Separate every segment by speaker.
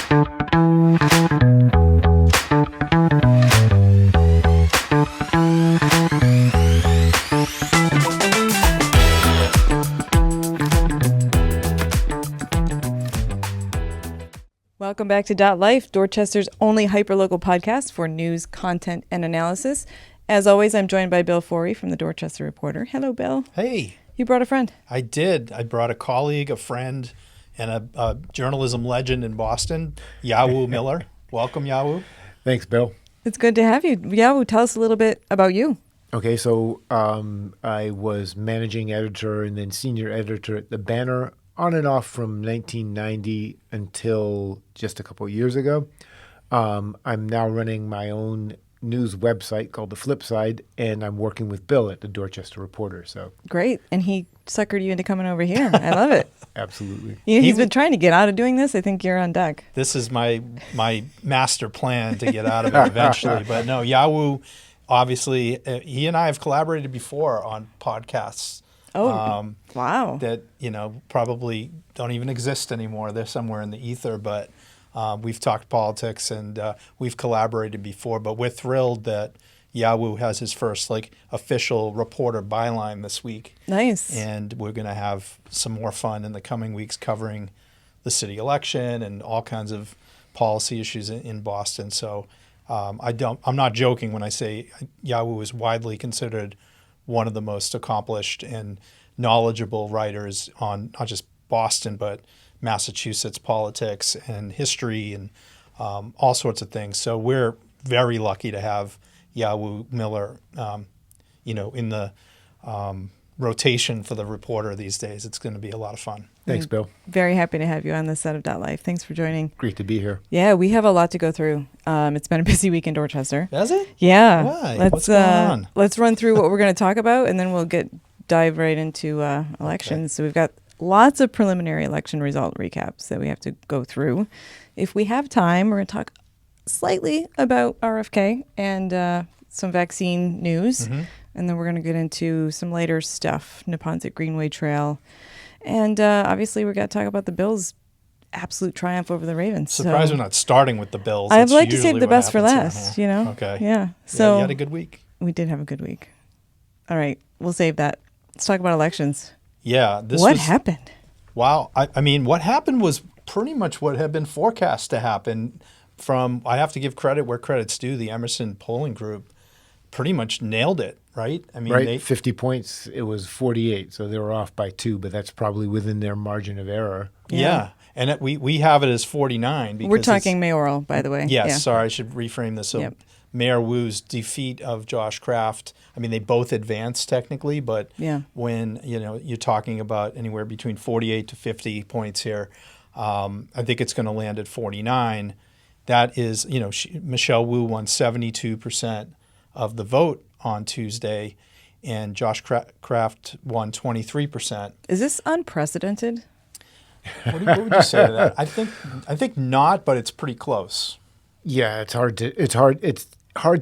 Speaker 1: Welcome back to Dot Life, Dorchester's only hyperlocal podcast for news, content, and analysis. As always, I'm joined by Bill Forry from the Dorchester Reporter. Hello, Bill.
Speaker 2: Hey.
Speaker 1: You brought a friend.
Speaker 2: I did. I brought a colleague, a friend, and a journalism legend in Boston, Yawu Miller. Welcome, Yawu.
Speaker 3: Thanks, Bill.
Speaker 1: It's good to have you. Yawu, tell us a little bit about you.
Speaker 3: Okay, so I was managing editor and then senior editor at The Banner on and off from 1990 until just a couple of years ago. I'm now running my own news website called The Flip Side, and I'm working with Bill at the Dorchester Reporter. So
Speaker 1: great. And he suckered you into coming over here. I love it.
Speaker 3: Absolutely.
Speaker 1: He's been trying to get out of doing this. I think you're on deck.
Speaker 2: This is my master plan to get out of it eventually. But no, Yawu, obviously, he and I have collaborated before on podcasts.
Speaker 1: Oh, wow.
Speaker 2: That, probably don't even exist anymore. They're somewhere in the ether, but we've talked politics and we've collaborated before. But we're thrilled that Yawu has his first official reporter byline this week.
Speaker 1: Nice.
Speaker 2: And we're going to have some more fun in the coming weeks covering the city election and all kinds of policy issues in Boston. So I'm not joking when I say Yawu is widely considered one of the most accomplished and knowledgeable writers on not just Boston, but Massachusetts politics and history and all sorts of things. So we're very lucky to have Yawu Miller, in the rotation for the Reporter these days. It's going to be a lot of fun.
Speaker 3: Thanks, Bill.
Speaker 1: Very happy to have you on this set of Dot Life. Thanks for joining.
Speaker 3: Great to be here.
Speaker 1: Yeah, we have a lot to go through. It's been a busy week in Dorchester.
Speaker 2: Has it?
Speaker 1: Yeah.
Speaker 2: Why? What's going on?
Speaker 1: Let's run through what we're going to talk about, and then we'll dive right into elections. Okay. So we've got lots of preliminary election result recaps that we have to go through. If we have time, we're going to talk slightly about RFK and some vaccine news. Mm-hmm. And then we're going to get into some later stuff, Neponset Greenway Trail. And obviously, we're going to talk about the Bills' absolute triumph over the Ravens.
Speaker 2: Surprised we're not starting with the Bills.
Speaker 1: I'd like to save the best for last,
Speaker 2: Okay.
Speaker 1: Yeah. So
Speaker 2: you had a good week.
Speaker 1: We did have a good week. All right. We'll save that. Let's talk about elections.
Speaker 2: Yeah.
Speaker 1: What happened?
Speaker 2: Wow. I mean, what happened was pretty much what had been forecast to happen I have to give credit where credit's due. The Emerson polling group pretty much nailed it, right? I mean,
Speaker 3: 50 points. It was 48, so they were off by 2, but that's probably within their margin of error.
Speaker 2: Yeah. And we have it as 49. Because
Speaker 1: we're talking mayoral, by the way.
Speaker 2: Yes, yeah. Sorry, I should reframe this. So Mayor Wu's defeat of Josh Kraft, I mean, they both advanced technically, but when you're talking about anywhere between 48 to 50 points here, I think it's going to land at 49. That is, Michelle Wu won 72% of the vote on Tuesday, and Josh Kraft won 23%.
Speaker 1: Is this unprecedented?
Speaker 2: What would you say to that? I think not, but it's pretty close.
Speaker 3: Yeah, it's hard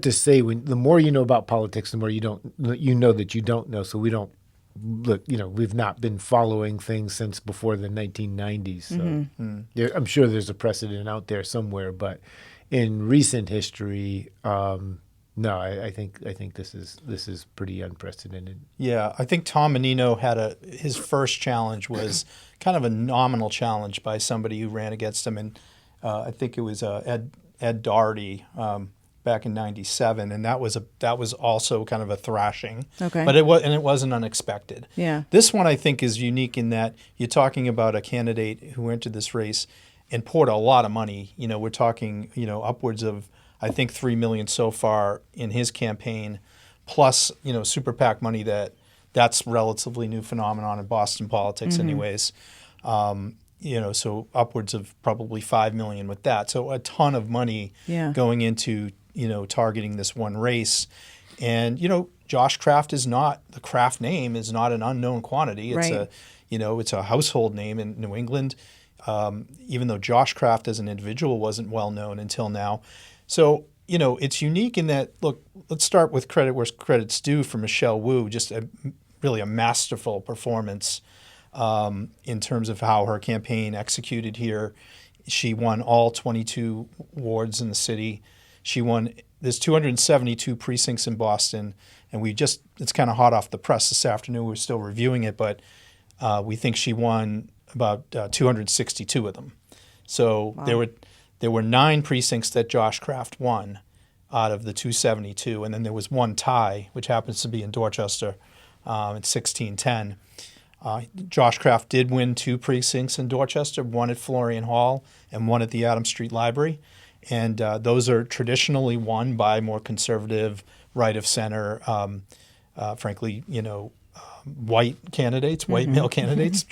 Speaker 3: to say. When the more you know about politics, the more you know that you don't know. So we don't look. We've not been following things since before the 1990s. So I'm sure there's a precedent out there somewhere, but in recent history, no, I think this is pretty unprecedented.
Speaker 2: Yeah, I think Tom Menino had his first challenge was kind of a nominal challenge by somebody who ran against him, and I think it was Ed Doherty back in '97, and that was also kind of a thrashing. Okay, but it wasn't unexpected.
Speaker 1: Yeah,
Speaker 2: this one I think is unique in that you're talking about a candidate who entered this race and poured a lot of money. We're talking upwards of, I think, $3 million so far in his campaign, plus super PAC money that's relatively new phenomenon in Boston politics, anyways. So upwards of probably $5 million with that. So a ton of money going into targeting this one race, and Josh Kraft the Kraft name is not an unknown quantity. It's it's a household name in New England. Even though Josh Kraft as an individual wasn't well known until now. So, it's unique in that, look, let's start with credit where credit's due for Michelle Wu, just really a masterful performance in terms of how her campaign executed here She won all 22 wards in the city. There's 272 precincts in Boston, and it's kind of hot off the press this afternoon. We're still reviewing it, but we think she won about 262 of them. So
Speaker 1: Wow.
Speaker 2: there were 9 precincts that Josh Kraft won out of the 272, and then there was one tie, which happens to be in Dorchester at 1610. Josh Kraft did win 2 precincts in Dorchester, one at Florian Hall and one at the Adams Street Library. And those are traditionally won by more conservative, right of center, frankly, white candidates, white male candidates.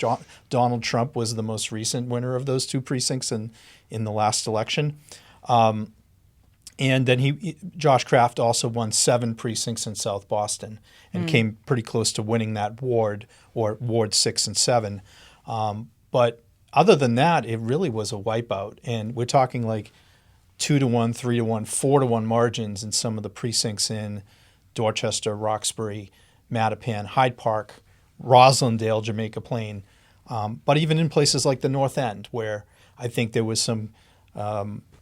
Speaker 2: Donald Trump was the most recent winner of those 2 precincts in the last election. And then Josh Kraft also won 7 precincts in South Boston and came pretty close to winning that ward, or Ward 6 and 7. But other than that, it really was a wipeout. And we're talking like 2-1, 3-1, 4-1 margins in some of the precincts in Dorchester, Roxbury, Mattapan, Hyde Park, Roslindale, Jamaica Plain. But even in places like the North End, where I think there was some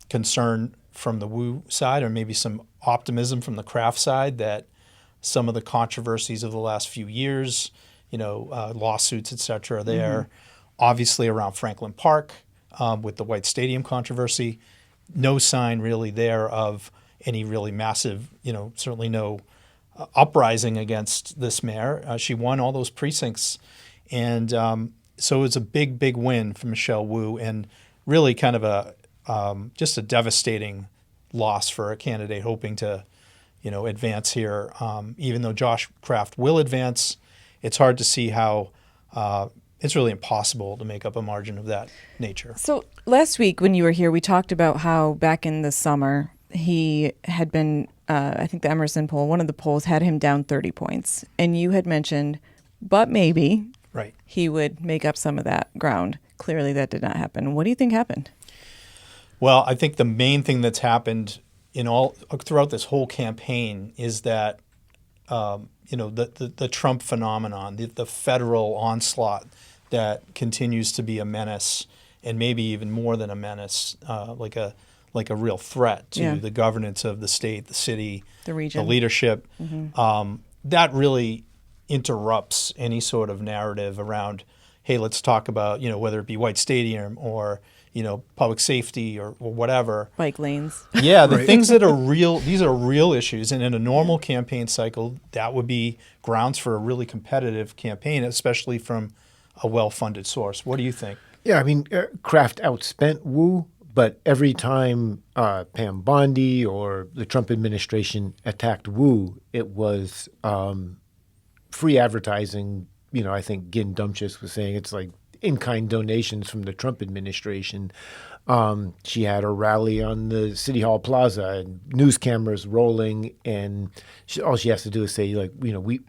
Speaker 2: concern from the Wu side, or maybe some optimism from the Kraft side, that some of the controversies of the last few years, lawsuits, et cetera, are there. Obviously around Franklin Park with the White Stadium controversy, no sign really there of any really massive, certainly no uprising against this mayor. She won all those precincts. And so it was a big, big win for Michelle Wu, and really kind of just a devastating loss for a candidate hoping to, advance here. Even though Josh Kraft will advance, it's hard to see how it's really impossible to make up a margin of that nature.
Speaker 1: So last week when you were here, we talked about how back in the summer he had been, I think the Emerson poll, one of the polls had him down 30 points. And you had mentioned, but maybe
Speaker 2: Right.
Speaker 1: he would make up some of that ground. Clearly that did not happen. What do you think happened?
Speaker 2: Well, I think the main thing that's happened throughout this whole campaign is that the Trump phenomenon, the federal onslaught that continues to be a menace, and maybe even more than a menace, like a real threat to the governance of the state, the city,
Speaker 1: The region.
Speaker 2: the leadership. That really interrupts any sort of narrative around, hey, let's talk about, whether it be White Stadium or, public safety or whatever.
Speaker 1: Bike lanes.
Speaker 2: Yeah, the things that are real, these are real issues. And in a normal campaign cycle, that would be grounds for a really competitive campaign, especially from a well-funded source. What do you think?
Speaker 3: Yeah, I mean, Kraft outspent Wu, but every time Pam Bondi or the Trump administration attacked Wu, it was free advertising. I think Gin Dumchus was saying it's like in-kind donations from the Trump administration. She had a rally on the City Hall Plaza and news cameras rolling, and all she has to do is say,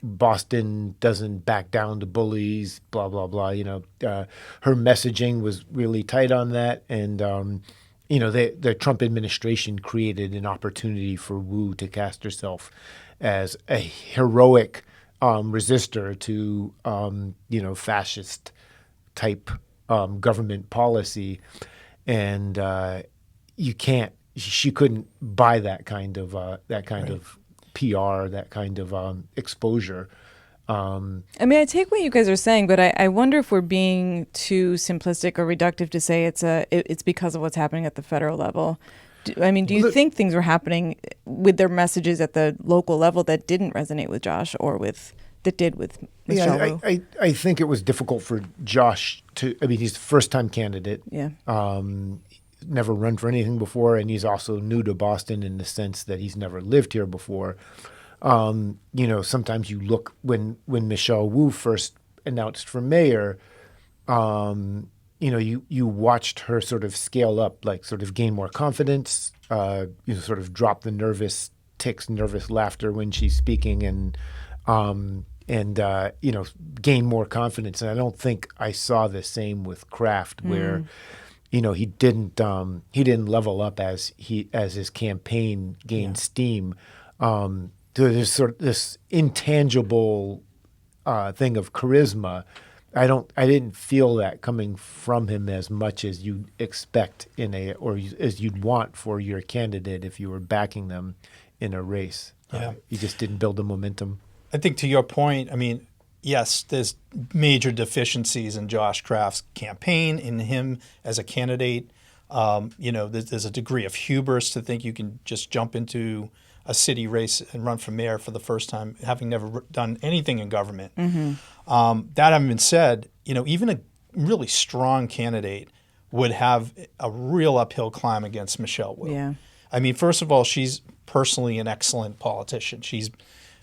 Speaker 3: Boston doesn't back down to bullies, blah, blah, blah. Her messaging was really tight on that. And, the Trump administration created an opportunity for Wu to cast herself as a heroic resistor to, fascist type government policy, and she couldn't buy that kind of PR, that kind of exposure.
Speaker 1: I take what you guys are saying, but I wonder if we're being too simplistic or reductive to say it's because of what's happening at the federal level. Do you think things were happening with their messages at the local level that didn't resonate with Josh or that did with Michelle Wu?
Speaker 3: I think it was difficult for Josh he's the first-time candidate.
Speaker 1: Yeah.
Speaker 3: Never run for anything before, and he's also new to Boston in the sense that he's never lived here before. Sometimes you look when Michelle Wu first announced for mayor, you watched her sort of scale up, like sort of gain more confidence, sort of drop the nervous tics, nervous laughter when she's speaking, and gain more confidence. And I don't think I saw the same with Kraft, where he didn't level up as his campaign gained steam. There's sort of this intangible thing of charisma I didn't feel that coming from him as much as you'd expect as you'd want for your candidate if you were backing them in a race.
Speaker 2: Yeah.
Speaker 3: He just didn't build the momentum.
Speaker 2: I think to your point, I mean, yes, there's major deficiencies in Josh Kraft's campaign, in him as a candidate. There's a degree of hubris to think you can just jump into a city race and run for mayor for the first time, having never done anything in government. That having been said, even a really strong candidate would have a real uphill climb against Michelle Wu.
Speaker 1: Yeah.
Speaker 2: I mean, first of all, she's personally an excellent politician. She's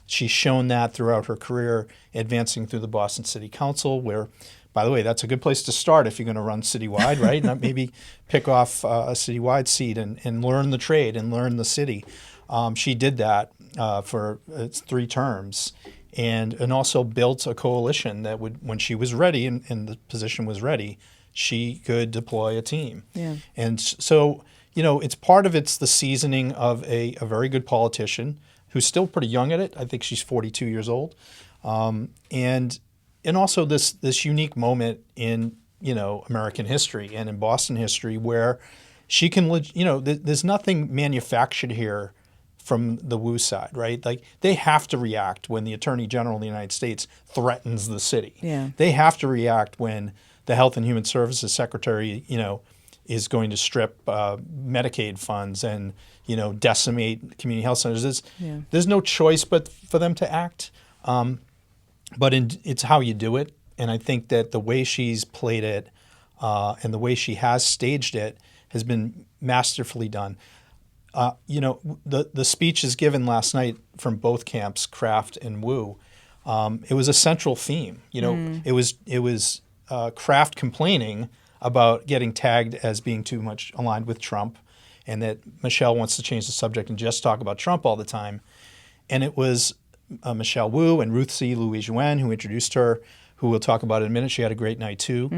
Speaker 2: shown that throughout her career, advancing through the Boston City Council, where, by the way, that's a good place to start if you're going to run citywide, right? Not maybe pick off a citywide seat and learn the trade and learn the city. She did that for 3 terms, and also built a coalition that would, when she was ready and the position was ready, she could deploy a team.
Speaker 1: Yeah.
Speaker 2: And so, it's the seasoning of a very good politician who's still pretty young at it. I think she's 42 years old. And also this unique moment in, American history and in Boston history where she can, there's nothing manufactured here from the Wu side, right? Like, they have to react when the Attorney General of the United States threatens the city.
Speaker 1: Yeah.
Speaker 2: They have to react when the Health and Human Services Secretary, is going to strip Medicaid funds and, decimate community health centers. There's no choice but for them to act. But it's how you do it. And I think that the way she's played it and the way she has staged it has been masterfully done. The speeches given last night from both camps, Kraft and Wu, it was a central theme. It was Kraft complaining about getting tagged as being too much aligned with Trump, and that Michelle wants to change the subject and just talk about Trump all the time. And it was Michelle Wu and Ruth C. Louise Yuen who introduced her, who we'll talk about in a minute. She had a great night too.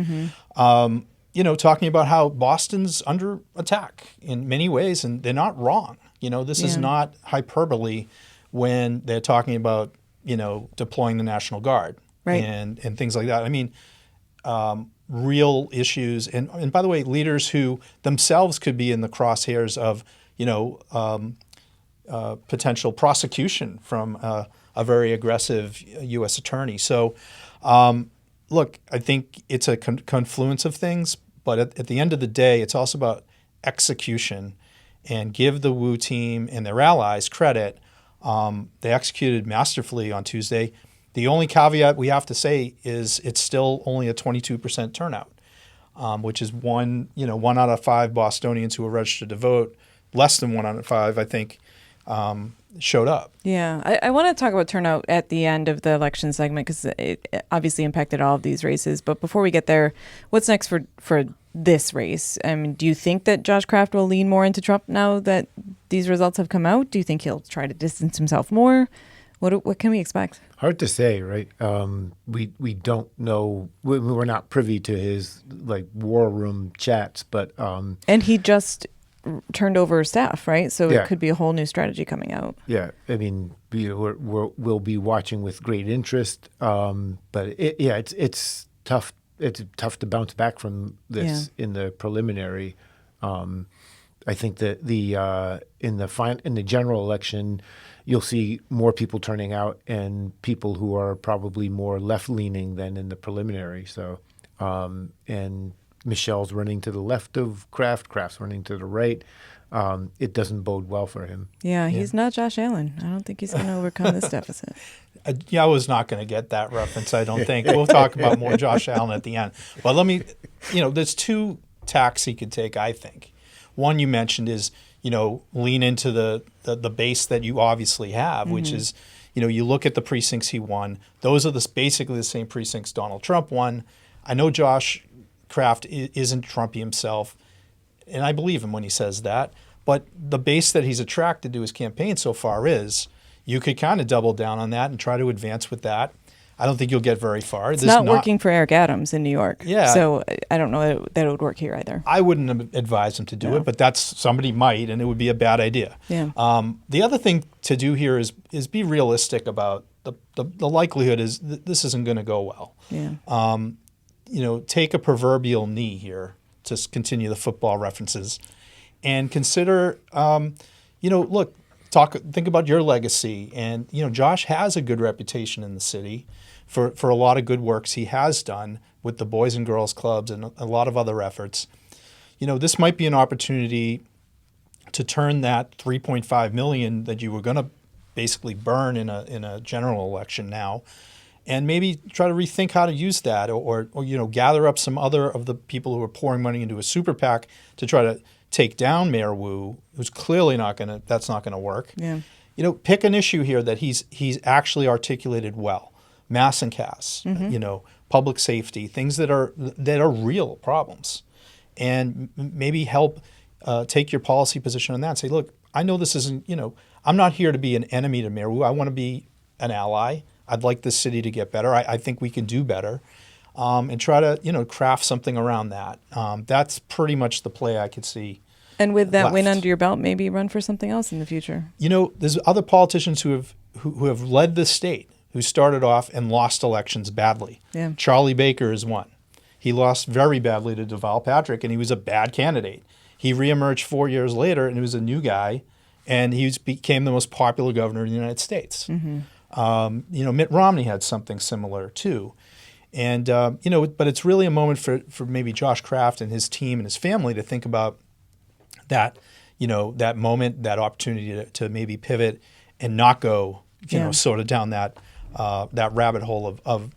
Speaker 2: Talking about how Boston's under attack in many ways, and they're not wrong. This is not hyperbole when they're talking about, deploying the National Guard,
Speaker 1: right,
Speaker 2: and things like that. I mean, real issues, and by the way, leaders who themselves could be in the crosshairs of, potential prosecution from a very aggressive U.S. attorney. So, look, I think it's a confluence of things, but at the end of the day, it's also about execution, and give the Wu team and their allies credit. They executed masterfully on Tuesday. The only caveat we have to say is it's still only a 22% turnout, which is one out of 5 Bostonians who were registered to vote, less than 1 out of 5, I think, showed up.
Speaker 1: Yeah, I want to talk about turnout at the end of the election segment because it obviously impacted all of these races. But before we get there, what's next for this race? I mean, do you think that Josh Kraft will lean more into Trump now that these results have come out? Do you think he'll try to distance himself more? What can we expect?
Speaker 3: Hard to say, right? We don't know. We're not privy to his war room chats, but
Speaker 1: and he just turned over staff, right? So
Speaker 3: Yeah.
Speaker 1: it could be a whole new strategy coming out.
Speaker 3: yeah, I mean, we'll be watching with great interest. But it's tough. It's tough to bounce back from this in the preliminary. I think that in the general election, you'll see more people turning out and people who are probably more left-leaning than in the preliminary. So, and Michelle's running to the left of Kraft. Kraft's running to the right. It doesn't bode well for him.
Speaker 1: Yeah, he's not Josh Allen. I don't think he's going to overcome this deficit.
Speaker 2: I was not going to get that reference, I don't think. We'll talk about more Josh Allen at the end. But let me, there's 2 tacks he could take, I think. One you mentioned is, lean into the base that you obviously have, which is, you look at the precincts he won. Those are basically the same precincts Donald Trump won. I know Josh Kraft isn't Trumpy himself, and I believe him when he says that. But the base that he's attracted to his campaign so far is, you could kind of double down on that and try to advance with that. I don't think you'll get very far.
Speaker 1: It's not working for Eric Adams in New York.
Speaker 2: Yeah.
Speaker 1: So I don't know that it would work here either.
Speaker 2: I wouldn't advise him to do it, but somebody might, and it would be a bad idea.
Speaker 1: Yeah.
Speaker 2: The other thing to do here is be realistic about the likelihood is this isn't going to go well.
Speaker 1: Yeah.
Speaker 2: take a proverbial knee here to continue the football references, and consider, look, think about your legacy. And Josh has a good reputation in the city for a lot of good works he has done with the Boys and Girls Clubs and a lot of other efforts. This might be an opportunity to turn that $3.5 million that you were going to basically burn in a general election now, and maybe try to rethink how to use that, or gather up some other of the people who are pouring money into a super PAC to try to take down Mayor Wu, who's clearly that's not gonna work.
Speaker 1: Yeah.
Speaker 2: Pick an issue here that he's actually articulated well. Mass and Cass, public safety, things that are real problems, and maybe help take your policy position on that and say, look, I know this isn't, I'm not here to be an enemy to Mayor Wu. I want to be an ally. I'd like this city to get better. I think we can do better, and try to, craft something around that. That's pretty much the play I could see.
Speaker 1: And with that win
Speaker 2: left.
Speaker 1: under your belt, maybe run for something else in the future.
Speaker 2: There's other politicians who have led the state who started off and lost elections badly.
Speaker 1: Yeah.
Speaker 2: Charlie Baker is one. He lost very badly to Deval Patrick, and he was a bad candidate. He reemerged 4 years later, and he was a new guy, and he became the most popular governor in the United States.
Speaker 1: Mm-hmm.
Speaker 2: Mitt Romney had something similar too. And, but it's really a moment for maybe Josh Kraft and his team and his family to think about that, that moment, that opportunity to maybe pivot and not go, sort of down that rabbit hole of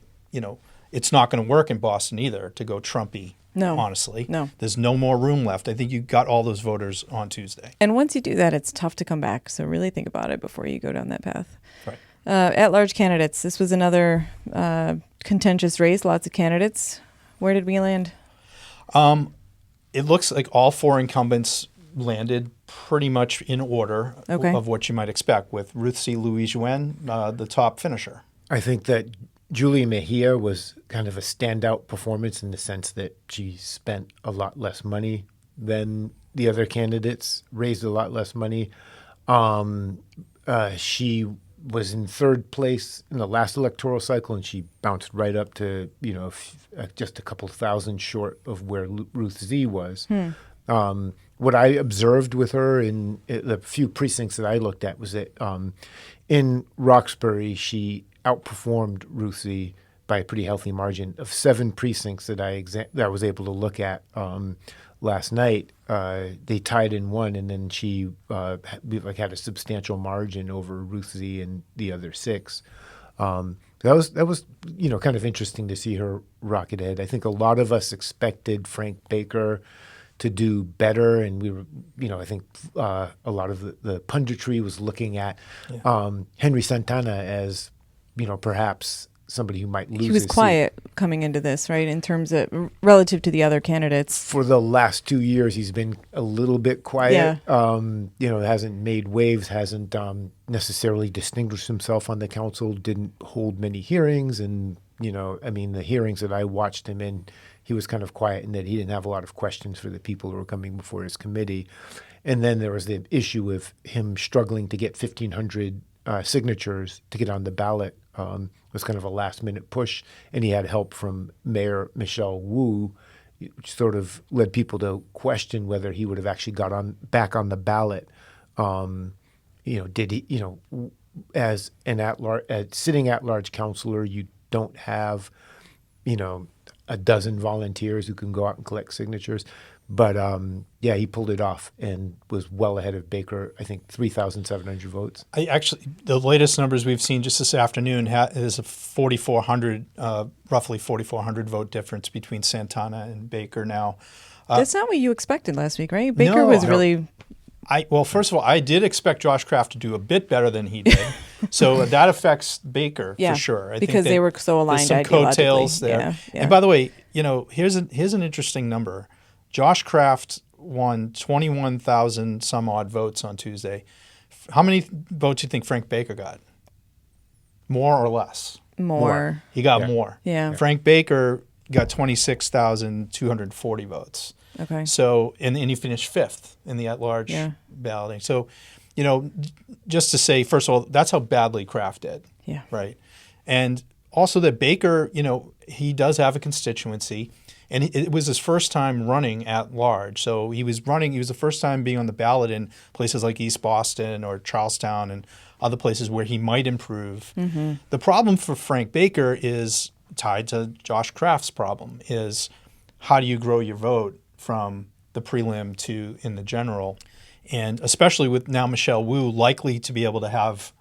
Speaker 2: it's not going to work in Boston either to go Trumpy.
Speaker 1: No.
Speaker 2: Honestly.
Speaker 1: No.
Speaker 2: There's no more room left. I think you got all those voters on Tuesday.
Speaker 1: And once you do that, it's tough to come back. So really think about it before you go down that path.
Speaker 2: Right.
Speaker 1: At-large candidates. This was another contentious race. Lots of candidates. Where did we land?
Speaker 2: It looks like all four incumbents landed pretty much in order of what you might expect, with Ruth C. Louise Yuen, the top finisher.
Speaker 3: I think that Julia Mejia was kind of a standout performance in the sense that she spent a lot less money than the other candidates, raised a lot less money. She was in third place in the last electoral cycle, and she bounced right up to, just a couple thousand short of where Ruth Z was. What I observed with her in the few precincts that I looked at was that in Roxbury, she outperformed Ruth Z by a pretty healthy margin. Of 7 precincts that I was able to look at last night, they tied in one, and then she had a substantial margin over Ruth Z and the other 6. That was kind of interesting to see her rocket ahead. I think a lot of us expected Frank Baker to do better, and we were, I think a lot of the punditry was looking at Henry Santana as, perhaps somebody who might lose.
Speaker 1: He was
Speaker 3: his
Speaker 1: quiet
Speaker 3: seat.
Speaker 1: coming into this, right? In terms of relative to the other candidates.
Speaker 3: For the last 2 years, he's been a little bit quiet.
Speaker 1: Yeah.
Speaker 3: Hasn't made waves, hasn't necessarily distinguished himself on the council, didn't hold many hearings. And, the hearings that I watched him in, he was kind of quiet in that he didn't have a lot of questions for the people who were coming before his committee. And then there was the issue of him struggling to get 1,500 signatures to get on the ballot. It was kind of a last-minute push, and he had help from Mayor Michelle Wu, which sort of led people to question whether he would have actually back on the ballot. Did he? As sitting at-large councilor, you don't have, a dozen volunteers who can go out and collect signatures. But, he pulled it off and was well ahead of Baker, I think 3,700 votes.
Speaker 2: The latest numbers we've seen just this afternoon is a 4,400, roughly 4,400 vote difference between Santana and Baker now.
Speaker 1: That's not what you expected last week, right? Baker was really...
Speaker 2: Well, first of all, I did expect Josh Kraft to do a bit better than he did. So that affects Baker for sure. I
Speaker 1: because
Speaker 2: think
Speaker 1: they were so aligned
Speaker 2: there's some coattails there.
Speaker 1: Yeah.
Speaker 2: And by the way, here's an interesting number. Josh Kraft won 21,000 some odd votes on Tuesday. How many votes do you think Frank Baker got? More or less?
Speaker 1: More.
Speaker 2: He got more.
Speaker 1: Yeah.
Speaker 2: Frank Baker got 26,240 votes.
Speaker 1: Okay.
Speaker 2: So, and he finished 5th in the at-large balloting. So, just to say, first of all, that's how badly Kraft did.
Speaker 1: Yeah.
Speaker 2: Right. And also that Baker, he does have a constituency, and it was his first time running at large. So he was the first time being on the ballot in places like East Boston or Charlestown and other places where he might improve. Mm-hmm. The problem for Frank Baker is tied to Josh Kraft's problem, is how do you grow your vote from the prelim to in the general? And especially with now Michelle Wu likely to be able to have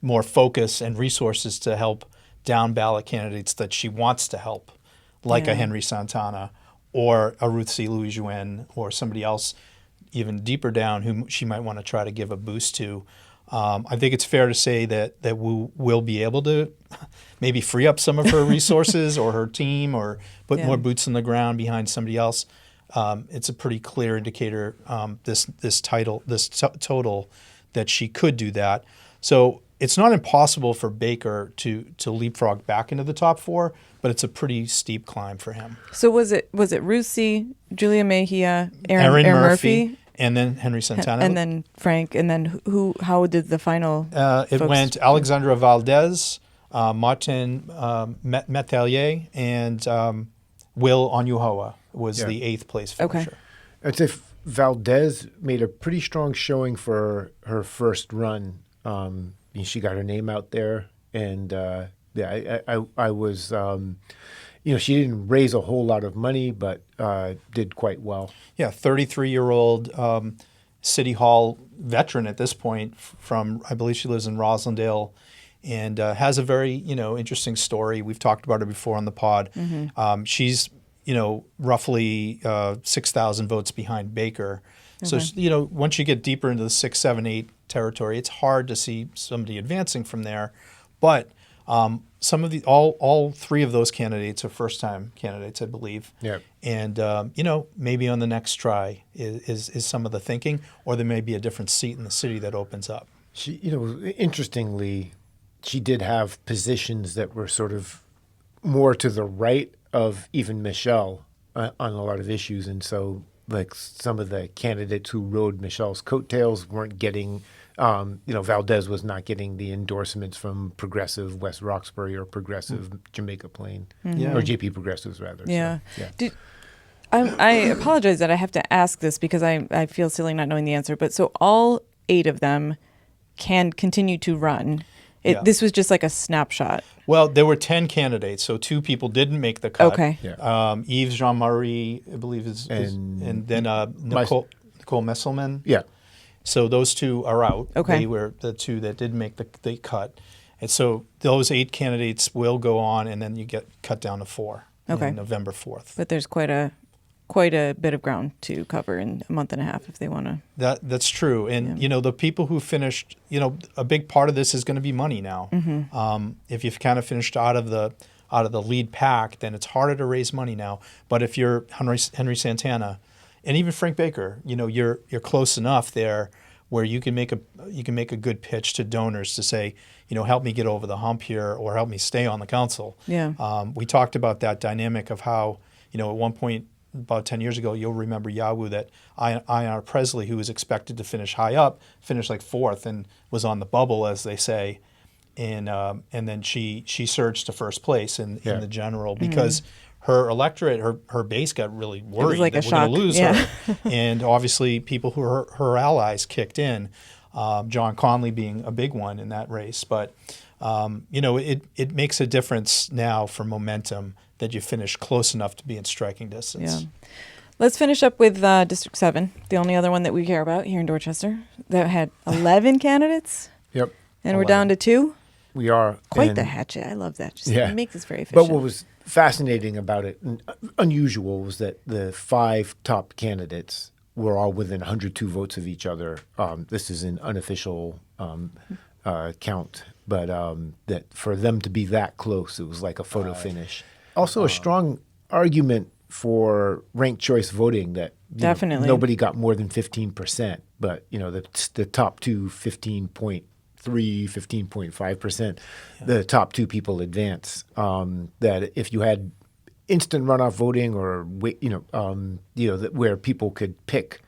Speaker 2: more focus and resources to help down ballot candidates that she wants to help, like a Henry Santana or a Ruth C. Louis-Jouen or somebody else even deeper down whom she might want to try to give a boost to. I think it's fair to say that Wu will be able to maybe free up some of her resources or her team or put more boots on the ground behind somebody else. It's a pretty clear indicator, this total, that she could do that. So it's not impossible for Baker to leapfrog back into the top 4, but it's a pretty steep climb for him.
Speaker 1: So was it Rusi, Julia Mejia, Aaron Murphy,
Speaker 2: and then Henry Santana,
Speaker 1: and then Frank, and then who? How did the final?
Speaker 2: It went Alexandra Valdez, Martin Metelier, and Will Onyuhoa was the 8th place finisher.
Speaker 1: Okay.
Speaker 3: I'd say Valdez made a pretty strong showing for her first run. She got her name out there, and I was, she didn't raise a whole lot of money, but did quite well.
Speaker 2: Yeah, 33-year-old City Hall veteran at this point from, I believe she lives in Roslindale, and has a very, interesting story. We've talked about her before on the pod. Mm-hmm. She's, roughly 6,000 votes behind Baker. Okay. So, once you get deeper into the 6, 7, 8 territory, it's hard to see somebody advancing from there. But some of all 3 of those candidates are first-time candidates, I believe.
Speaker 3: Yeah.
Speaker 2: And, maybe on the next try is some of the thinking, or there may be a different seat in the city that opens up.
Speaker 3: She, interestingly, she did have positions that were sort of more to the right of even Michelle on a lot of issues. And so, like, some of the candidates who rode Michelle's coattails weren't getting, Valdez was not getting the endorsements from Progressive West Roxbury or Progressive Jamaica Plain, or JP Progressives, rather.
Speaker 1: Yeah.
Speaker 3: So, yeah.
Speaker 1: I apologize that I have to ask this because I feel silly not knowing the answer. But so all 8 of them can continue to run. This was just like a snapshot.
Speaker 2: Well, there were 10 candidates, so 2 people didn't make the cut.
Speaker 1: Okay.
Speaker 2: Yeah. Yves Jean-Marie, I believe, and then Nicole Messelman.
Speaker 3: Yeah.
Speaker 2: So those 2 are out.
Speaker 1: Okay.
Speaker 2: They were the 2 that did make the cut. And so those 8 candidates will go on, and then you get cut down to 4 on November 4th.
Speaker 1: But there's quite a bit of ground to cover in a month and a half if they want to.
Speaker 2: That's true. And, the people who finished, a big part of this is going to be money now. Mm-hmm. If you've kind of finished out of the lead pack, then it's harder to raise money now. But if you're Henry Santana and even Frank Baker, you're close enough there where you can make a good pitch to donors to say, help me get over the hump here or help me stay on the council.
Speaker 1: Yeah.
Speaker 2: We talked about that dynamic of how, at one point, about 10 years ago, you'll remember Yawu, that Ayanna Presley, who was expected to finish high up, finished like 4th and was on the bubble, as they say. And then she surged to first place in the general because her electorate, her base got really worried
Speaker 1: like
Speaker 2: that
Speaker 1: a
Speaker 2: we're going to lose
Speaker 1: shock.
Speaker 2: her. And obviously people who are her allies kicked in, John Conley being a big one in that race. But, it makes a difference now for momentum that you finish close enough to be in striking distance.
Speaker 1: Yeah. Let's finish up with District 7, the only other one that we care about here in Dorchester, that had 11 candidates.
Speaker 3: Yep.
Speaker 1: And 11. We're down to 2.
Speaker 3: We are.
Speaker 1: Quite the hatchet. I love that. It makes us very efficient.
Speaker 3: But what was fascinating about it, and unusual, was that the 5 top candidates were all within 102 votes of each other. This is an unofficial count, but that for them to be that close, it was like a photo finish. Also, a strong argument for ranked choice voting that
Speaker 1: definitely
Speaker 3: nobody got more than 15%, but the top 2, 15.3, 15.5%, the top 2 people advance. That if you had instant runoff voting or where people could pick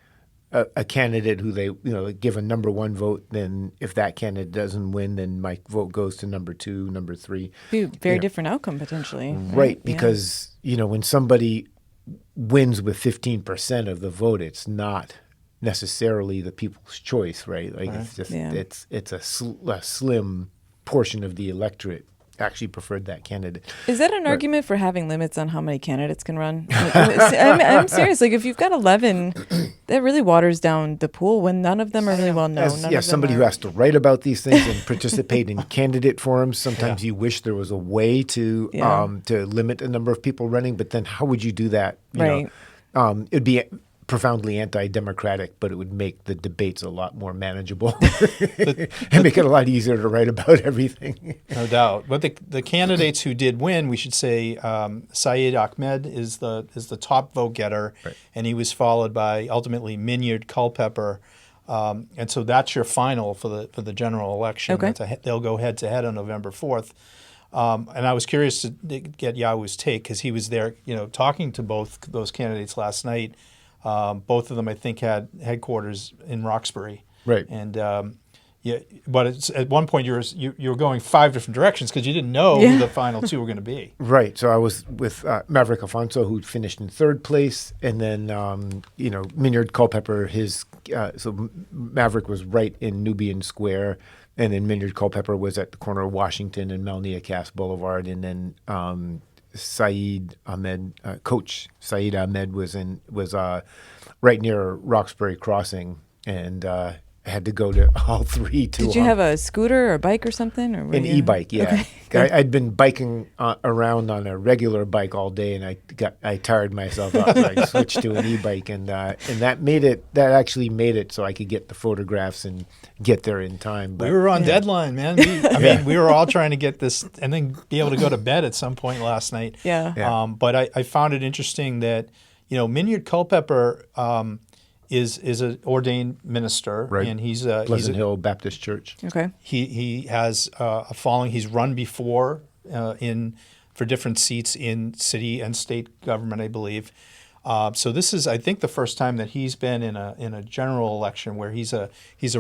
Speaker 3: a candidate who they give a number one vote. Then if that candidate doesn't win, then my vote goes to number two, number three.
Speaker 1: Be a very different outcome potentially.
Speaker 3: Right, because when somebody wins with 15% of the vote, it's not necessarily the people's choice, right? Like it's just it's a slim portion of the electorate actually preferred that candidate.
Speaker 1: Is that an argument for having limits on how many candidates can run? I'm serious. Like if you've got 11, that really waters down the pool when none of them are really well known.
Speaker 3: Somebody who has to write about these things and participate in candidate forums. Sometimes you wish there was a way to limit the number of people running, but then how would you do that? You know, it'd be profoundly anti-democratic, but it would make the debates a lot more manageable and make it a lot easier to write about everything.
Speaker 2: No doubt. But the candidates who did win, we should say, Saeed Ahmed is the top vote getter, and he was followed by ultimately Minyard Culpepper, and so that's your final for the general election.
Speaker 1: Okay.
Speaker 2: They'll go head to head on November 4th. And I was curious to get Yawu's take because he was there, talking to both those candidates last night. Both of them, I think, had headquarters in Roxbury.
Speaker 3: Right.
Speaker 2: And but it's, at one point you were going 5 different directions because you didn't know who the final two were going to be.
Speaker 3: Right. So I was with Maverick Alfonso, who finished in third place, and then Minyard Culpepper. So Maverick was right in Nubian Square, and then Minyard Culpepper was at the corner of Washington and Melnia Cass Boulevard, and then Saeed Ahmed, Coach Saeed Ahmed was right near Roxbury Crossing, and had to go to all three.
Speaker 1: Did you have a scooter or a bike or something? Or
Speaker 3: an e-bike, yeah.
Speaker 1: Okay.
Speaker 3: I'd been biking around on a regular bike all day, and I tired myself out, so I switched to an e-bike, and that actually made it so I could get the photographs and get there in time. But
Speaker 2: we were on deadline, man. I mean, we were all trying to get this and then be able to go to bed at some point last night.
Speaker 1: Yeah.
Speaker 2: But I found it interesting that Minyard Culpepper is an ordained minister,
Speaker 3: right.
Speaker 2: And he's
Speaker 3: Pleasant Hill Baptist Church.
Speaker 1: Okay.
Speaker 2: He has a following. He's run before for different seats in city and state government, I believe. So this is, I think, the first time that he's been in a general election where he's a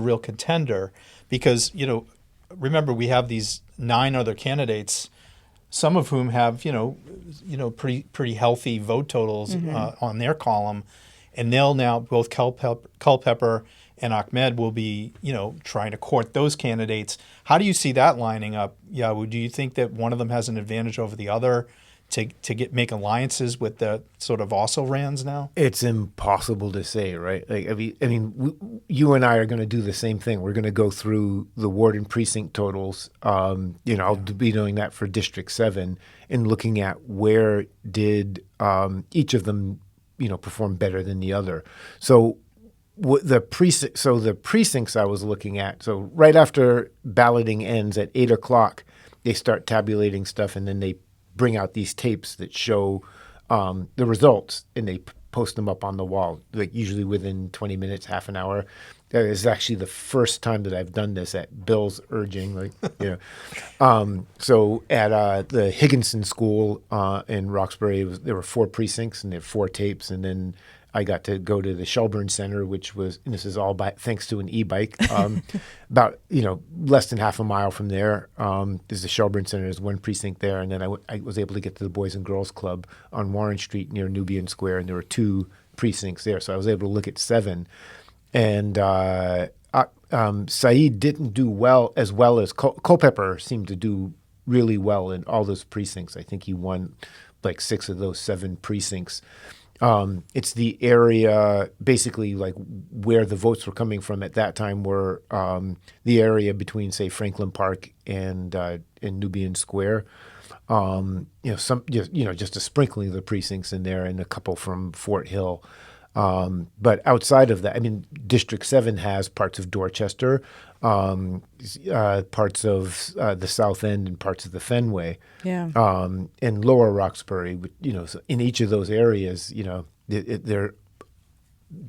Speaker 2: real contender, because remember, we have these 9 other candidates, some of whom have pretty healthy vote totals on their column. And they'll now, both Culpepper and Ahmed will be, trying to court those candidates. How do you see that lining up, Yawu? Do you think that one of them has an advantage over the other to make alliances with the sort of also-rans now?
Speaker 3: It's impossible to say, right? Like, I mean, you and I are going to do the same thing. We're going to go through the ward and precinct totals. I'll be doing that for District 7 and looking at where did each of them perform better than the other. So the precincts I was looking at, so right after balloting ends at 8 o'clock, they start tabulating stuff, and then they bring out these tapes that show the results, and they post them up on the wall, like usually within 20 minutes, half an hour. That is actually the first time that I've done this at Bill's urging. So at the Higginson School in Roxbury, there were 4 precincts and there were 4 tapes, and then I got to go to the Shelburne Center, which was, and this is all thanks to an e-bike, about less than half a mile from there. There's the Shelburne Center. There's 1 precinct there, and then I was able to get to the Boys and Girls Club on Warren Street near Nubian Square, and there were 2 precincts there, so I was able to look at 7. And Saeed didn't do as well as Culpepper seemed to do really well in all those precincts. I think he won like 6 of those 7 precincts. It's the area, basically, like where the votes were coming from at that time were the area between, say, Franklin Park and Nubian Square. Just a sprinkling of the precincts in there, and a couple from Fort Hill. But outside of that, I mean, District 7 has parts of Dorchester, parts of the South End, and parts of the Fenway.
Speaker 1: Yeah.
Speaker 3: And Lower Roxbury, so in each of those areas, they're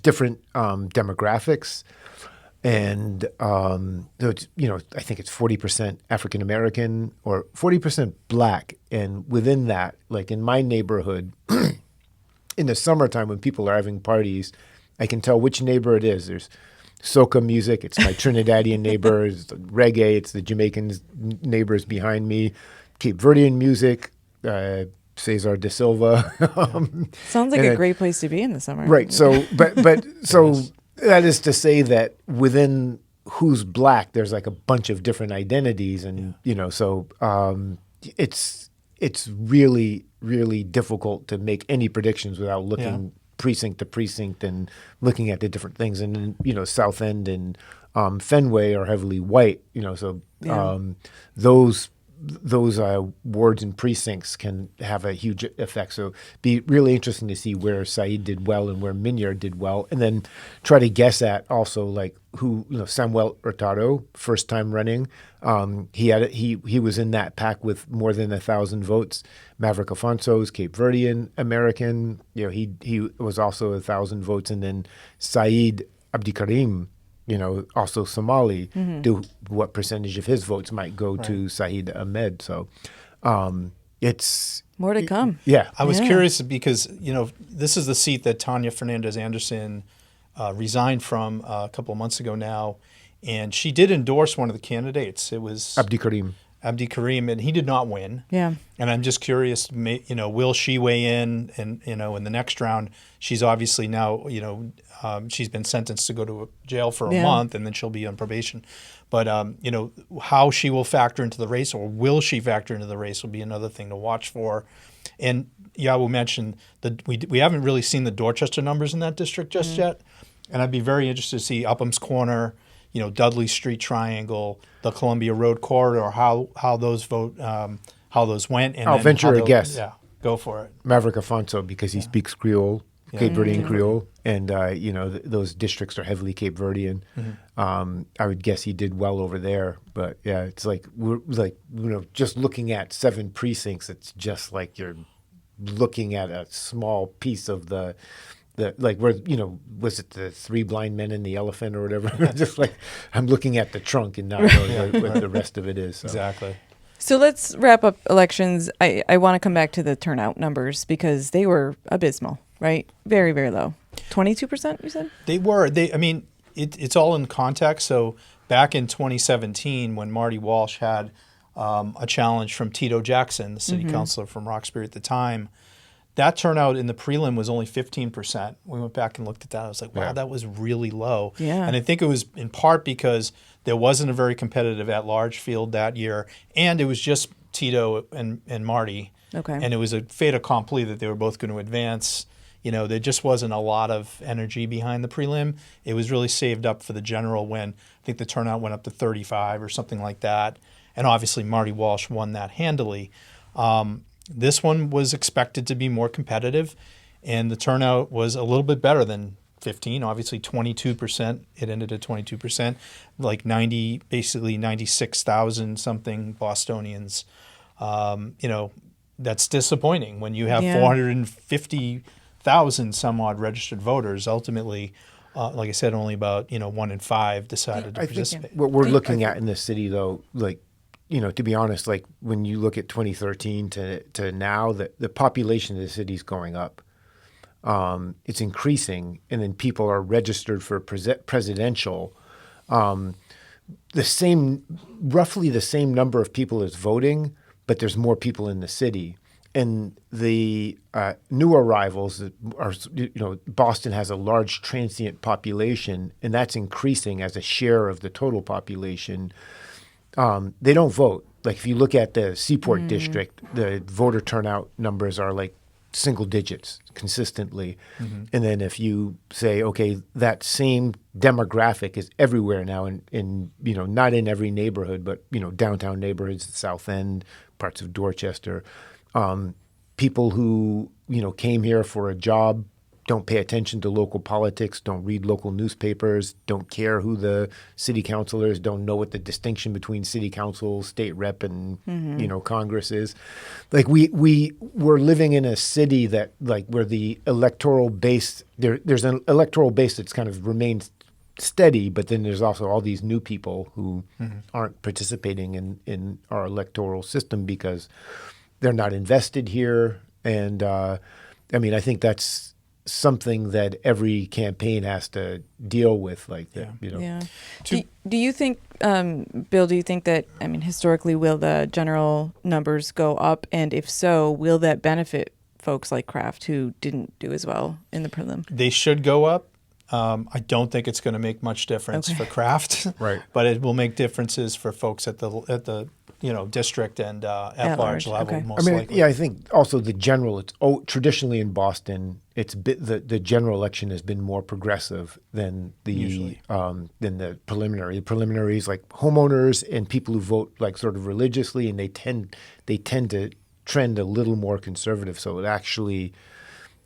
Speaker 3: different demographics. And so it's, I think it's 40% African American or 40% Black. And within that, like in my neighborhood, in the summertime when people are having parties, I can tell which neighbor it is. There's soca music. It's my Trinidadian neighbors. Reggae. It's the Jamaican neighbors behind me. Cape Verdean music. Cesar de Silva.
Speaker 1: Sounds like a great place to be in the summer.
Speaker 3: Right. So, but so that is to say that within who's black, there's like a bunch of different identities, and so it's really difficult to make any predictions without looking precinct to precinct and looking at the different things. And South End and Fenway are heavily white. So those wards and precincts can have a huge effect. So be really interesting to see where Said did well and where Minyard did well, and then try to guess at also like who Samuel Hurtado, first time running. He was in that pack with more than 1,000 votes. Maverick Afonso's Cape Verdean American. He was also 1,000 votes, and then Said Abdikarim, also Somali, what percentage of his votes might go to Saeed Ahmed. So it's
Speaker 1: more to come.
Speaker 3: Yeah.
Speaker 2: I was curious because, this is the seat that Tanya Fernandez Anderson resigned from a couple of months ago now. And she did endorse one of the candidates. It was Abdi Karim, and he did not win.
Speaker 1: Yeah.
Speaker 2: And I'm just curious, will she weigh in? And, in the next round, she's obviously now, she's been sentenced to go to jail for a month, and then she'll be on probation. But, how she will factor into the race, or will she factor into the race, will be another thing to watch for. And Yawu mentioned that we haven't really seen the Dorchester numbers in that district just yet. And I'd be very interested to see Upham's Corner, Dudley Street Triangle, the Columbia Road Corridor, how those went. And
Speaker 3: I'll venture a guess.
Speaker 2: Yeah, go for it.
Speaker 3: Maverick Afonso, because he speaks Creole, Cape Verdean Creole, and those districts are heavily Cape Verdean. I would guess he did well over there, but yeah, it's like just looking at 7 precincts, it's just like you're looking at a small piece of the where was it the 3 blind men and the elephant or whatever? Just like I'm looking at the trunk and not knowing what the rest of it is. So.
Speaker 2: Exactly.
Speaker 1: So let's wrap up elections. I want to come back to the turnout numbers because they were abysmal, right? Very, very low. 22%, you said?
Speaker 2: They were. It's all in context. So back in 2017, when Marty Walsh had a challenge from Tito Jackson, the city councilor from Roxbury at the time, that turnout in the prelim was only 15%. We went back and looked at that. I was like, wow, that was really low. Yeah. And I think it was in part because there wasn't a very competitive at-large field that year, and it was just Tito and Marty. Okay. And it was a fait accompli that they were both going to advance. There just wasn't a lot of energy behind the prelim. It was really saved up for the general when I think the turnout went up to 35 or something like that. And obviously Marty Walsh won that handily. This one was expected to be more competitive, and the turnout was a little bit better than 15, obviously 22%. It ended at 22%, like 96,000 something Bostonians. That's disappointing when you have 450,000 some odd registered voters. Ultimately, like I said, only about 1 in 5 decided to participate.
Speaker 3: What we're looking at in this city, though, to be honest, like when you look at 2013 to now, the population of the city is going up. It's increasing, and then people are registered for presidential. Roughly the same number of people is voting, but there's more people in the city. And the new arrivals are, Boston has a large transient population, and that's increasing as a share of the total population. They don't vote. Like if you look at the Seaport district, the voter turnout numbers are like single digits consistently. And then if you say, okay, that same demographic is everywhere now in not in every neighborhood, but, downtown neighborhoods, the South End, parts of Dorchester, people who, came here for a job, don't pay attention to local politics, don't read local newspapers, don't care who the city councilor is, don't know what the distinction between city council, state rep, and Congress is. Like we're living in a city that where the electoral base there's an electoral base that's kind of remains steady, but then there's also all these new people who aren't participating in our electoral system because they're not invested here. And I think that's something that every campaign has to deal with, like that.
Speaker 1: Yeah. Do you think, Bill? Do you think that, I mean, historically, will the general numbers go up, and if so, will that benefit folks like Kraft who didn't do as well in the prelim?
Speaker 2: They should go up. I don't think it's going to make much difference for Kraft,
Speaker 3: Right?
Speaker 2: But it will make differences for folks at the district and at large level.
Speaker 1: Okay.
Speaker 2: Most likely.
Speaker 3: Yeah, I think also the general. It's traditionally in Boston, the general election has been more progressive than the preliminary. The preliminary is like homeowners and people who vote like sort of religiously, and they tend to trend a little more conservative. So it actually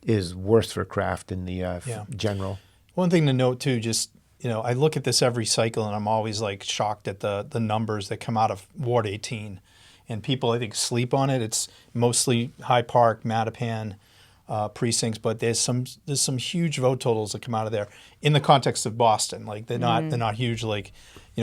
Speaker 3: is worse for Kraft in the general.
Speaker 2: One thing to note too, just I look at this every cycle, and I'm always like shocked at the numbers that come out of Ward 18, and people I think sleep on it. It's mostly Hyde Park, Mattapan precincts, but there's some huge vote totals that come out of there in the context of Boston. Like they're not huge like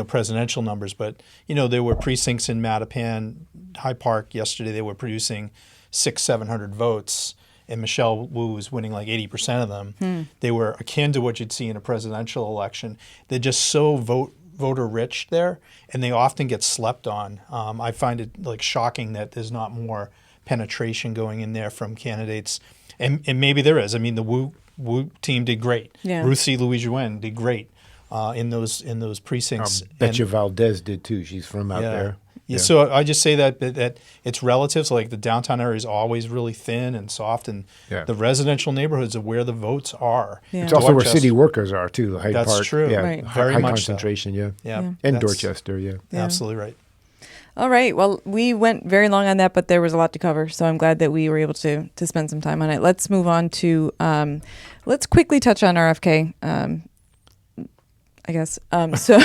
Speaker 2: presidential numbers, but there were precincts in Mattapan, Hyde Park yesterday. They were producing 600-700 votes. And Michelle Wu was winning like 80% of them. They were akin to what you'd see in a presidential election. They're just so voter rich there, and they often get slept on. I find it like shocking that there's not more penetration going in there from candidates, and maybe there is. I mean, the Wu team did great.
Speaker 1: Yeah.
Speaker 2: Ruth C. Louise Yuen did great in those precincts.
Speaker 3: Betcha Valdez did too. She's from out there.
Speaker 2: Yeah, so I just say that it's relative. So like the downtown area is always really thin and soft, and the residential neighborhoods are where the votes are.
Speaker 1: Yeah.
Speaker 3: It's also where city workers are too. The Hyde
Speaker 2: That's
Speaker 3: Park,
Speaker 2: true.
Speaker 3: Yeah,
Speaker 1: Right.
Speaker 2: Very
Speaker 3: high
Speaker 2: much so.
Speaker 3: concentration.
Speaker 2: Yeah,
Speaker 3: And
Speaker 2: that's
Speaker 3: Dorchester. Yeah.
Speaker 2: absolutely right.
Speaker 1: All right. Well, we went very long on that, but there was a lot to cover. So I'm glad that we were able to spend some time on it. Let's move on to, let's quickly touch on RFK, I guess. So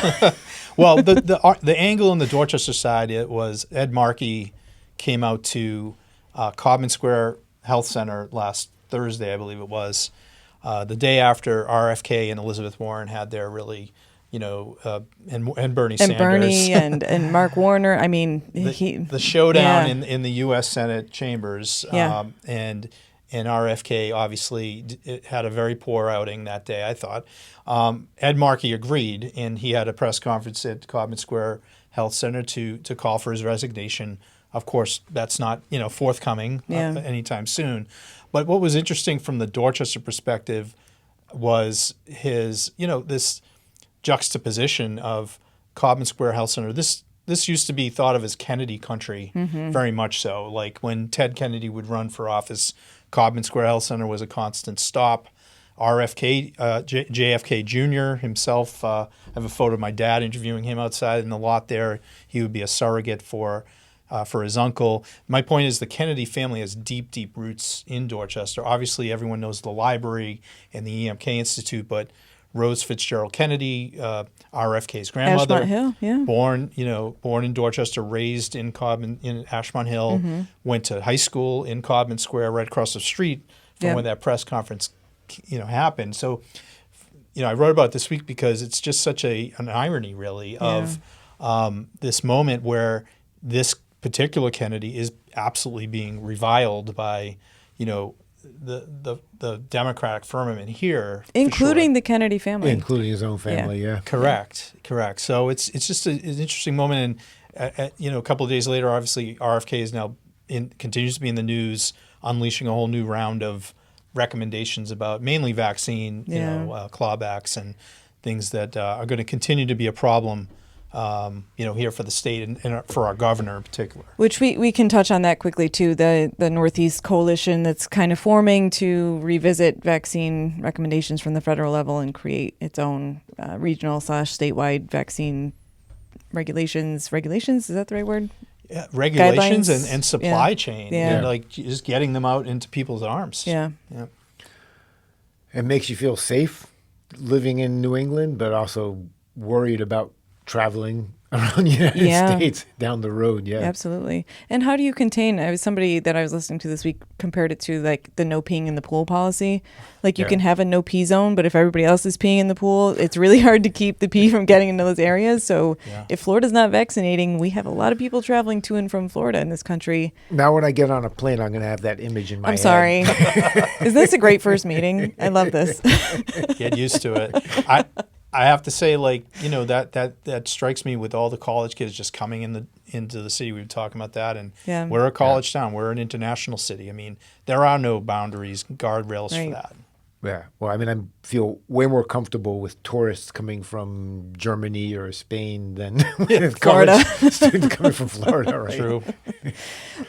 Speaker 2: Well, the angle on the Dorchester side, it was Ed Markey came out to Cobham Square Health Center last Thursday, I believe it was, the day after RFK and Elizabeth Warren had their really, and Bernie Sanders.
Speaker 1: and Bernie and Mark Warner. I mean,
Speaker 2: the showdown
Speaker 1: yeah.
Speaker 2: in the U.S. Senate chambers.
Speaker 1: Yeah.
Speaker 2: And RFK obviously it had a very poor outing that day, I thought. Ed Markey agreed, and he had a press conference at Cobham Square Health Center to call for his resignation. Of course, that's not forthcoming anytime soon. But what was interesting from the Dorchester perspective was his this juxtaposition of Cobham Square Health Center. This used to be thought of as Kennedy country, very much so. Like when Ted Kennedy would run for office, Cobham Square Health Center was a constant stop. JFK Jr. himself, I have a photo of my dad interviewing him outside in the lot there. He would be a surrogate for his uncle. My point is the Kennedy family has deep, deep roots in Dorchester. Obviously, everyone knows the library and the EMK Institute, but Rose Fitzgerald Kennedy, RFK's grandmother,
Speaker 1: Ashmont Hill, yeah.
Speaker 2: born in Dorchester, raised in Ashmont Hill, went to high school in Cobham Square, right across the street from where that press conference, happened. So, I wrote about it this week because it's just such an irony, really, of this moment where this particular Kennedy is absolutely being reviled by, the Democratic firmament here,
Speaker 1: including the Kennedy family,
Speaker 3: including his own family. Yeah.
Speaker 2: Correct. So it's just an interesting moment, and a couple of days later, obviously RFK is now continues to be in the news, unleashing a whole new round of recommendations about mainly vaccine, clawbacks and things that are going to continue to be a problem. Here for the state and for our governor in particular.
Speaker 1: Which we can touch on that quickly too. The Northeast Coalition that's kind of forming to revisit vaccine recommendations from the federal level and create its own regional/statewide vaccine regulations. Regulations, is that the right word?
Speaker 2: Yeah, regulations
Speaker 1: Guidelines.
Speaker 2: and supply chain.
Speaker 1: Yeah.
Speaker 2: And like just getting them out into people's arms.
Speaker 1: Yeah.
Speaker 3: It makes you feel safe living in New England, but also worried about traveling around the United
Speaker 1: Yeah.
Speaker 3: States down the road. Yeah.
Speaker 1: Absolutely. And how do you contain? I was somebody that I was listening to this week compared it to like the no peeing in the pool policy. Like you
Speaker 3: Yeah.
Speaker 1: can have a no pee zone, but if everybody else is peeing in the pool, it's really hard to keep the pee from getting into those areas. So
Speaker 2: Yeah.
Speaker 1: if Florida's not vaccinating, we have a lot of people traveling to and from Florida in this country.
Speaker 3: Now, when I get on a plane, I'm going to have that image in my
Speaker 1: I'm
Speaker 3: head.
Speaker 1: sorry. Is this a great first meeting? I love this.
Speaker 2: Get used to it. I have to say, like, you know, that strikes me with all the college kids just coming into the city. We were talking about that, and
Speaker 1: Yeah.
Speaker 2: we're a college town. We're an international city. I mean, there are no boundaries, guardrails
Speaker 1: Right.
Speaker 2: for that.
Speaker 3: Yeah. Well, I mean, I feel way more comfortable with tourists coming from Germany or Spain than with
Speaker 1: Florida.
Speaker 3: college students coming from Florida, right?
Speaker 2: True.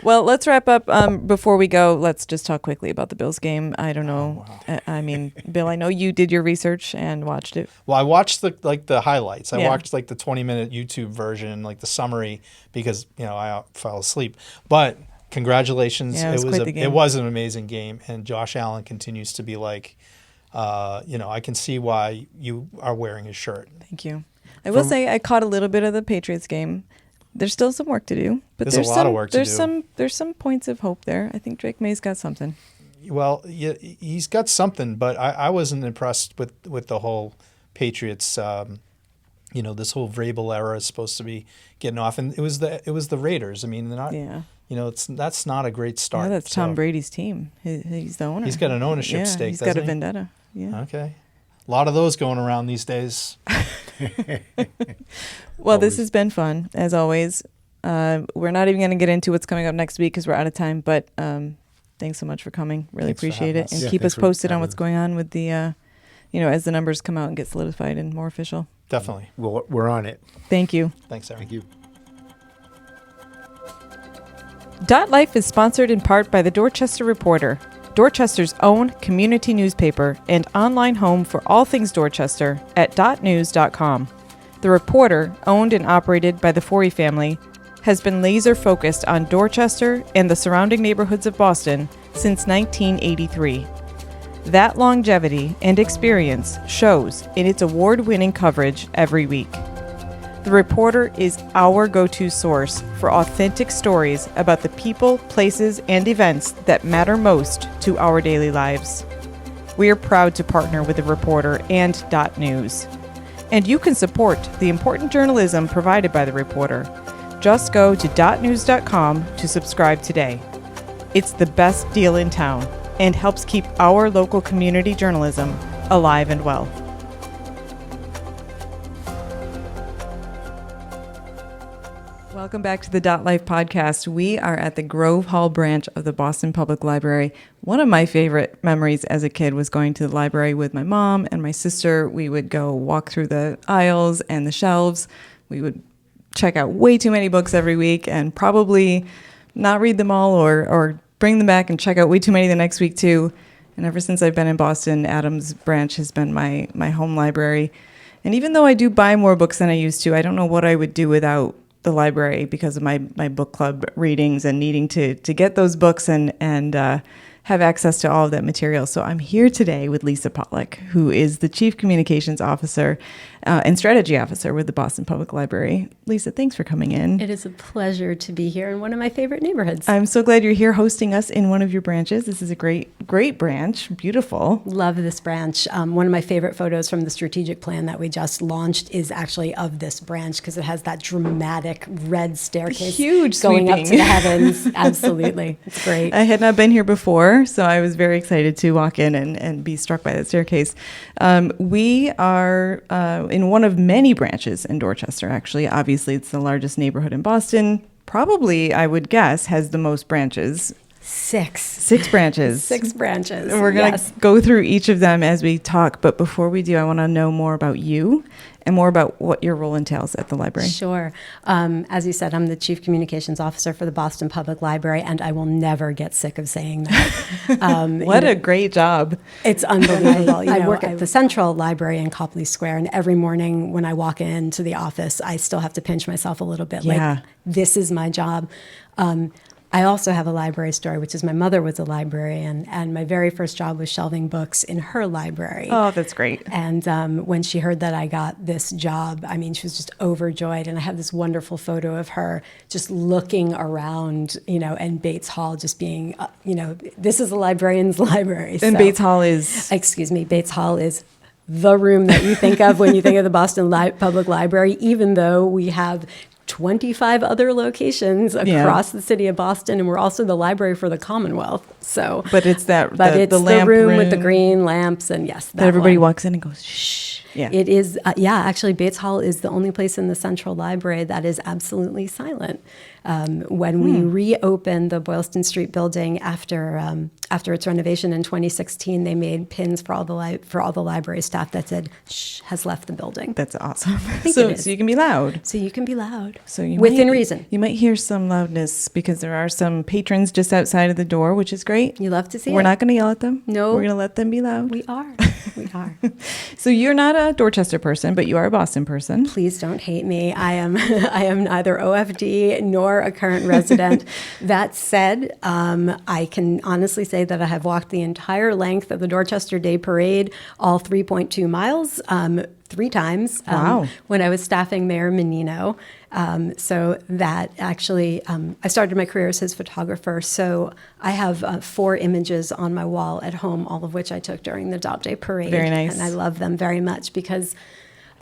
Speaker 1: Well, let's wrap up. Before we go, let's just talk quickly about the Bills game. I don't know. I mean, Bill, I know you did your research and watched it.
Speaker 2: Well, I watched the highlights. I
Speaker 1: Yeah.
Speaker 2: watched like the 20-minute YouTube version, like the summary, because I fell asleep. But congratulations!
Speaker 1: Yeah, it was quite the game.
Speaker 2: It was an amazing game, and Josh Allen continues to be like, I can see why you are wearing his shirt.
Speaker 1: Thank you. I will say I caught a little bit of the Patriots game. There's still some work to do, but
Speaker 2: There's a lot of work to do.
Speaker 1: There's some points of hope there. I think Drake May's got something.
Speaker 2: Well, yeah, he's got something, but I wasn't impressed with the whole Patriots. This whole Vrabel era is supposed to be getting off, and it was the Raiders. I mean, they're not.
Speaker 1: Yeah.
Speaker 2: That's not a great start.
Speaker 1: Yeah, that's
Speaker 2: so.
Speaker 1: Tom Brady's team. He's the owner.
Speaker 2: He's got an ownership
Speaker 1: yeah,
Speaker 2: stake,
Speaker 1: He's got a
Speaker 2: doesn't he?
Speaker 1: vendetta. Yeah.
Speaker 2: Okay. A lot of those going around these days.
Speaker 1: Well, this has been fun, as always. We're not even going to get into what's coming up next week because we're out of time, but thanks so much for coming. Really
Speaker 2: Thanks for
Speaker 1: appreciate
Speaker 2: having
Speaker 1: it.
Speaker 2: us.
Speaker 1: And
Speaker 3: Yeah,
Speaker 1: keep us
Speaker 3: thanks for
Speaker 1: posted on
Speaker 3: having
Speaker 1: what's
Speaker 3: us.
Speaker 1: going on with the, as the numbers come out and get solidified and more official.
Speaker 2: Definitely.
Speaker 3: We're on it.
Speaker 1: Thank you.
Speaker 2: Thanks, Aaron.
Speaker 3: Thank you.
Speaker 1: Dot Life is sponsored in part by the Dorchester Reporter, Dorchester's own community newspaper and online home for all things Dorchester at dotnews.com. The Reporter, owned and operated by the Forry family, has been laser focused on Dorchester and the surrounding neighborhoods of Boston since 1983. That longevity and experience shows in its award-winning coverage every week. The Reporter is our go-to source for authentic stories about the people, places, and events that matter most to our daily lives. We are proud to partner with The Reporter and Dot News. And you can support the important journalism provided by The Reporter. Just go to dotnews.com to subscribe today. It's the best deal in town and helps keep our local community journalism alive and well. Welcome back to the Dot Life podcast. We are at the Grove Hall branch of the Boston Public Library. One of my favorite memories as a kid was going to the library with my mom and my sister. We would go walk through the aisles and the shelves. We would check out way too many books every week and probably not read them all or bring them back and check out way too many the next week too. And ever since I've been in Boston, Adams Branch has been my home library. And even though I do buy more books than I used to, I don't know what I would do without the library because of my book club readings and needing to get those books and have access to all of that material. So I'm here today with Lisa Pollack, who is the Chief Communications Officer and Strategy Officer with the Boston Public Library. Lisa, thanks for coming in.
Speaker 4: It is a pleasure to be here in one of my favorite neighborhoods.
Speaker 1: I'm so glad you're here hosting us in one of your branches. This is a great branch. Beautiful.
Speaker 4: Love this branch. One of my favorite photos from the strategic plan that we just launched is actually of this branch because it has that dramatic red staircase
Speaker 1: Huge
Speaker 4: going up
Speaker 1: sweeping.
Speaker 4: to the heavens. Absolutely. It's great.
Speaker 1: I had not been here before, so I was very excited to walk in and be struck by that staircase. We are in one of many branches in Dorchester, actually. Obviously, it's the largest neighborhood in Boston. Probably, I would guess, has the most branches. 6 branches.
Speaker 4: 6 branches.
Speaker 1: We're going to
Speaker 4: Yes.
Speaker 1: go through each of them as we talk, but before we do, I want to know more about you and more about what your role entails at the library.
Speaker 4: Sure. As you said, I'm the Chief Communications Officer for the Boston Public Library, and I will never get sick of saying that.
Speaker 1: What a great job.
Speaker 4: It's unbelievable. I work at the Central Library in Copley Square, and every morning when I walk into the office, I still have to pinch myself a little bit.
Speaker 1: Yeah.
Speaker 4: Like, this is my job. I also have a library story, which is my mother was a librarian, and my very first job was shelving books in her library.
Speaker 1: Oh, that's great.
Speaker 4: And when she heard that I got this job, I mean, she was just overjoyed. And I have this wonderful photo of her just looking around, and Bates Hall just being, this is a librarian's library.
Speaker 1: And
Speaker 4: So-
Speaker 1: Bates Hall is...
Speaker 4: Excuse me, Bates Hall is the room that you think of when you think of the Boston Public Library, even though we have 25 other locations across the city of Boston, and we're also the library for the Commonwealth. So,
Speaker 1: But it's that
Speaker 4: it's
Speaker 1: the lamp
Speaker 4: room with the green lamps, and yes,
Speaker 1: that everybody
Speaker 4: one.
Speaker 1: walks in and goes, shh. Yeah.
Speaker 4: It is, actually, Bates Hall is the only place in the Central Library that is absolutely silent. When we reopened the Boylston Street building after its renovation in 2016, they made pins for all the library staff that said, "Shh, has left the building."
Speaker 1: That's awesome.
Speaker 4: think
Speaker 1: So
Speaker 4: it is.
Speaker 1: so you can be loud.
Speaker 4: So you can be loud.
Speaker 1: So you
Speaker 4: within
Speaker 1: might-
Speaker 4: reason.
Speaker 1: You might hear some loudness because there are some patrons just outside of the door, which is great.
Speaker 4: You love to see
Speaker 1: We're
Speaker 4: it.
Speaker 1: not going to yell at them.
Speaker 4: No.
Speaker 1: We're going to let them be loud.
Speaker 4: We are. We are.
Speaker 1: So you're not a Dorchester person, but you are a Boston person.
Speaker 4: Please don't hate me. I am I am neither OFD nor a current resident. That said, I can honestly say that I have walked the entire length of the Dorchester Day Parade, all 3.2 miles, 3 times.
Speaker 1: Wow.
Speaker 4: When I was staffing Mayor Menino. So that actually, I started my career as his photographer. So I have 4 images on my wall at home, all of which I took during the Dop Day Parade.
Speaker 1: Very nice.
Speaker 4: And I love them very much because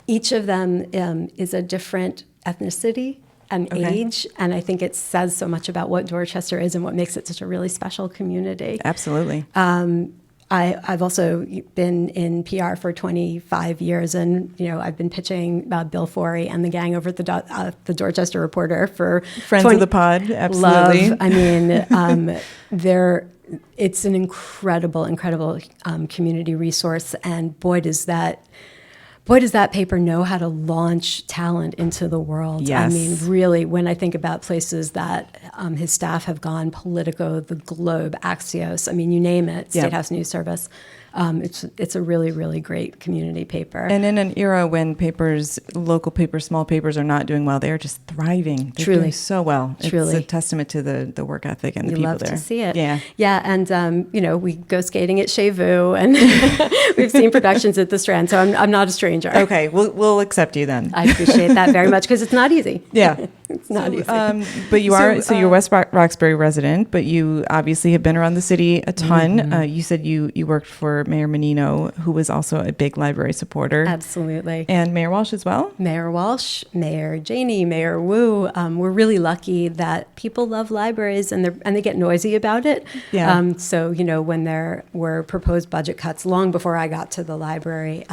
Speaker 4: each of them is a different ethnicity and age. And I think it says so much about what Dorchester is and what makes it such a really special community.
Speaker 1: Absolutely.
Speaker 4: I've also been in PR for 25 years, and I've been pitching Bill Forry and the gang over at the Dorchester Reporter for
Speaker 1: Friends of the pod, absolutely.
Speaker 4: Love. I mean, it's an incredible community resource, and boy does that paper know how to launch talent into the world.
Speaker 1: Yes.
Speaker 4: I mean, really, when I think about places that his staff have gone, Politico, The Globe, Axios, I mean, you name it, State
Speaker 1: Yep.
Speaker 4: House News Service. It's a really, really great community paper.
Speaker 1: And in an era when local papers, small papers are not doing well, they are just thriving. They're
Speaker 4: Truly.
Speaker 1: doing so well.
Speaker 4: Truly.
Speaker 1: It's a testament to the work ethic and the
Speaker 4: You
Speaker 1: people
Speaker 4: love
Speaker 1: there.
Speaker 4: to see it.
Speaker 1: Yeah.
Speaker 4: Yeah, and we go skating at Chez Vu, and we've seen productions at the Strand, so I'm not a stranger.
Speaker 1: Okay, we'll accept you then.
Speaker 4: I appreciate that very much because it's not easy.
Speaker 1: Yeah.
Speaker 4: It's not easy.
Speaker 1: But you you're West Roxbury resident, but you obviously have been around the city a ton.
Speaker 4: Mm-hmm.
Speaker 1: You said you worked for Mayor Menino, who was also a big library supporter.
Speaker 4: Absolutely.
Speaker 1: And Mayor Walsh as well?
Speaker 4: Mayor Walsh, Mayor Janey, Mayor Wu. We're really lucky that people love libraries and they get noisy about it.
Speaker 1: Yeah.
Speaker 4: So, when there were proposed budget cuts long before I got to the library,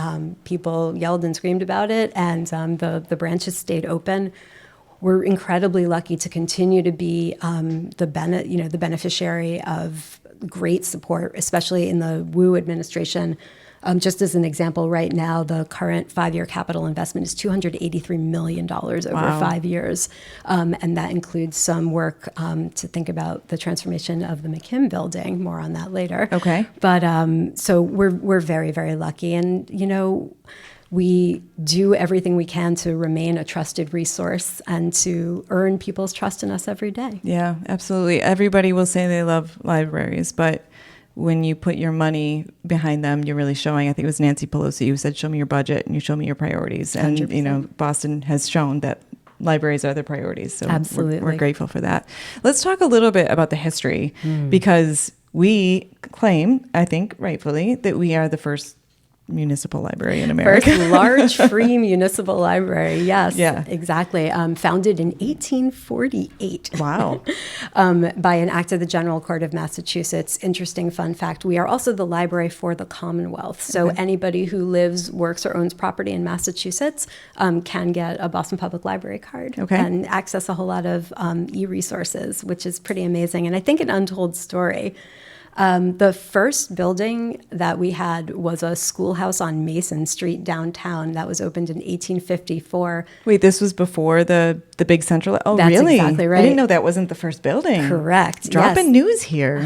Speaker 4: people yelled and screamed about it, and the branches stayed open. We're incredibly lucky to continue to be the beneficiary of great support, especially in the Wu administration. Just as an example, right now, the current 5-year capital investment is $283 million over 5 years. And that includes some work to think about the transformation of the McKim building. More on that later.
Speaker 1: Okay.
Speaker 4: But so we're very, very lucky. And, we do everything we can to remain a trusted resource and to earn people's trust in us every day.
Speaker 1: Yeah, absolutely. Everybody will say they love libraries, but when you put your money behind them, you're really showing. I think it was Nancy Pelosi who said, "Show me your budget and you show me your priorities." And
Speaker 4: 100%.
Speaker 1: Boston has shown that libraries are the priorities. So
Speaker 4: Absolutely.
Speaker 1: we're grateful for that. Let's talk a little bit about the history because we claim, I think rightfully, that we are the first municipal library in America.
Speaker 4: First large free municipal library. Yes,
Speaker 1: Yeah.
Speaker 4: exactly. Founded in 1848.
Speaker 1: Wow.
Speaker 4: By an act of the General Court of Massachusetts. Interesting fun fact, we are also the library for the Commonwealth. So anybody who lives, works, or owns property in Massachusetts can get a Boston Public Library card and access a whole lot of e-resources, which is pretty amazing. And I think an untold story. The first building that we had was a schoolhouse on Mason Street downtown that was opened in 1854.
Speaker 1: Wait, this was before the big central? Oh,
Speaker 4: That's
Speaker 1: really?
Speaker 4: exactly right.
Speaker 1: I didn't know that wasn't the first building.
Speaker 4: Correct.
Speaker 1: Dropping news here.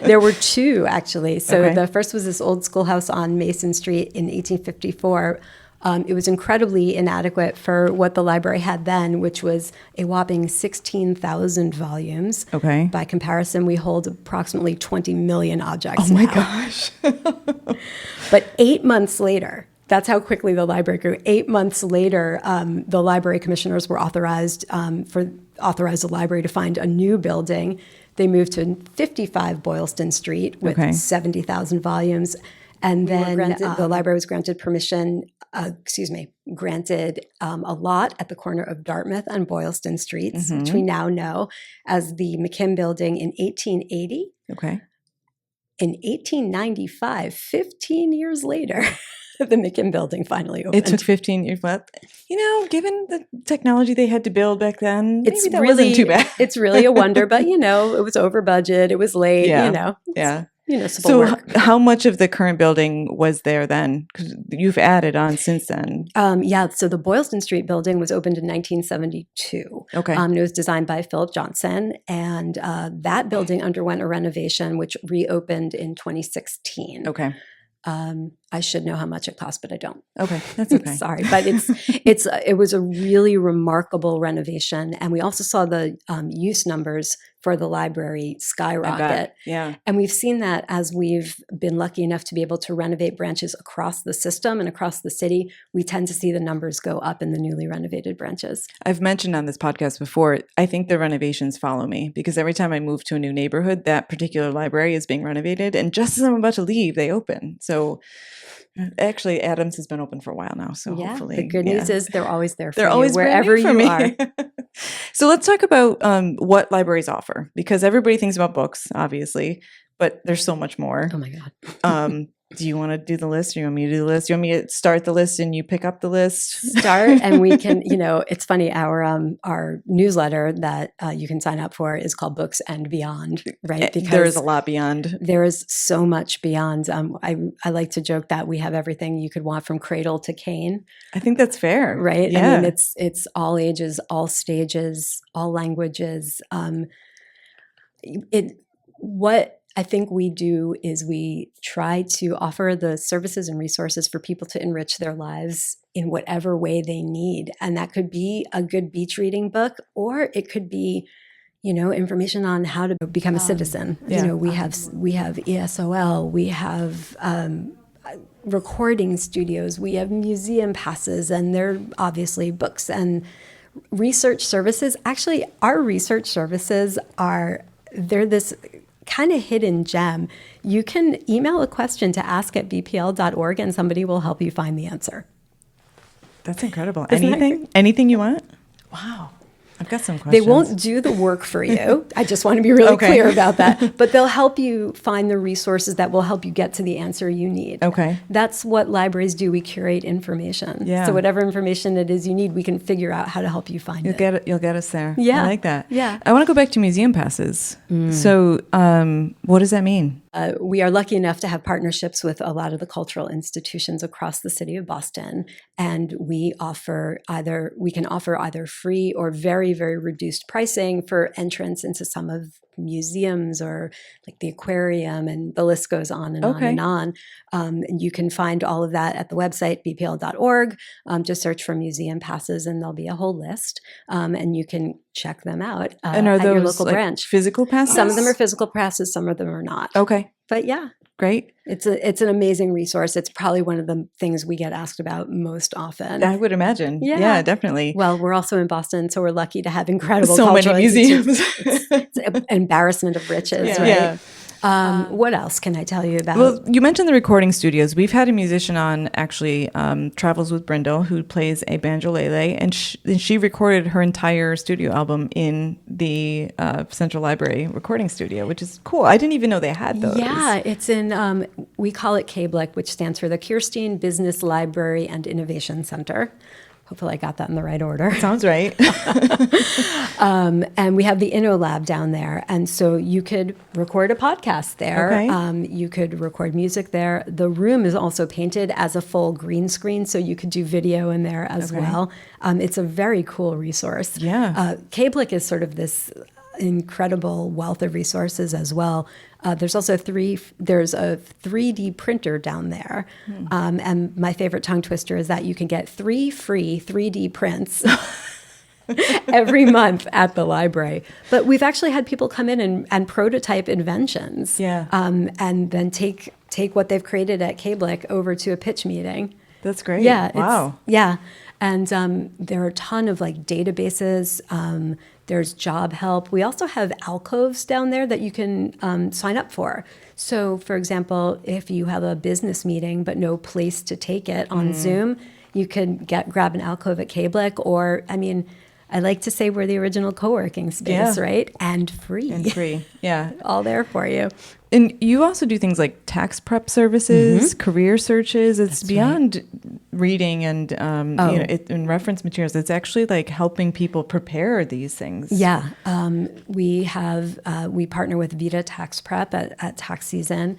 Speaker 4: There were 2, actually. So
Speaker 1: Okay.
Speaker 4: the first was this old schoolhouse on Mason Street in 1854. It was incredibly inadequate for what the library had then, which was a whopping 16,000 volumes.
Speaker 1: Okay.
Speaker 4: By comparison, we hold approximately 20 million objects
Speaker 1: Oh my
Speaker 4: now.
Speaker 1: gosh.
Speaker 4: But 8 months later, that's how quickly the library grew. 8 months later, the library commissioners were authorized the library to find a new building. They moved to 55 Boylston Street with 70,000 volumes. And then the library was granted granted a lot at the corner of Dartmouth and Boylston Streets, which we now know as the McKim Building in 1880.
Speaker 1: Okay.
Speaker 4: In 1895, 15 years later, the McKim Building finally opened.
Speaker 1: It took 15 years. But, given the technology they had to build back then, maybe that wasn't too bad.
Speaker 4: It's really a wonder, but, it was over budget. It was late,
Speaker 1: Yeah.
Speaker 4: Municipal
Speaker 1: So
Speaker 4: work.
Speaker 1: how much of the current building was there then? Because you've added on since then.
Speaker 4: So the Boylston Street building was opened in 1972.
Speaker 1: Okay.
Speaker 4: It was designed by Philip Johnson, and that building underwent a renovation, which reopened in 2016.
Speaker 1: Okay.
Speaker 4: I should know how much it cost, but I don't.
Speaker 1: Okay, that's okay.
Speaker 4: Sorry, but it was a really remarkable renovation, and we also saw the use numbers for the library skyrocket.
Speaker 1: Yeah.
Speaker 4: And we've seen that as we've been lucky enough to be able to renovate branches across the system and across the city, we tend to see the numbers go up in the newly renovated branches.
Speaker 1: I've mentioned on this podcast before, I think the renovations follow me because every time I move to a new neighborhood, that particular library is being renovated. And just as I'm about to leave, they open. So actually, Adams has been open for a while now. So hopefully.
Speaker 4: The good news is they're always there for
Speaker 1: they're
Speaker 4: you,
Speaker 1: always
Speaker 4: wherever
Speaker 1: for
Speaker 4: you
Speaker 1: me.
Speaker 4: are.
Speaker 1: So let's talk about what libraries offer, because everybody thinks about books, obviously, but there's so much more.
Speaker 4: Oh my God.
Speaker 1: Do you want to do the list? Or you want me to do the list? Do you want me to start the list and you pick up the list?
Speaker 4: Start, and we can, it's funny, our newsletter that you can sign up for is called Books and Beyond, right?
Speaker 1: Because there is a lot beyond.
Speaker 4: There is so much beyond. I like to joke that we have everything you could want from cradle to cane.
Speaker 1: I think that's fair.
Speaker 4: Right?
Speaker 1: Yeah.
Speaker 4: I mean, it's all ages, all stages, all languages. What I think we do is we try to offer the services and resources for people to enrich their lives in whatever way they need. And that could be a good beach reading book, or it could be, information on how to become a citizen.
Speaker 1: Yeah.
Speaker 4: We have ESOL, we have recording studios, we have museum passes, and they're obviously books and research services. Actually, our research services they're this kind of hidden gem. You can email a question to ask@bpl.org and somebody will help you find the answer.
Speaker 1: That's incredible.
Speaker 4: Isn't
Speaker 1: Anything you want? Wow. I've got some questions.
Speaker 4: They won't do the work for you. I just want to be really clear about that. But they'll help you find the resources that will help you get to the answer you need.
Speaker 1: Okay.
Speaker 4: That's what libraries do. We curate information.
Speaker 1: Yeah.
Speaker 4: So whatever information it is you need, we can figure out how to help you find it.
Speaker 1: You'll get us there.
Speaker 4: Yeah.
Speaker 1: I like that.
Speaker 4: Yeah.
Speaker 1: I want to go back to museum passes. So what does that mean?
Speaker 4: We are lucky enough to have partnerships with a lot of the cultural institutions across the city of Boston, and we can offer either free or very, very reduced pricing for entrance into some of museums or like the aquarium, and the list goes on and on and on. And you can find all of that at the website, bpl.org. Just search for museum passes and there'll be a whole list. And you can check them out
Speaker 1: And are
Speaker 4: at
Speaker 1: those
Speaker 4: your local
Speaker 1: like
Speaker 4: branch.
Speaker 1: physical passes?
Speaker 4: Some of them are physical passes, some of them are not.
Speaker 1: Okay.
Speaker 4: But yeah.
Speaker 1: Great.
Speaker 4: It's an amazing resource. It's probably one of the things we get asked about most often.
Speaker 1: I would imagine.
Speaker 4: Yeah.
Speaker 1: Definitely.
Speaker 4: Well, we're also in Boston, so we're lucky to have incredible
Speaker 1: So many
Speaker 4: cultural
Speaker 1: museums.
Speaker 4: institutions. It's an embarrassment of riches, right?
Speaker 1: Yeah.
Speaker 4: What else can I tell you about?
Speaker 1: Well, you mentioned the recording studios. We've had a musician on, actually, Travels with Brindle, who plays a banjolele, and she recorded her entire studio album in the Central Library recording studio, which is cool. I didn't even know they had those.
Speaker 4: Yeah, it's in, we call it KBLIC, which stands for the Kirstein Business Library and Innovation Center. Hopefully I got that in the right order.
Speaker 1: Sounds right.
Speaker 4: And we have the InnoLab down there. And so you could record a podcast there.
Speaker 1: Okay.
Speaker 4: You could record music there. The room is also painted as a full green screen, so you could do video in there as well. It's a very cool resource.
Speaker 1: Yeah.
Speaker 4: KBLIC is sort of this incredible wealth of resources as well. There's also there's a 3D printer down there. And my favorite tongue twister is that you can get 3 free 3D prints every month at the library. But we've actually had people come in and prototype inventions.
Speaker 1: Yeah.
Speaker 4: And then take what they've created at KBLIC over to a pitch meeting.
Speaker 1: That's great.
Speaker 4: Yeah.
Speaker 1: Wow.
Speaker 4: Yeah. And there are a ton of like databases. There's job help. We also have alcoves down there that you can sign up for. So, for example, if you have a business meeting but no place to take it on Zoom, you can grab an alcove at KBLIC, or, I mean, I like to say we're the original co-working space, right? And free.
Speaker 1: And free, yeah.
Speaker 4: All there for you.
Speaker 1: And you also do things like tax prep services, career searches. It's beyond reading and and reference materials. It's actually like helping people prepare these things.
Speaker 4: Yeah, we partner with Vita Tax Prep at tax season.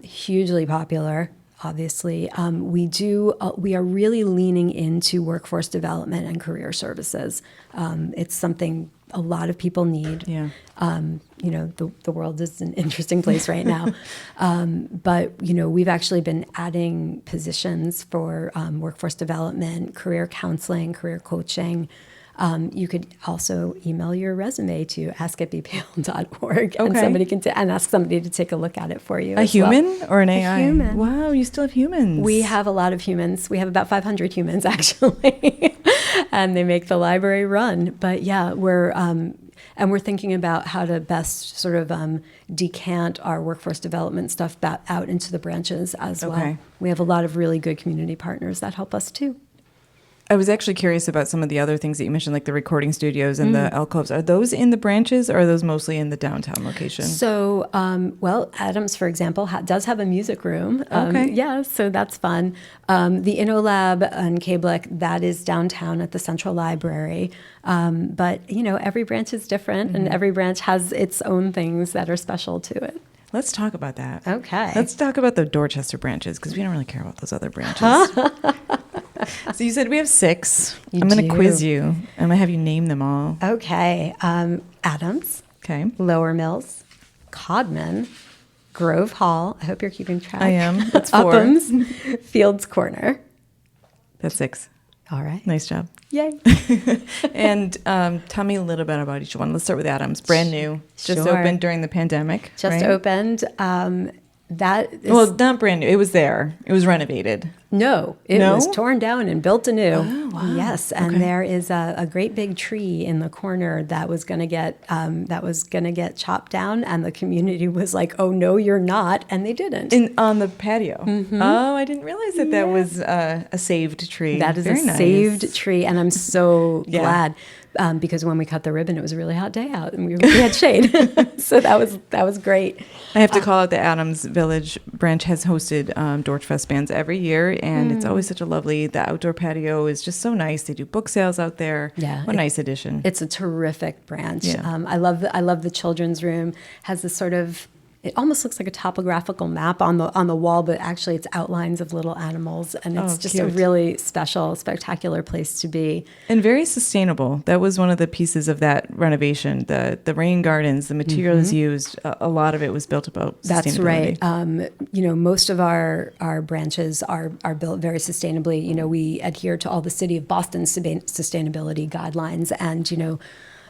Speaker 4: Hugely popular. Obviously, we are really leaning into workforce development and career services. It's something a lot of people need.
Speaker 1: Yeah.
Speaker 4: The world is an interesting place right now. But, we've actually been adding positions for workforce development, career counseling, career coaching. You could also email your resume to ask@bpl.org, and somebody can and ask somebody to take a look at it for you.
Speaker 1: A human or an AI?
Speaker 4: A human.
Speaker 1: Wow, you still have humans.
Speaker 4: We have a lot of humans. We have about 500 humans actually, and they make the library run. But yeah, we're thinking about how to best sort of decant our workforce development stuff out into the branches as well. We have a lot of really good community partners that help us too.
Speaker 1: I was actually curious about some of the other things that you mentioned, like the recording studios and the alcoves. Are those in the branches, or are those mostly in the downtown location?
Speaker 4: So, Adams, for example, does have a music room. Yeah, so that's fun. The InnoLab on KBLIC, that is downtown at the Central Library. But, every branch is different, and every branch has its own things that are special to it.
Speaker 1: Let's talk about that.
Speaker 4: Okay.
Speaker 1: Let's talk about the Dorchester branches, because we don't really care about those other branches. So you said we have 6. I'm going to quiz you. I'm going to have you name them all.
Speaker 4: Okay. Adams.
Speaker 1: Okay.
Speaker 4: Lower Mills. Codman. Grove Hall. I hope you're keeping track.
Speaker 1: I am. That's 4.
Speaker 4: Uphams. Fields Corner.
Speaker 1: That's 6.
Speaker 4: All right.
Speaker 1: Nice job.
Speaker 4: Yay.
Speaker 1: And tell me a little bit about each one. Let's start with Adams. Brand new. Just
Speaker 4: Sure.
Speaker 1: opened during the pandemic.
Speaker 4: Just
Speaker 1: right?
Speaker 4: opened. That is,
Speaker 1: Well, not brand new. It was there. It was renovated.
Speaker 4: No, it was torn down and built anew.
Speaker 1: Oh, wow.
Speaker 4: Yes, and there is a great big tree in the corner that was going to get chopped down, and the community was like, "Oh no, you're not," and they didn't.
Speaker 1: On the patio. Oh, I didn't realize that was a saved tree.
Speaker 4: That is
Speaker 1: Very
Speaker 4: a
Speaker 1: nice.
Speaker 4: saved tree, and I'm so glad. Because when we cut the ribbon, it was a really hot day out, and we had shade, so that was great.
Speaker 1: I have to call out the Adams Village branch has hosted Dorch Fest bands every year, and it's always such a lovely. The outdoor patio is just so nice. They do book sales out there.
Speaker 4: Yeah,
Speaker 1: what a nice addition.
Speaker 4: It's a terrific branch.
Speaker 1: Yeah.
Speaker 4: I love the children's room. Has this sort of. It almost looks like a topographical map on the wall, but actually it's outlines of little animals, and it's just
Speaker 1: cute.
Speaker 4: a really special, spectacular place to be.
Speaker 1: And very sustainable. That was one of the pieces of that renovation. The rain gardens, the materials used, a lot of it was built about sustainability.
Speaker 4: That's right. Most of our branches are built very sustainably. We adhere to all the City of Boston's sustainability guidelines, and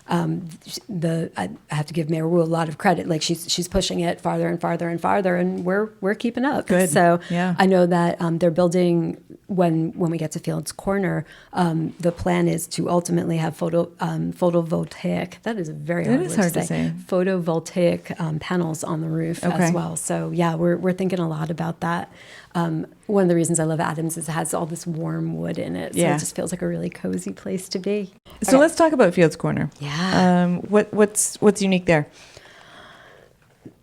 Speaker 4: I have to give Mayor Wu a lot of credit. Like she's pushing it farther and farther and farther, and we're keeping up.
Speaker 1: Good.
Speaker 4: So
Speaker 1: Yeah.
Speaker 4: I know that they're building when we get to Fields Corner. The plan is to ultimately have photovoltaic. That is a very hard word
Speaker 1: hard
Speaker 4: to
Speaker 1: to say.
Speaker 4: Photovoltaic panels on the roof as well. So yeah, we're thinking a lot about that. One of the reasons I love Adams is it has all this warm wood in it. So it just feels like a really cozy place to be.
Speaker 1: So let's talk about Fields Corner.
Speaker 4: Yeah.
Speaker 1: What's unique there?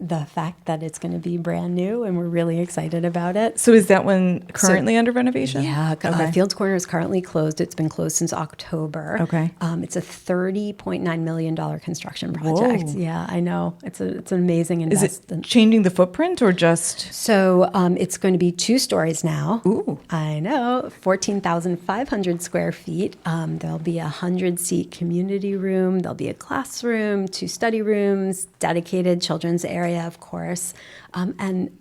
Speaker 4: The fact that it's going to be brand new, and we're really excited about it.
Speaker 1: So is that one currently under renovation?
Speaker 4: Yeah,
Speaker 1: Okay.
Speaker 4: Fields Corner is currently closed. It's been closed since October.
Speaker 1: Okay.
Speaker 4: It's a $30.9 million construction project.
Speaker 1: Whoa.
Speaker 4: Yeah, I know. It's an amazing
Speaker 1: Is
Speaker 4: investment.
Speaker 1: it changing the footprint or just?
Speaker 4: So it's going to be 2 stories now.
Speaker 1: Ooh.
Speaker 4: I know, 14,500 square feet. There'll be a 100-seat community room. There'll be a classroom, 2 study rooms, dedicated children's area, area, of course. And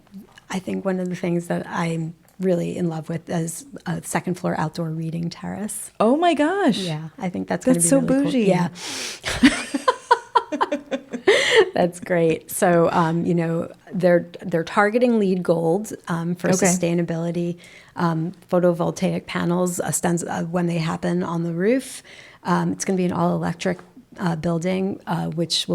Speaker 4: I think one of the things that I'm really in love with is a second floor outdoor reading terrace.
Speaker 1: Oh my gosh.
Speaker 4: Yeah, I think that's going to be
Speaker 1: so
Speaker 4: really
Speaker 1: bougie.
Speaker 4: cool. Yeah. That's great. So, they're targeting LEED Gold for sustainability. Photovoltaic panels when they happen on the roof. It's going to be an all electric building, which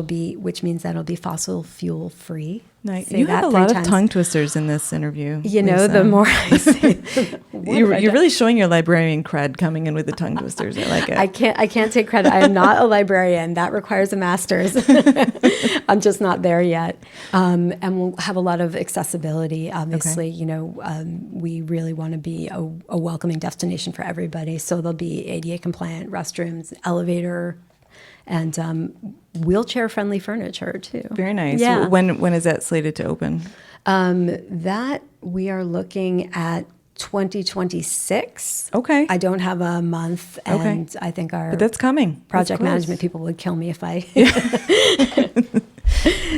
Speaker 4: means that it'll be fossil fuel free.
Speaker 1: Nice.
Speaker 4: Say
Speaker 1: You
Speaker 4: that
Speaker 1: have a
Speaker 4: 3
Speaker 1: lot of
Speaker 4: times.
Speaker 1: tongue twisters in this interview.
Speaker 4: The
Speaker 1: Lisa.
Speaker 4: more I say,
Speaker 1: You're really showing your librarian cred coming in with the tongue twisters. I like it.
Speaker 4: I can't take credit. I am not a librarian. That requires a master's. I'm just not there yet. And we'll have a lot of accessibility. Obviously, we really want to be a welcoming destination for everybody. So there'll be ADA compliant restrooms, elevator, and wheelchair-friendly furniture too.
Speaker 1: Very nice.
Speaker 4: Yeah.
Speaker 1: When is that slated to open?
Speaker 4: That we are looking at 2026.
Speaker 1: Okay.
Speaker 4: I don't have a month, and I think our
Speaker 1: But that's coming.
Speaker 4: project
Speaker 1: That's close.
Speaker 4: management people would kill me if I.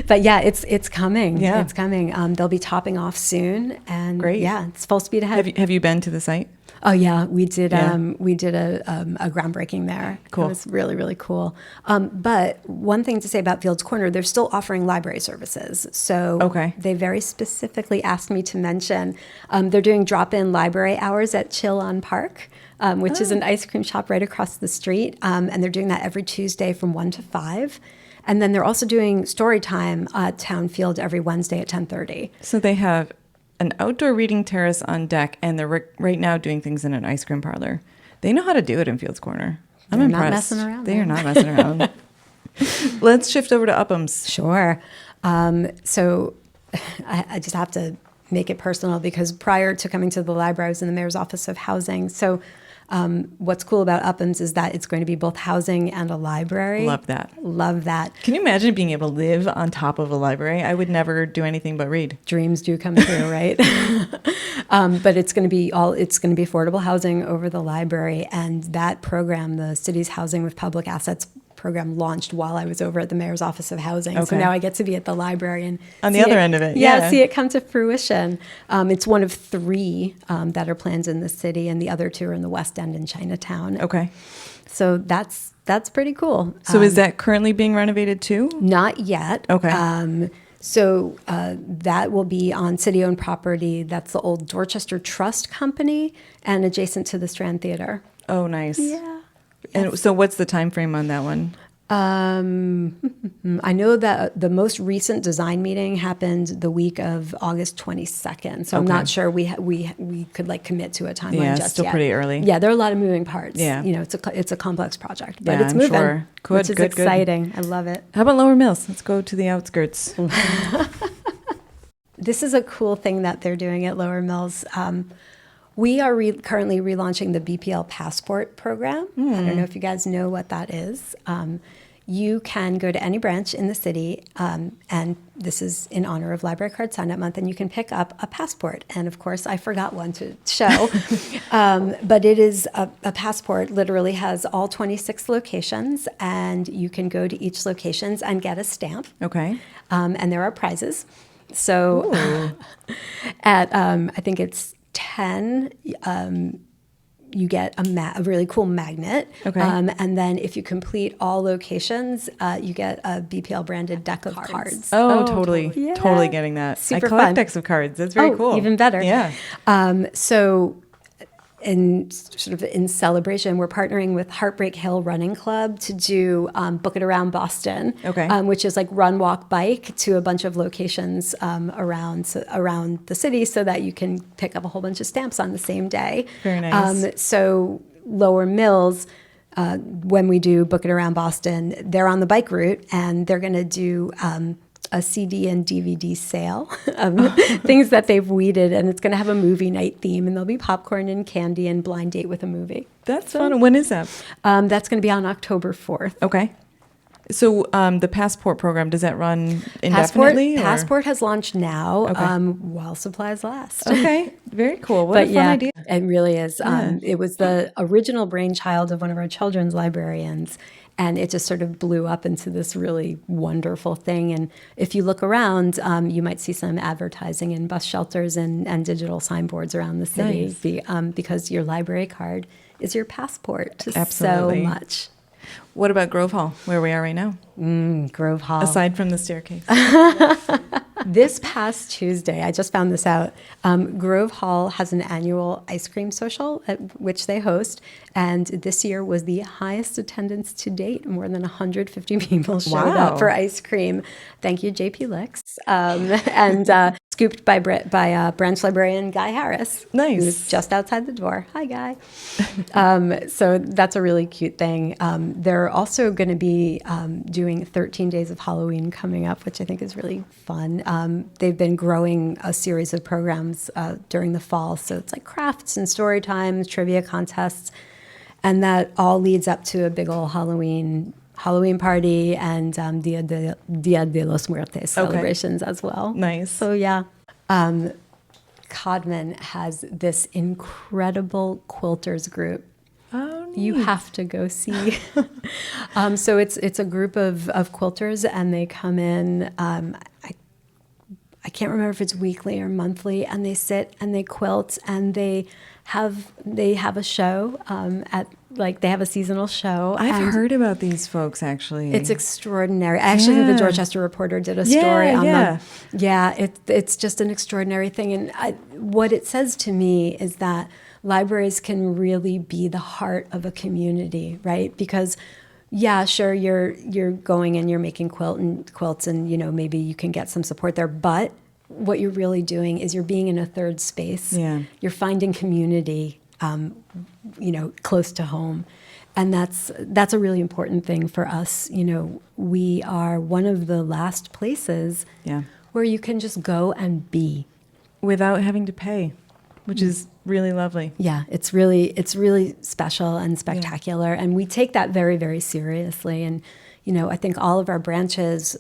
Speaker 4: But yeah, it's coming.
Speaker 1: Yeah.
Speaker 4: It's coming. They'll be topping off soon, and
Speaker 1: Great.
Speaker 4: yeah, it's full speed ahead.
Speaker 1: Have you been to the site?
Speaker 4: Oh yeah, we did.
Speaker 1: Yeah.
Speaker 4: We did a groundbreaking there.
Speaker 1: Cool.
Speaker 4: It was really, really cool. But one thing to say about Fields Corner, they're still offering library services. So they very specifically asked me to mention they're doing drop-in library hours at Chill on Park, which is an ice cream shop right across the street, and they're doing that every Tuesday from 1 to 5. And then they're also doing story time at Town Field every Wednesday at 10:30.
Speaker 1: So they have an outdoor reading terrace on deck, and they're right now doing things in an ice cream parlor. They know how to do it in Fields Corner. I'm
Speaker 4: They're
Speaker 1: impressed.
Speaker 4: not messing around.
Speaker 1: They are not messing around. Let's shift over to Upham's.
Speaker 4: Sure. So I just have to make it personal because prior to coming to the library, I was in the Mayor's Office of Housing. So what's cool about Upham's is that it's going to be both housing and a library.
Speaker 1: Love that.
Speaker 4: Love that.
Speaker 1: Can you imagine being able to live on top of a library? I would never do anything but read.
Speaker 4: Dreams do come true, right? But it's going to be affordable housing over the library, and that program, the city's Housing with Public Assets program, launched while I was over at the Mayor's Office of Housing. So
Speaker 1: Okay.
Speaker 4: now I get to be at the library and
Speaker 1: On the
Speaker 4: see
Speaker 1: other end of it,
Speaker 4: Yeah,
Speaker 1: yeah.
Speaker 4: see it come to fruition. It's one of 3 that are planned in the city, and the other 2 are in the West End in Chinatown.
Speaker 1: Okay.
Speaker 4: So that's pretty cool.
Speaker 1: So is that currently being renovated too?
Speaker 4: Not yet.
Speaker 1: Okay.
Speaker 4: So that will be on city-owned property. That's the old Dorchester Trust Company and adjacent to the Strand Theater.
Speaker 1: Oh, nice.
Speaker 4: Yeah.
Speaker 1: And so what's the time frame on that one?
Speaker 4: I know that the most recent design meeting happened the week of August 22nd. So I'm
Speaker 1: Okay.
Speaker 4: not sure we could commit to a timeline
Speaker 1: Yeah,
Speaker 4: just
Speaker 1: still
Speaker 4: yet.
Speaker 1: pretty early.
Speaker 4: Yeah, there are a lot of moving parts.
Speaker 1: Yeah.
Speaker 4: It's a complex project, but
Speaker 1: Yeah,
Speaker 4: it's
Speaker 1: I'm
Speaker 4: moving,
Speaker 1: sure. Good,
Speaker 4: which is
Speaker 1: good, good.
Speaker 4: exciting. I love it.
Speaker 1: How about Lower Mills? Let's go to the outskirts.
Speaker 4: This is a cool thing that they're doing at Lower Mills. We are currently relaunching the BPL Passport program. I don't know if you guys know what that is. You can go to any branch in the city, and this is in honor of Library Card Sign Up Month, and you can pick up a passport. And of course, I forgot one to show. But it is a passport, literally has all 26 locations, and you can go to each locations and get a stamp.
Speaker 1: Okay.
Speaker 4: And there are prizes. So at, I think it's 10, you get a really cool magnet.
Speaker 1: Okay.
Speaker 4: And then if you complete all locations, you get a BPL branded deck of cards.
Speaker 1: Oh, totally.
Speaker 4: Yeah.
Speaker 1: Totally getting that.
Speaker 4: Super
Speaker 1: I collect
Speaker 4: fun.
Speaker 1: decks of cards. That's very cool.
Speaker 4: Even better.
Speaker 1: Yeah.
Speaker 4: So in celebration, we're partnering with Heartbreak Hill Running Club to do Book It Around Boston,
Speaker 1: Okay.
Speaker 4: Which is like run, walk, bike to a bunch of locations around the city so that you can pick up a whole bunch of stamps on the same day.
Speaker 1: Very nice.
Speaker 4: So Lower Mills, when we do Book It Around Boston, they're on the bike route, and they're going to do a CD and DVD sale of things that they've weeded, and it's going to have a movie night theme, and there'll be popcorn and candy and blind date with a movie.
Speaker 1: That's fun. When is that?
Speaker 4: That's going to be on October 4th.
Speaker 1: Okay. So the Passport program, does that run indefinitely?
Speaker 4: Passport has launched now
Speaker 1: Okay.
Speaker 4: while supplies last.
Speaker 1: Okay, very cool. What a fun idea.
Speaker 4: It really is.
Speaker 1: Yeah.
Speaker 4: It was the original brainchild of one of our children's librarians, and it just sort of blew up into this really wonderful thing. And if you look around, you might see some advertising in bus shelters and digital signboards around the city because your library card is your passport to
Speaker 1: Absolutely.
Speaker 4: so much.
Speaker 1: What about Grove Hall, where we are right now?
Speaker 4: Grove Hall.
Speaker 1: Aside from the staircase.
Speaker 4: This past Tuesday, I just found this out. Grove Hall has an annual ice cream social at which they host, and this year was the highest attendance to date. More than 150 people showed up for ice cream. Thank you, JP Licks, and scooped by branch librarian Guy Harris.
Speaker 1: Nice.
Speaker 4: Who's just outside the door. Hi, Guy. So that's a really cute thing. They're also going to be doing 13 Days of Halloween coming up, which I think is really fun. They've been growing a series of programs during the fall. So it's like crafts and story times, trivia contests, and that all leads up to a big old Halloween party and Dia de los Muertos celebrations as well.
Speaker 1: Nice.
Speaker 4: So yeah. Codman has this incredible quilters group.
Speaker 1: Oh, neat.
Speaker 4: You have to go see. So it's a group of quilters, and they come in. I can't remember if it's weekly or monthly, and they sit and they quilt, and they have a show they have a seasonal show.
Speaker 1: I've heard about these folks, actually.
Speaker 4: It's extraordinary. I actually think the Dorchester Reporter did a story on them. Yeah, it's just an extraordinary thing. And what it says to me is that libraries can really be the heart of a community, right? Because yeah, sure, you're going and you're making quilts and maybe you can get some support there, but what you're really doing is you're being in a third space.
Speaker 1: Yeah.
Speaker 4: You're finding community close to home. And that's a really important thing for us. We are one of the last places where you can just go and be.
Speaker 1: Without having to pay, which is really lovely.
Speaker 4: Yeah, it's really special and spectacular. And we take that very, very seriously. And, I think all of our branches,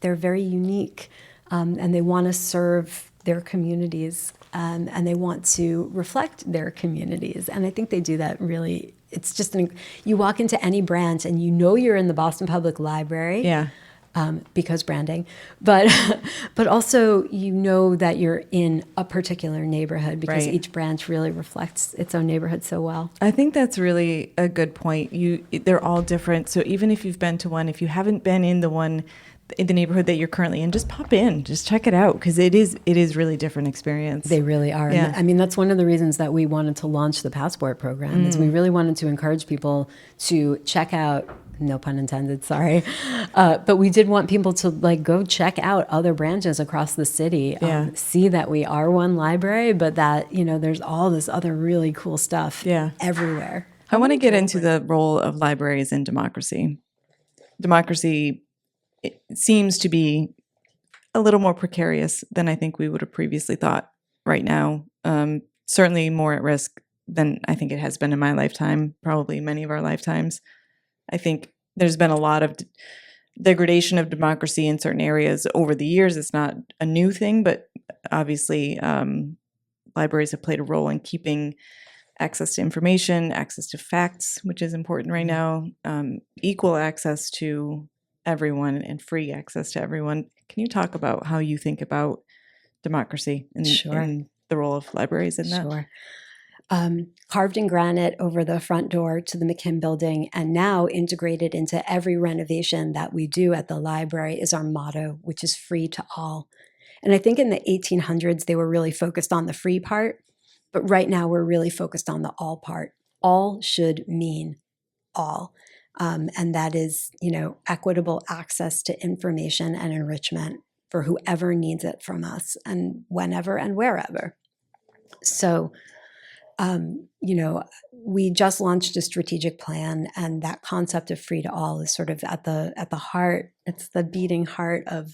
Speaker 4: they're very unique, and they want to serve their communities, and they want to reflect their communities. And I think they do that really. It's just, you walk into any branch and you're in the Boston Public Library.
Speaker 1: Yeah.
Speaker 4: Because branding, but also that you're in a particular neighborhood because each branch really reflects its own neighborhood so well.
Speaker 1: I think that's really a good point. They're all different. So even if you've been to one, if you haven't been in the neighborhood that you're currently in, just pop in, just check it out, because it is really different experience.
Speaker 4: They really are.
Speaker 1: Yeah.
Speaker 4: I mean, that's one of the reasons that we wanted to launch the Passport program is we really wanted to encourage people to check out. No pun intended, sorry. But we did want people to go check out other branches across the city, see that we are one library, but that, there's all this other really cool stuff everywhere.
Speaker 1: I want to get into the role of libraries in democracy. Democracy seems to be a little more precarious than I think we would have previously thought right now. Certainly more at risk than I think it has been in my lifetime, probably many of our lifetimes. I think there's been a lot of degradation of democracy in certain areas over the years. It's not a new thing, but obviously libraries have played a role in keeping access to information, access to facts, which is important right now, equal access to everyone and free access to everyone. Can you talk about how you think about democracy and the role of libraries in that?
Speaker 4: Sure. Carved in granite over the front door to the McKim building, and now integrated into every renovation that we do at the library, is our motto, which is free to all. And I think in the 1800s, they were really focused on the free part, but right now we're really focused on the all part. All should mean all. And that is, equitable access to information and enrichment for whoever needs it from us, and whenever and wherever. So, we just launched a strategic plan, and that concept of free to all is sort of at the heart. It's the beating heart of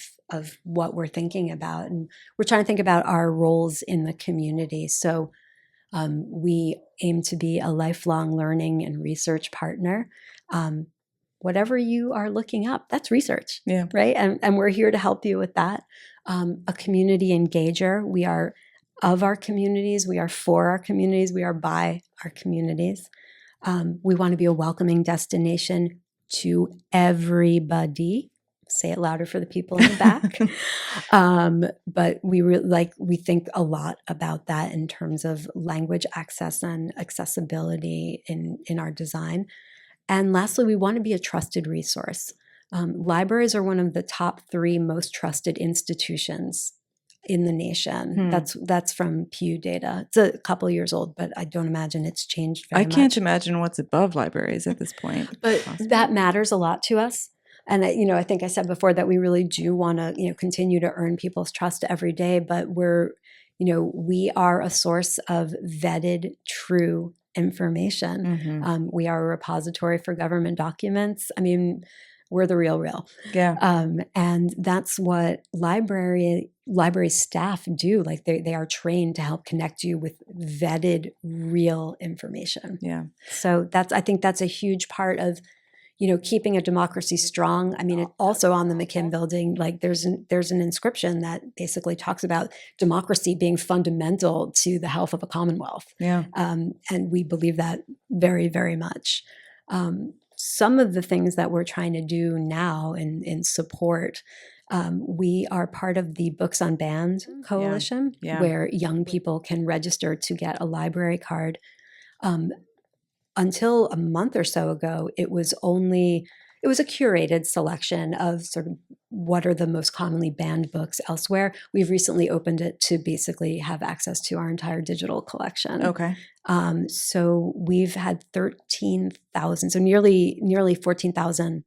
Speaker 4: what we're thinking about, and we're trying to think about our roles in the community. So we aim to be a lifelong learning and research partner. whatever you are looking up, that's research,
Speaker 1: Yeah.
Speaker 4: right? And we're here to help you with that. A community engager. We are of our communities. We are for our communities. We are by our communities. We want to be a welcoming destination to everybody. Say it louder for the people in the back. But we think a lot about that in terms of language access and accessibility in our design. And lastly, we want to be a trusted resource. Libraries are one of the top 3 most trusted institutions in the nation. That's from Pew data. It's a couple years old, but I don't imagine it's changed very much.
Speaker 1: I can't imagine what's above libraries at this point.
Speaker 4: But that matters a lot to us. And I think I said before that we really do want to, continue to earn people's trust every day. But we are a source of vetted, true information. We are a repository for government documents. I mean, we're the real.
Speaker 1: Yeah.
Speaker 4: And that's what library staff do. Like they are trained to help connect you with vetted, real information.
Speaker 1: Yeah.
Speaker 4: So I think that's a huge part of, keeping a democracy strong. I mean, also on the McKim building, like there's an inscription that basically talks about democracy being fundamental to the health of a commonwealth.
Speaker 1: Yeah.
Speaker 4: And we believe that very, very much. Some of the things that we're trying to do now in support, we are part of the Books on Band Coalition, where young people can register to get a library card. Until a month or so ago, it was a curated selection of sort of what are the most commonly banned books elsewhere. We've recently opened it to basically have access to our entire digital collection.
Speaker 1: Okay.
Speaker 4: So we've had 13,000, so nearly 14,000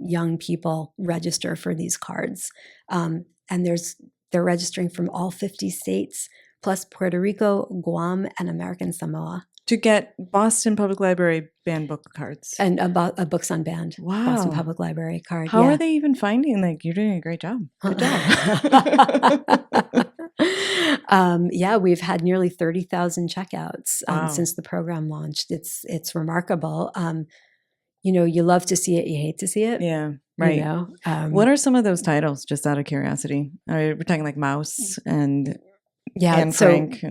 Speaker 4: young people register for these cards. And they're registering from all 50 states, plus Puerto Rico, Guam, and American Samoa.
Speaker 1: To get Boston Public Library banned book cards.
Speaker 4: And a Books on Band.
Speaker 1: Wow.
Speaker 4: Boston Public Library card.
Speaker 1: How are they even finding? Like, you're doing a great job. Good job.
Speaker 4: We've had nearly 30,000 checkouts
Speaker 1: Wow.
Speaker 4: since the program launched. It's remarkable. You love to see it, you hate to see it.
Speaker 1: Yeah, right. What are some of those titles, just out of curiosity? We're talking like Mouse and Anne Frank.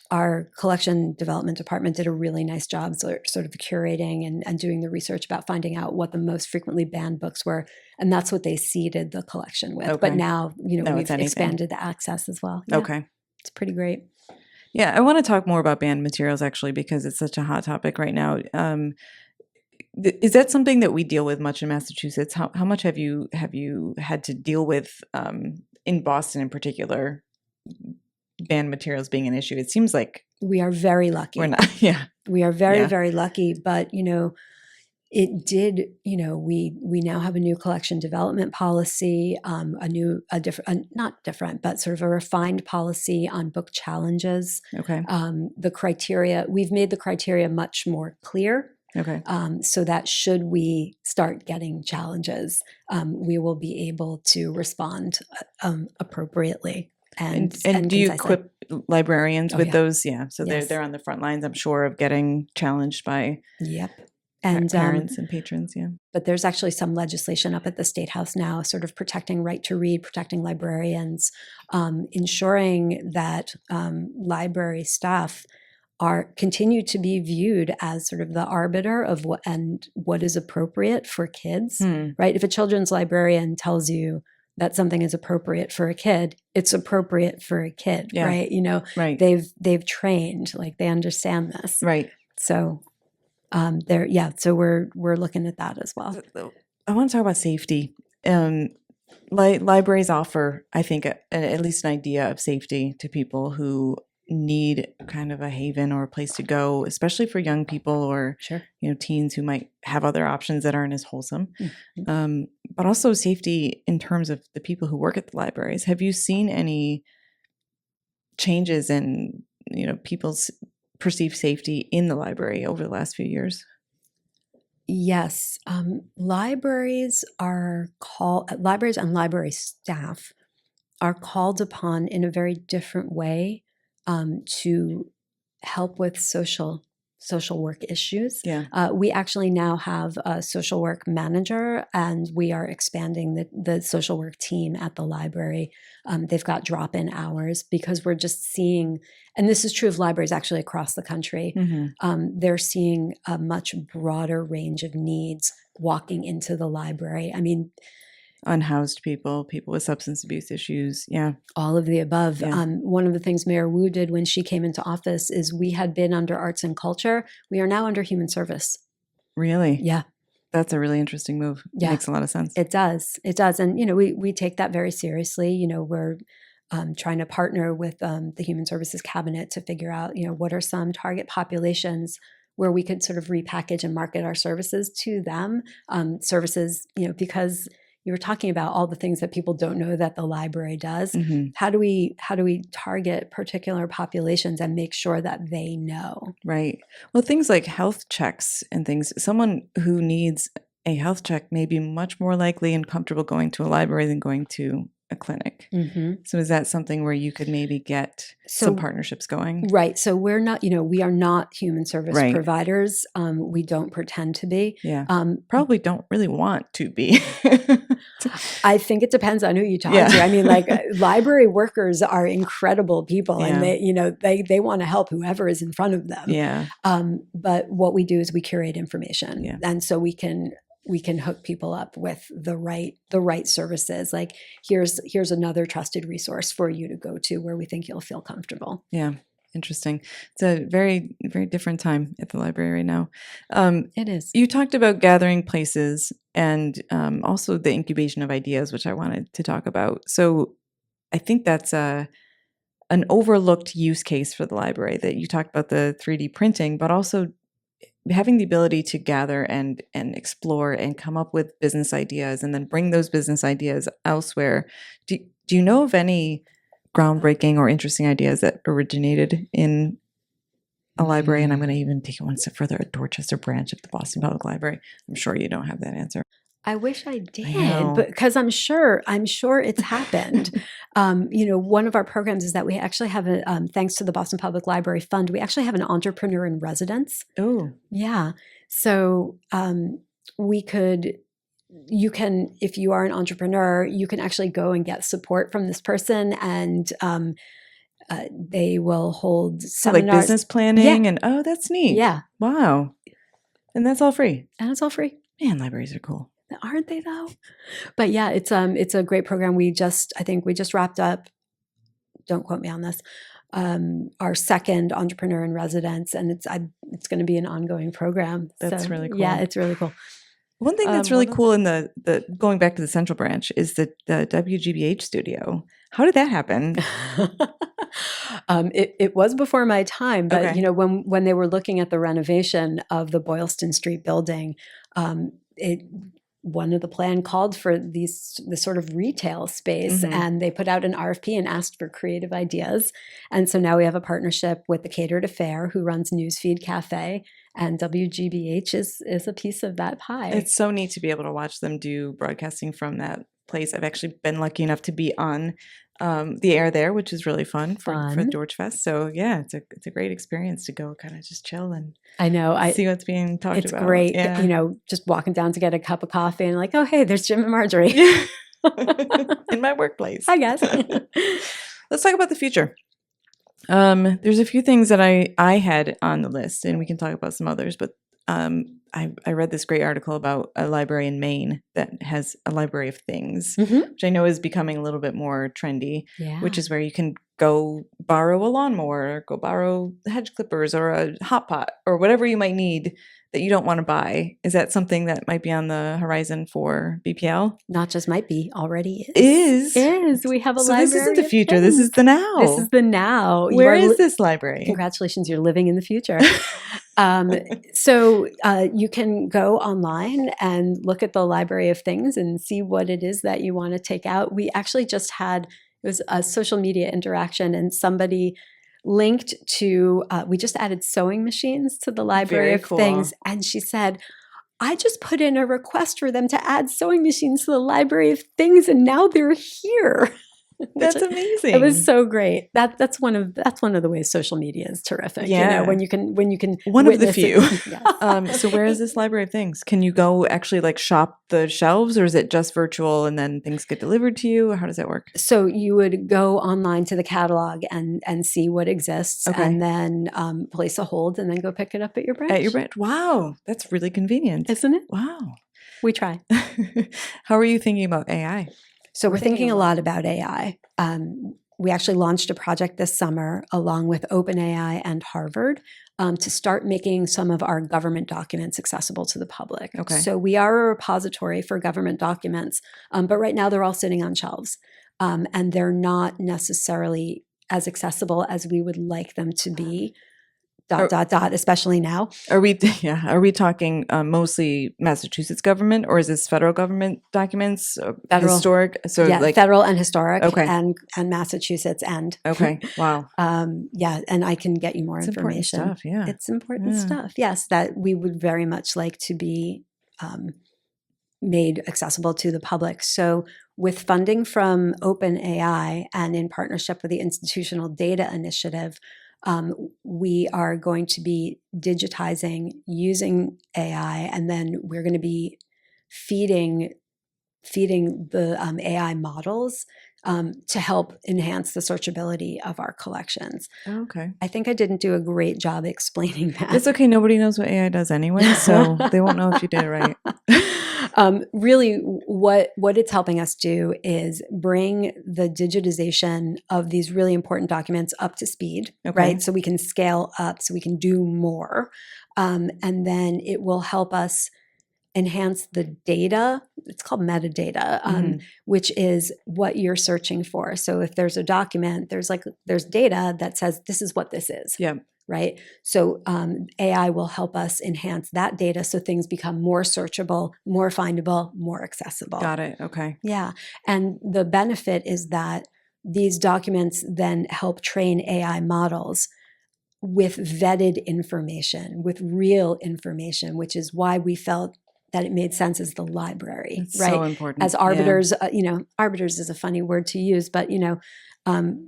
Speaker 4: Our collection development department did a really nice job sort of curating and doing the research about finding out what the most frequently banned books were. And that's what they seeded the collection with.
Speaker 1: Okay.
Speaker 4: But now, we've
Speaker 1: anything.
Speaker 4: expanded the access as well. Yeah,
Speaker 1: Okay.
Speaker 4: it's pretty great.
Speaker 1: Yeah, I want to talk more about banned materials, actually, because it's such a hot topic right now. Is that something that we deal with much in Massachusetts? How much have you had to deal with in Boston in particular, banned materials being an issue? It seems like
Speaker 4: We are very lucky.
Speaker 1: we're not. Yeah.
Speaker 4: We are very,
Speaker 1: Yeah.
Speaker 4: very lucky. But, it did, we now have a new collection development policy, not different, but sort of a refined policy on book challenges.
Speaker 1: Okay.
Speaker 4: The criteria, we've made the criteria much more clear.
Speaker 1: Okay.
Speaker 4: So that should we start getting challenges, we will be able to respond appropriately. And
Speaker 1: do you
Speaker 4: concisely.
Speaker 1: equip librarians with
Speaker 4: yeah.
Speaker 1: those? Yeah. So
Speaker 4: Yes.
Speaker 1: they're on the front lines, I'm sure, of getting challenged by
Speaker 4: Yep. And
Speaker 1: parents and patrons. Yeah.
Speaker 4: but there's actually some legislation up at the State House now, sort of protecting right to read, protecting librarians, ensuring that library staff continue to be viewed as sort of the arbiter of what is appropriate for kids. Right? If a children's librarian tells you that something is appropriate for a kid, it's appropriate for a kid,
Speaker 1: Yeah.
Speaker 4: right?
Speaker 1: Right.
Speaker 4: They've trained, like they understand this.
Speaker 1: Right.
Speaker 4: So so we're looking at that as well.
Speaker 1: I want to talk about safety. Libraries offer, I think, at least an idea of safety to people who need kind of a haven or a place to go, especially for young people or
Speaker 4: Sure.
Speaker 1: Teens who might have other options that aren't as wholesome.
Speaker 4: Mm-hmm.
Speaker 1: But also safety in terms of the people who work at the libraries. Have you seen any changes in people's perceived safety in the library over the last few years?
Speaker 4: Yes. Libraries and library staff are called upon in a very different way to help with social social work issues.
Speaker 1: Yeah.
Speaker 4: We actually now have a social work manager, and we are expanding the social work team at the library. They've got drop-in hours because we're just seeing, and this is true of libraries actually across the country, they're seeing a much broader range of needs walking into the library. I mean,
Speaker 1: Unhoused people, people with substance abuse issues. Yeah.
Speaker 4: all of the above.
Speaker 1: Yeah.
Speaker 4: One of the things Mayor Wu did when she came into office is we had been under arts and culture. We are now under human service.
Speaker 1: Really?
Speaker 4: Yeah.
Speaker 1: That's a really interesting move.
Speaker 4: Yeah.
Speaker 1: Makes a lot of sense.
Speaker 4: It does. It does. And, we take that very seriously. We're trying to partner with the Human Services Cabinet to figure out, what are some target populations where we could sort of repackage and market our services to them. Services, because you were talking about all the things that people don't know that the library does. How do we target particular populations and make sure that they know?
Speaker 1: Right. Well, things like health checks and things, someone who needs a health check may be much more likely and comfortable going to a library than going to a clinic. So is that something where you could maybe get some partnerships going?
Speaker 4: Right. So we're not, we are not human service
Speaker 1: Right.
Speaker 4: providers. We don't pretend to be.
Speaker 1: Yeah. Probably don't really want to be.
Speaker 4: I think it depends on who you talk to. I mean, like library workers are incredible people, and they want to help whoever is in front of them.
Speaker 1: Yeah.
Speaker 4: But what we do is we curate information,
Speaker 1: Yeah.
Speaker 4: and so we can hook people up with the right services. Like here's another trusted resource for you to go to where we think you'll feel comfortable.
Speaker 1: Yeah. Interesting. It's a very, very different time at the library right now.
Speaker 4: It is.
Speaker 1: You talked about gathering places and also the incubation of ideas, which I wanted to talk about. So I think that's an overlooked use case for the library, that you talked about the 3D printing, but also having the ability to gather and explore and come up with business ideas and then bring those business ideas elsewhere. Do you know of any groundbreaking or interesting ideas that originated in a library? And I'm going to even take it one step further, a Dorchester branch of the Boston Public Library. I'm sure you don't have that answer.
Speaker 4: I wish I did,
Speaker 1: know.
Speaker 4: because I'm sure it's happened. One of our programs is that we actually have thanks to the Boston Public Library Fund, we actually have an entrepreneur in residence.
Speaker 1: Oh,
Speaker 4: Yeah. So you can, if you are an entrepreneur, you can actually go and get support from this person, and they will hold seminars.
Speaker 1: like business planning and that's neat.
Speaker 4: Yeah.
Speaker 1: Wow. And that's all free.
Speaker 4: And it's all free.
Speaker 1: Man, libraries are cool.
Speaker 4: Aren't they though? But yeah, it's a great program. I think we just wrapped up, don't quote me on this, our second entrepreneur in residence, and it's going to be an ongoing program.
Speaker 1: That's really cool.
Speaker 4: Yeah, it's really cool.
Speaker 1: One thing that's really cool in the going back to the Central Branch is the WGBH studio. How did that happen?
Speaker 4: It was before my time, but
Speaker 1: Okay.
Speaker 4: when they were looking at the renovation of the Boylston Street building, one of the plan called for this sort of retail space, and they put out an RFP and asked for creative ideas. And so now we have a partnership with the Catered Affair, who runs Newsfeed Cafe, and WGBH is a piece of that pie.
Speaker 1: It's so neat to be able to watch them do broadcasting from that place. I've actually been lucky enough to be on the air there, which is really fun for George Fest. So yeah, it's a great experience to go kind of just chill and
Speaker 4: I know.
Speaker 1: see what's being talked
Speaker 4: It's
Speaker 1: about.
Speaker 4: great,
Speaker 1: Yeah.
Speaker 4: just walking down to get a cup of coffee and like, oh, hey, there's Jim and Marjorie.
Speaker 1: In my workplace.
Speaker 4: Hi, guys.
Speaker 1: Let's talk about the future. There's a few things that I had on the list, and we can talk about some others, but I read this great article about a library in Maine that has a library of things, which I know is becoming a little bit more trendy,
Speaker 4: Yeah.
Speaker 1: which is where you can go borrow a lawnmower, or go borrow hedge clippers or a hot pot or whatever you might need that you don't want to buy. Is that something that might be on the horizon for BPL?
Speaker 4: Not just might be, already is.
Speaker 1: Is.
Speaker 4: We have a
Speaker 1: So
Speaker 4: library.
Speaker 1: this isn't the
Speaker 4: of
Speaker 1: future. This is
Speaker 4: things.
Speaker 1: the now.
Speaker 4: This is the now.
Speaker 1: Where is this library?
Speaker 4: Congratulations, you're living in the future. So you can go online and look at the library of things and see what it is that you want to take out. We actually just had, it was a social media interaction, and somebody linked to, we just added sewing machines to the library
Speaker 1: Very
Speaker 4: of
Speaker 1: cool.
Speaker 4: things. And she said, I just put in a request for them to add sewing machines to the library of things, and now they're here.
Speaker 1: That's amazing.
Speaker 4: It was so great. That's one of the ways social media is terrific.
Speaker 1: Yeah.
Speaker 4: When you can
Speaker 1: One of the
Speaker 4: witness
Speaker 1: few.
Speaker 4: it. Yes.
Speaker 1: So where is this library of things? Can you go actually like shop the shelves, or is it just virtual and then things get delivered to you? Or how does that work?
Speaker 4: So you would go online to the catalog and see what exists,
Speaker 1: Okay.
Speaker 4: and then place a hold, and then go pick it up at your branch.
Speaker 1: At your branch. Wow, that's really convenient.
Speaker 4: Isn't it?
Speaker 1: Wow.
Speaker 4: We try.
Speaker 1: How are you thinking about AI?
Speaker 4: So we're thinking a lot about AI. We actually launched a project this summer along with OpenAI and Harvard to start making some of our government documents accessible to the public.
Speaker 1: Okay.
Speaker 4: So we are a repository for government documents, but right now they're all sitting on shelves, and they're not necessarily as accessible as we would like them to be. Especially now.
Speaker 1: Are we talking mostly Massachusetts government, or is this federal government documents?
Speaker 4: Federal.
Speaker 1: Historic? So
Speaker 4: Yeah,
Speaker 1: like
Speaker 4: federal and historic,
Speaker 1: Okay.
Speaker 4: and Massachusetts and
Speaker 1: Okay. Wow.
Speaker 4: yeah, and I can get you more
Speaker 1: It's important
Speaker 4: information.
Speaker 1: stuff, yeah.
Speaker 4: It's important
Speaker 1: Yeah.
Speaker 4: stuff. Yes, that we would very much like to be made accessible to the public. So with funding from OpenAI and in partnership with the Institutional Data Initiative, we are going to be digitizing using AI, and then we're going to be feeding the AI models to help enhance the searchability of our collections.
Speaker 1: Oh, okay.
Speaker 4: I think I didn't do a great job explaining that.
Speaker 1: It's okay. Nobody knows what AI does anyway, so they won't know if you did it right.
Speaker 4: Really, what it's helping us do is bring the digitization of these really important documents up to speed,
Speaker 1: Okay.
Speaker 4: right? So we can scale up, so we can do more. And then it will help us enhance the data. It's called metadata, which is what you're searching for. So if there's a document, there's data that says this is what this is.
Speaker 1: Yeah.
Speaker 4: Right. So AI will help us enhance that data so things become more searchable, more findable, more accessible.
Speaker 1: Got it. Okay.
Speaker 4: Yeah. And the benefit is that these documents then help train AI models with vetted information, with real information, which is why we felt that it made sense as the library,
Speaker 1: It's
Speaker 4: right?
Speaker 1: so important.
Speaker 4: As arbiters, arbiters is a funny word to use, but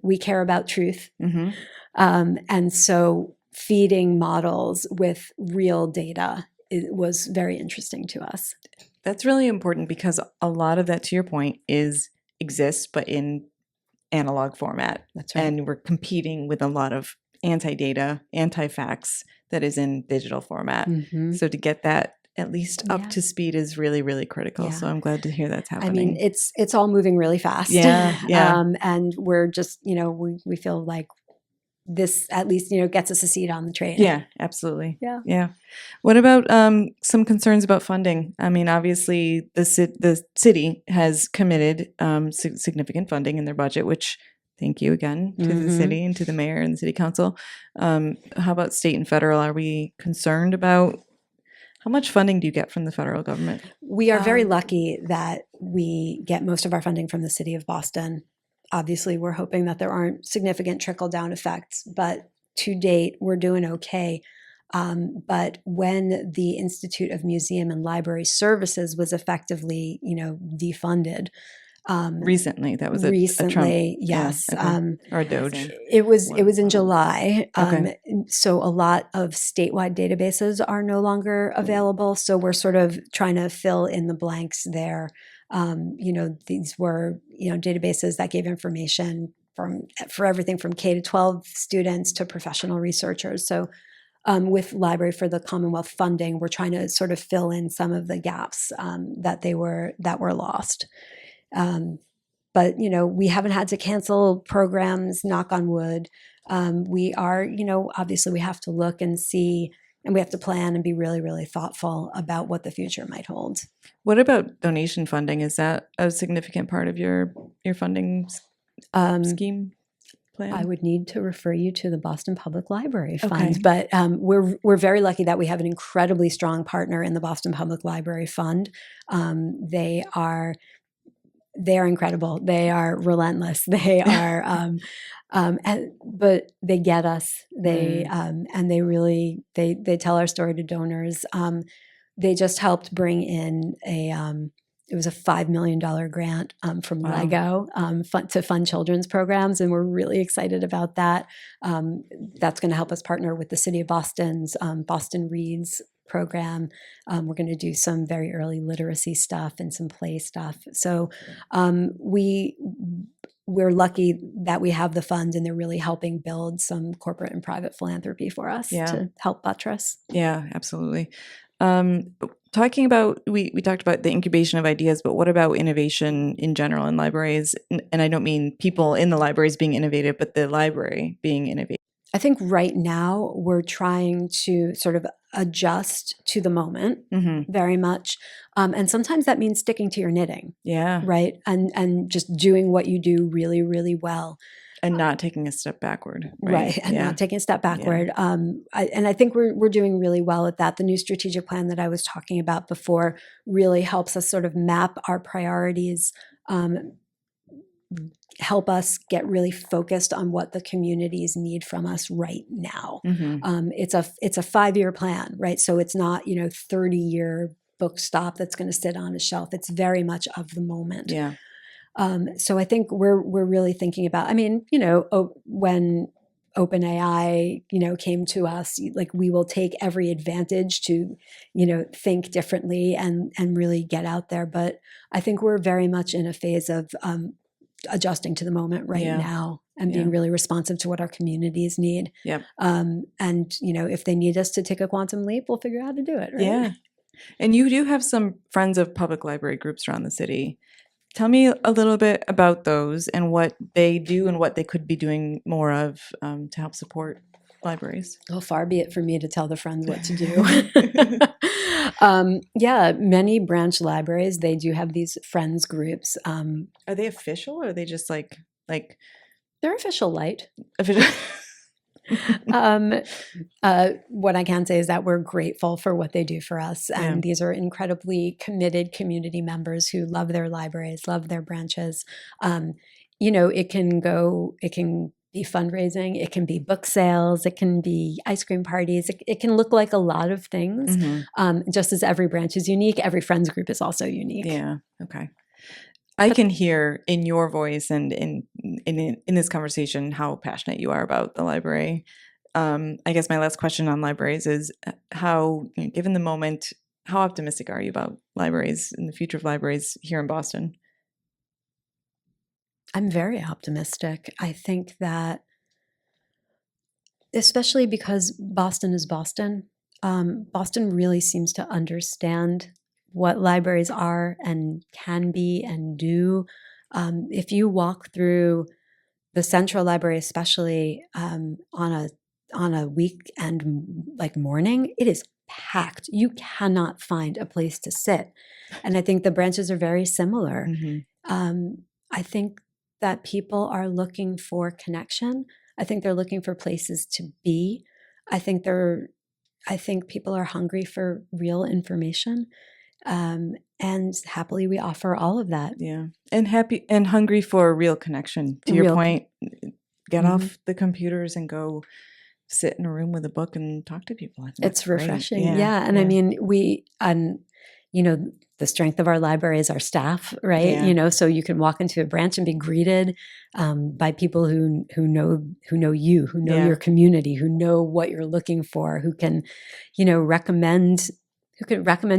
Speaker 4: we care about truth.
Speaker 1: Mm-hmm.
Speaker 4: And so feeding models with real data was very interesting to us.
Speaker 1: That's really important because a lot of that, to your point, exists, but in analog format.
Speaker 4: That's right.
Speaker 1: And we're competing with a lot of anti-data, anti-facts that is in digital format.
Speaker 4: Mm-hmm.
Speaker 1: So to get that at least up
Speaker 4: Yeah.
Speaker 1: to speed is really, really critical.
Speaker 4: Yeah.
Speaker 1: So I'm glad to hear that's happening.
Speaker 4: I mean, it's all moving really fast.
Speaker 1: Yeah, yeah.
Speaker 4: And we're just, we feel like this at least, gets us a seat on the train.
Speaker 1: Yeah, absolutely.
Speaker 4: Yeah.
Speaker 1: Yeah. What about some concerns about funding? I mean, obviously the city has committed significant funding in their budget, which thank you again to the city and to the mayor and the city council. How about state and federal? Are we concerned about how much funding do you get from the federal government?
Speaker 4: We are very lucky that we get most of our funding from the city of Boston. Obviously, we're hoping that there aren't significant trickle-down effects, but to date, we're doing okay. But when the Institute of Museum and Library Services was effectively, defunded,
Speaker 1: Recently, that was a
Speaker 4: recently,
Speaker 1: Trump,
Speaker 4: yes,
Speaker 1: or a Doge.
Speaker 4: it was in July.
Speaker 1: Okay.
Speaker 4: So a lot of statewide databases are no longer available. So we're sort of trying to fill in the blanks there. These were databases that gave information for everything from K to 12 students to professional researchers. So with Library for the Commonwealth funding, we're trying to sort of fill in some of the gaps that were lost. But we haven't had to cancel programs, knock on wood. We are, obviously we have to look and see, and we have to plan and be really, really thoughtful about what the future might hold.
Speaker 1: What about donation funding? Is that a significant part of your funding scheme plan?
Speaker 4: I would need to refer you to the Boston Public Library Fund,
Speaker 1: Okay.
Speaker 4: but we're very lucky that we have an incredibly strong partner in the Boston Public Library Fund. They are incredible. They are relentless. They are, but they get us. They and they really they tell our story to donors. They just helped bring in it was a $5 million grant from
Speaker 1: Wow.
Speaker 4: LEGO to fund children's programs, and we're really excited about that. That's going to help us partner with the City of Boston's Boston Reads program. We're going to do some very early literacy stuff and some play stuff. So we're lucky that we have the funds, and they're really helping build some corporate and private philanthropy for us to help buttress.
Speaker 1: Yeah, absolutely. Talking about, we talked about the incubation of ideas, but what about innovation in general in libraries? And I don't mean people in the libraries being innovative, but the library being innovative.
Speaker 4: I think right now we're trying to sort of adjust to the moment very much. And sometimes that means sticking to your knitting.
Speaker 1: Yeah.
Speaker 4: Right. And just doing what you do really, really well.
Speaker 1: And not taking a step backward.
Speaker 4: Right. And not taking a step backward. I think we're doing really well at that. The new strategic plan that I was talking about before really helps us sort of map our priorities, help us get really focused on what the communities need from us right now. It's a 5-year plan, right? So it's not, 30-year book stop that's going to sit on a shelf. It's very much of the moment.
Speaker 1: Yeah.
Speaker 4: So I think we're really thinking about, when OpenAI, came to us, like we will take every advantage to, think differently and really get out there. But I think we're very much in a phase of adjusting to the moment right now and being really responsive to what our communities need.
Speaker 1: Yep.
Speaker 4: And, if they need us to take a quantum leap, we'll figure out how to do it. Right?
Speaker 1: Yeah. And you do have some friends of public library groups around the city. Tell me a little bit about those and what they do and what they could be doing more of to help support libraries.
Speaker 4: Well, far be it for me to tell the friends what to do. Many branch libraries, they do have these friends groups.
Speaker 1: Are they official or are they just like
Speaker 4: they're official light?
Speaker 1: Official.
Speaker 4: What I can say is that we're grateful for what they do for us. And these are incredibly committed community members who love their libraries, love their branches. It can be fundraising, it can be book sales, it can be ice cream parties. It can look like a lot of things. Just as every branch is unique, every friends group is also unique.
Speaker 1: Yeah. Okay. I can hear in your voice and in this conversation how passionate you are about the library. I guess my last question on libraries is how, given the moment, how optimistic are you about libraries and the future of libraries here in Boston?
Speaker 4: I'm very optimistic. I think that, especially because Boston is Boston, Boston really seems to understand what libraries are and can be and do. If you walk through the Central Library, especially on a weekend like morning, it is packed. You cannot find a place to sit. And I think the branches are very similar. I think that people are looking for connection. I think they're looking for places to be. I think people are hungry for real information. And happily we offer all of that.
Speaker 1: Yeah. And happy and hungry for a real connection. To your point, get off the computers and go sit in a room with a book and talk to people.
Speaker 4: It's refreshing. Yeah. And I mean, the strength of our library is our staff, right?
Speaker 1: Yeah.
Speaker 4: So you can walk into a branch and be greeted by people who know you, who know your community, who know what you're looking for, who can, recommend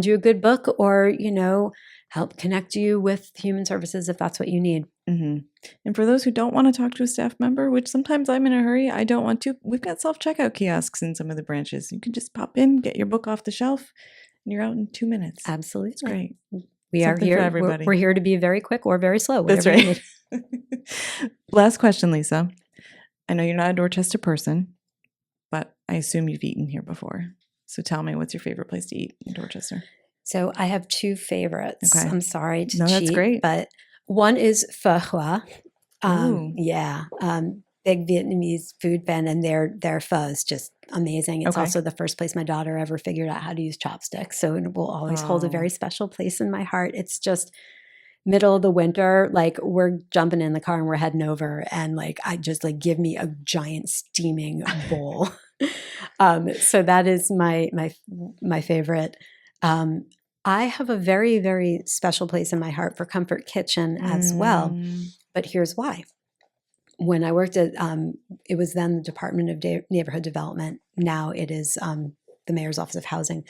Speaker 4: you a good book or, help connect you with human services if that's what you need.
Speaker 1: And for those who don't want to talk to a staff member, which sometimes I'm in a hurry, I don't want to, we've got self-checkout kiosks in some of the branches. You can just pop in, get your book off the shelf, and you're out in 2 minutes.
Speaker 4: Absolutely.
Speaker 1: It's great.
Speaker 4: We are here. We're here to be very quick or very slow.
Speaker 1: That's right. Last question, Lisa. I know you're not a Dorchester person, but I assume you've eaten here before. So tell me, what's your favorite place to eat in Dorchester?
Speaker 4: So I have 2 favorites. Okay. I'm sorry to cheat.
Speaker 1: That's great.
Speaker 4: But one is Pho Hoa. Big Vietnamese food fan, and their pho is just amazing. It's also the first place my daughter ever figured out how to use chopsticks. So it will always hold a very special place in my heart. It's just middle of the winter, like we're jumping in the car and we're heading over, and I just give me a giant steaming bowl. So that is my favorite. I have a very, very special place in my heart for Comfort Kitchen as well. But here's why. When I worked at, it was then the Department of Neighborhood Development. Now it is the Mayor's Office of Housing.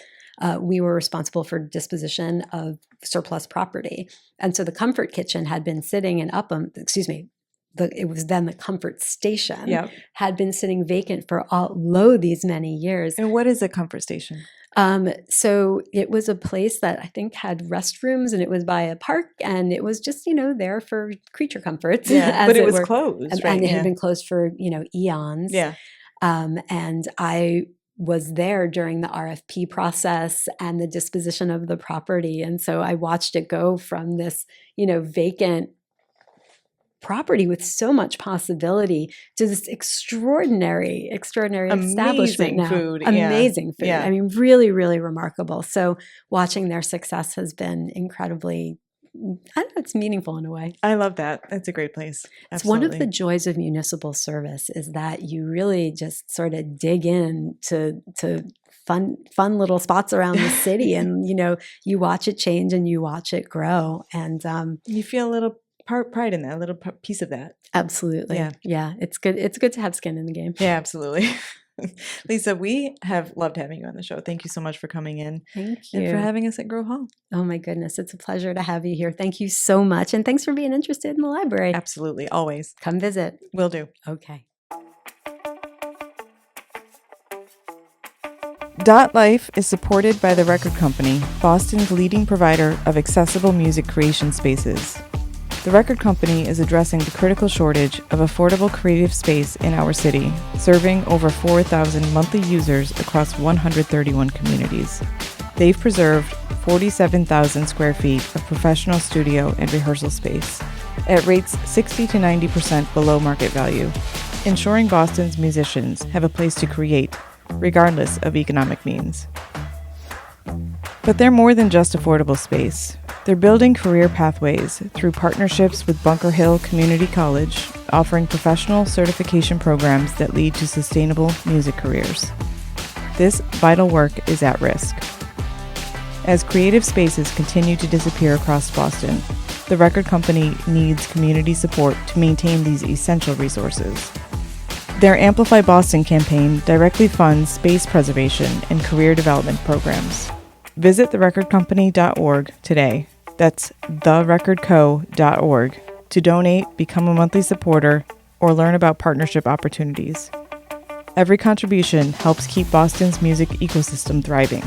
Speaker 4: We were responsible for disposition of surplus property. And so the Comfort Kitchen had been sitting in Upham, it was then the Comfort Station, had been sitting vacant for these many years.
Speaker 1: And what is a comfort station?
Speaker 4: So it was a place that I think had restrooms, and it was by a park, and it was just, there for creature comforts.
Speaker 1: Yeah, but it was closed, right?
Speaker 4: And it had been closed for, eons.
Speaker 1: Yeah.
Speaker 4: And I was there during the RFP process and the disposition of the property. And so I watched it go from this, vacant property with so much possibility to this extraordinary establishment now. Amazing food.
Speaker 1: Yeah.
Speaker 4: I mean, really, really remarkable. So watching their success has been incredibly, I don't know, it's meaningful in a way.
Speaker 1: I love that. That's a great place. Absolutely.
Speaker 4: It's one of the joys of municipal service is that you really just sort of dig in to fun little spots around the city, and you watch it change and you watch it grow, and
Speaker 1: you feel a little pride in that, a little piece of that.
Speaker 4: Absolutely. Yeah. It's good. It's good to have skin in the game.
Speaker 1: Yeah, absolutely. Lisa, we have loved having you on the show. Thank you so much for coming in.
Speaker 4: Thank you.
Speaker 1: And for having us at Grove Hall.
Speaker 4: Oh my goodness. It's a pleasure to have you here. Thank you so much. And thanks for being interested in the library.
Speaker 1: Absolutely. Always.
Speaker 4: Come visit.
Speaker 1: Will do.
Speaker 4: Okay.
Speaker 1: Dot Life is supported by The Record Company, Boston's leading provider of accessible music creation spaces. The Record Company is addressing the critical shortage of affordable creative space in our city, serving over 4,000 monthly users across 131 communities. They've preserved 47,000 square feet of professional studio and rehearsal space at rates 60 to 90% below market value, ensuring Boston's musicians have a place to create, regardless of economic means. But they're more than just affordable space. They're building career pathways through partnerships with Bunker Hill Community College, offering professional certification programs that lead to sustainable music careers. This vital work is at risk. As creative spaces continue to disappear across Boston, the Record Company needs community support to maintain these essential resources. Their Amplify Boston campaign directly funds space preservation and career development programs. Visit therecordcompany.org today. That's therecordco.org to donate, become a monthly supporter, or learn about partnership opportunities. Every contribution helps keep Boston's music ecosystem thriving.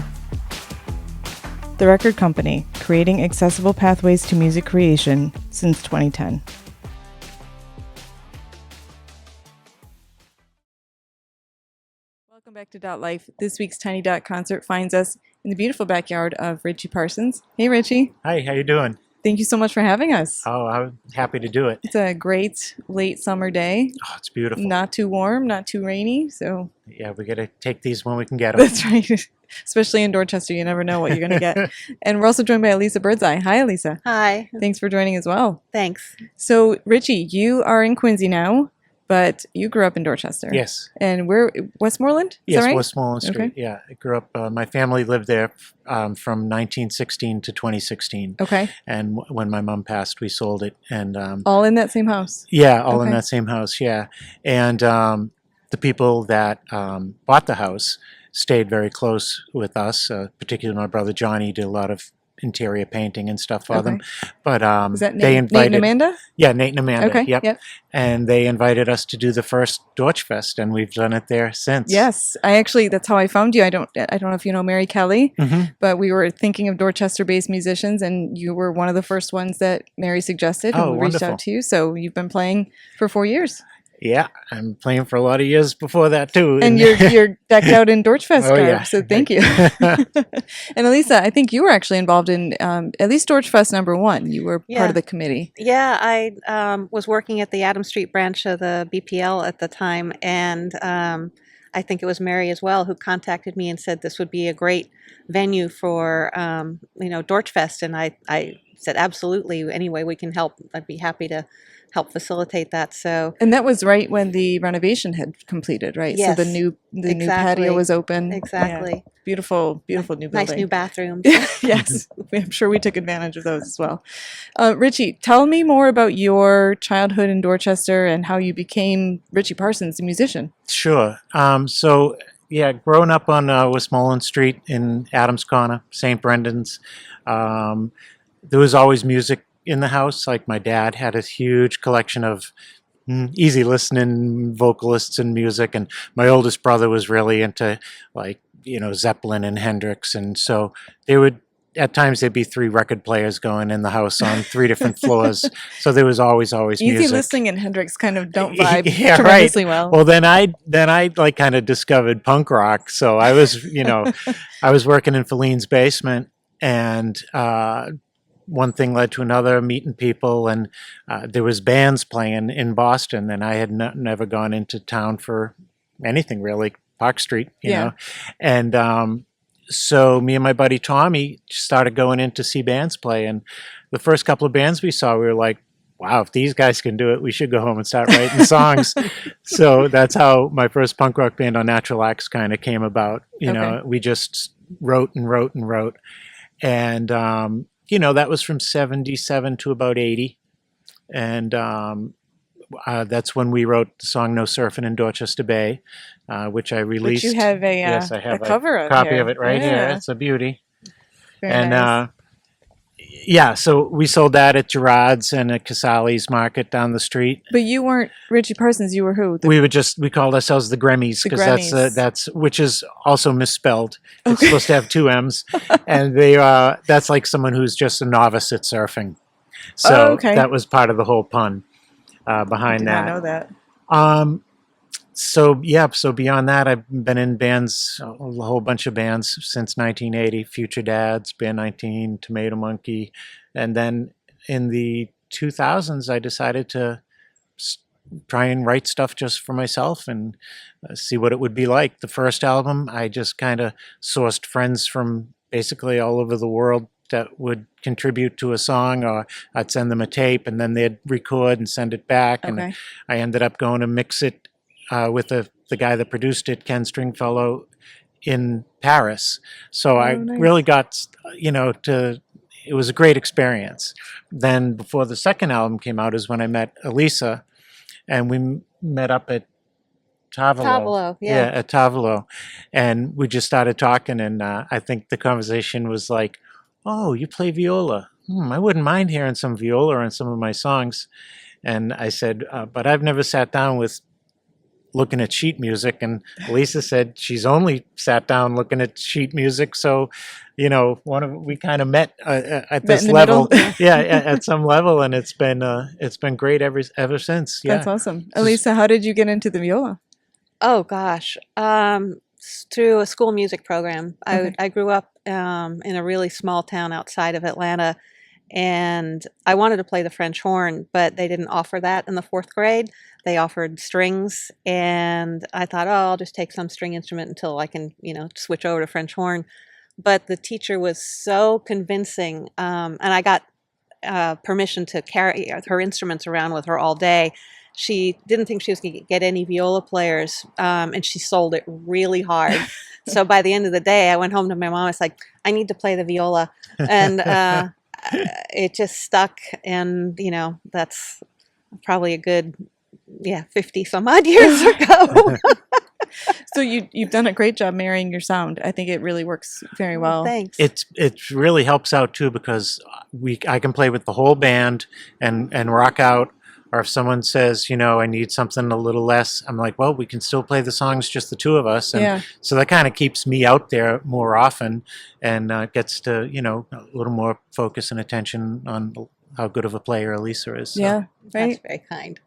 Speaker 1: The Record Company, creating accessible pathways to music creation since 2010. Welcome back to Dot Life. This week's Tiny Dot concert finds us in the beautiful backyard of Richie Parsons. Hey, Richie.
Speaker 5: Hi, how you doing?
Speaker 1: Thank you so much for having us.
Speaker 5: Oh, I'm happy to do it.
Speaker 1: It's a great late summer day.
Speaker 5: Oh, it's beautiful.
Speaker 1: Not too warm, not too rainy, so...
Speaker 5: Yeah, we got to take these when we can get them.
Speaker 1: That's right. Especially in Dorchester, you never know what you're going to get. And we're also joined by Elisa Birdseye. Hi, Elisa.
Speaker 6: Hi.
Speaker 1: Thanks for joining as well.
Speaker 6: Thanks.
Speaker 1: So, Richie, you are in Quincy now, but you grew up in Dorchester.
Speaker 5: Yes.
Speaker 1: And where, Westmoreland? Is
Speaker 5: Yes,
Speaker 1: that right?
Speaker 5: Westmoreland Street.
Speaker 1: Okay.
Speaker 5: Yeah, I grew up, my family lived there from 1916 to 2016.
Speaker 1: Okay.
Speaker 5: And when my mom passed, we sold it. And
Speaker 1: All in that same house?
Speaker 5: yeah, all in
Speaker 1: Okay.
Speaker 5: that same house, yeah. And the people that bought the house stayed very close with us, particularly my brother Johnny did a lot of interior painting and stuff for them. But
Speaker 1: Is that
Speaker 5: they
Speaker 1: Nate
Speaker 5: invited...
Speaker 1: and Amanda?
Speaker 5: Yeah, Nate and Amanda.
Speaker 1: Okay,
Speaker 5: Yep. And they invited us to do the first Dorchfest, and we've done it there since.
Speaker 1: Yes, I actually, that's how I found you. I don't know if you know Mary Kelly,
Speaker 5: Mhm.
Speaker 1: but we were thinking of Dorchester-based musicians, and you were one of the first ones that Mary suggested, and
Speaker 5: Oh,
Speaker 1: we reached
Speaker 5: wonderful.
Speaker 1: out to you. So you've been playing for 4 years,
Speaker 5: Yeah, I'm playing for a lot of years before that too.
Speaker 1: and you're decked out in Dorchfest
Speaker 5: Oh,
Speaker 1: garb.
Speaker 5: yeah.
Speaker 1: So thank you. And Elisa, I think you were actually involved in at least Dorchfest #1. You were part
Speaker 6: Yeah.
Speaker 1: of the committee.
Speaker 6: Yeah, I was working at the Adam Street branch of the BPL at the time, and I think it was Mary as well who contacted me and said this would be a great venue for Dorchfest, and I said, absolutely, any way we can help, I'd be happy to help facilitate that. So
Speaker 1: And that was right when the renovation had completed, right?
Speaker 6: Yes,
Speaker 1: So the new patio
Speaker 6: exactly.
Speaker 1: was open.
Speaker 6: Exactly.
Speaker 1: Yeah. Beautiful, beautiful new building.
Speaker 6: Nice new bathrooms.
Speaker 1: Yes, I'm sure we took advantage of those as well. Richie, tell me more about your childhood in Dorchester and how you became Richie Parsons, the musician.
Speaker 5: Sure. So, yeah, growing up on Westmoreland Street in Adams Corner, St. Brendan's, there was always music in the house. Like my dad had a huge collection of easy listening vocalists and music, and my oldest brother was really into like Zeppelin and Hendrix, and so they would. At times there'd be 3 record players going in the house on 3 different floors, so there was always
Speaker 1: Easy
Speaker 5: music.
Speaker 1: listening and Hendrix kind of don't vibe
Speaker 5: Yeah,
Speaker 1: tremendously
Speaker 5: right.
Speaker 1: well.
Speaker 5: Well, then I like kind of discovered punk rock. So I was, I was working in Feline's basement, and one thing led to another, meeting people, and there was bands playing in Boston, and I had never gone into town for anything really, Park Street, you know, and so me and my buddy Tommy started going in to see bands play, and the first couple of bands we saw, we were like, wow, if these guys can do it, we should go home and start writing songs. So that's how my first punk rock band on Natural X kind of came about. You know, we just wrote and wrote and wrote. And, that was from 77 to about 80. And that's when we wrote the song No Surfing in Dorchester Bay, which I released.
Speaker 1: Which you have a,
Speaker 5: yes, I have
Speaker 1: a cover of
Speaker 5: copy
Speaker 1: here.
Speaker 5: of it right here.
Speaker 1: Yeah.
Speaker 5: It's a beauty.
Speaker 1: Very
Speaker 5: And
Speaker 1: nice.
Speaker 5: yeah, so we sold that at Gerard's and at Casale's Market down the street.
Speaker 1: But you weren't Richie Parsons. You were who?
Speaker 5: We called ourselves the Grammys, because
Speaker 1: Grammys.
Speaker 5: that's which is also misspelled. It's supposed to have 2 M's, and that's like someone who's just a novice at surfing. So that was part of the whole pun behind
Speaker 1: I
Speaker 5: that.
Speaker 1: did not know that.
Speaker 5: So beyond that, I've been in bands, a whole bunch of bands since 1980. Future Dads, Band 19, Tomato Monkey, and then in the 2000s, I decided to try and write stuff just for myself and see what it would be like. The first album, I just kind of sourced friends from basically all over the world that would contribute to a song, or I'd send them a tape and then they'd record and send it back. And I ended up going to mix it with the guy that produced it, Ken Stringfellow, in Paris. So I really got, it was a great experience. Then before the second album came out is when I met Elisa, and we met up at Tavolo. At Tavolo. And we just started talking, and I think the conversation was like, oh, you play viola? I wouldn't mind hearing some viola on some of my songs. And I said, but I've never sat down with looking at sheet music. And Elisa said she's only sat down looking at sheet music. So, we kind of met at this level. At some level, and it's been great ever since. Yeah.
Speaker 1: That's awesome. Elisa, how did you get into the viola?
Speaker 6: Oh gosh, through a school music program. I grew up in a really small town outside of Atlanta, and I wanted to play the French horn, but they didn't offer that in the 4th grade. They offered strings, and I thought, oh, I'll just take some string instrument until I can, switch over to French horn. But the teacher was so convincing, and I got permission to carry her instruments around with her all day. She didn't think she was going to get any viola players, and she sold it really hard. So by the end of the day, I went home to my mom. I was like, I need to play the viola. And it just stuck. And, that's probably a good, 50 some odd years ago.
Speaker 1: So you've done a great job marrying your sound. I think it really works very well.
Speaker 6: Thanks.
Speaker 5: It really helps out too, because I can play with the whole band and rock out. Or if someone says, I need something a little less, I'm like, well, we can still play the songs, just the 2 of us. And so that kind of keeps me out there more often, and gets to, a little more focus and attention on how good of a player Elisa is. So.
Speaker 1: Yeah, right.
Speaker 6: That's very kind.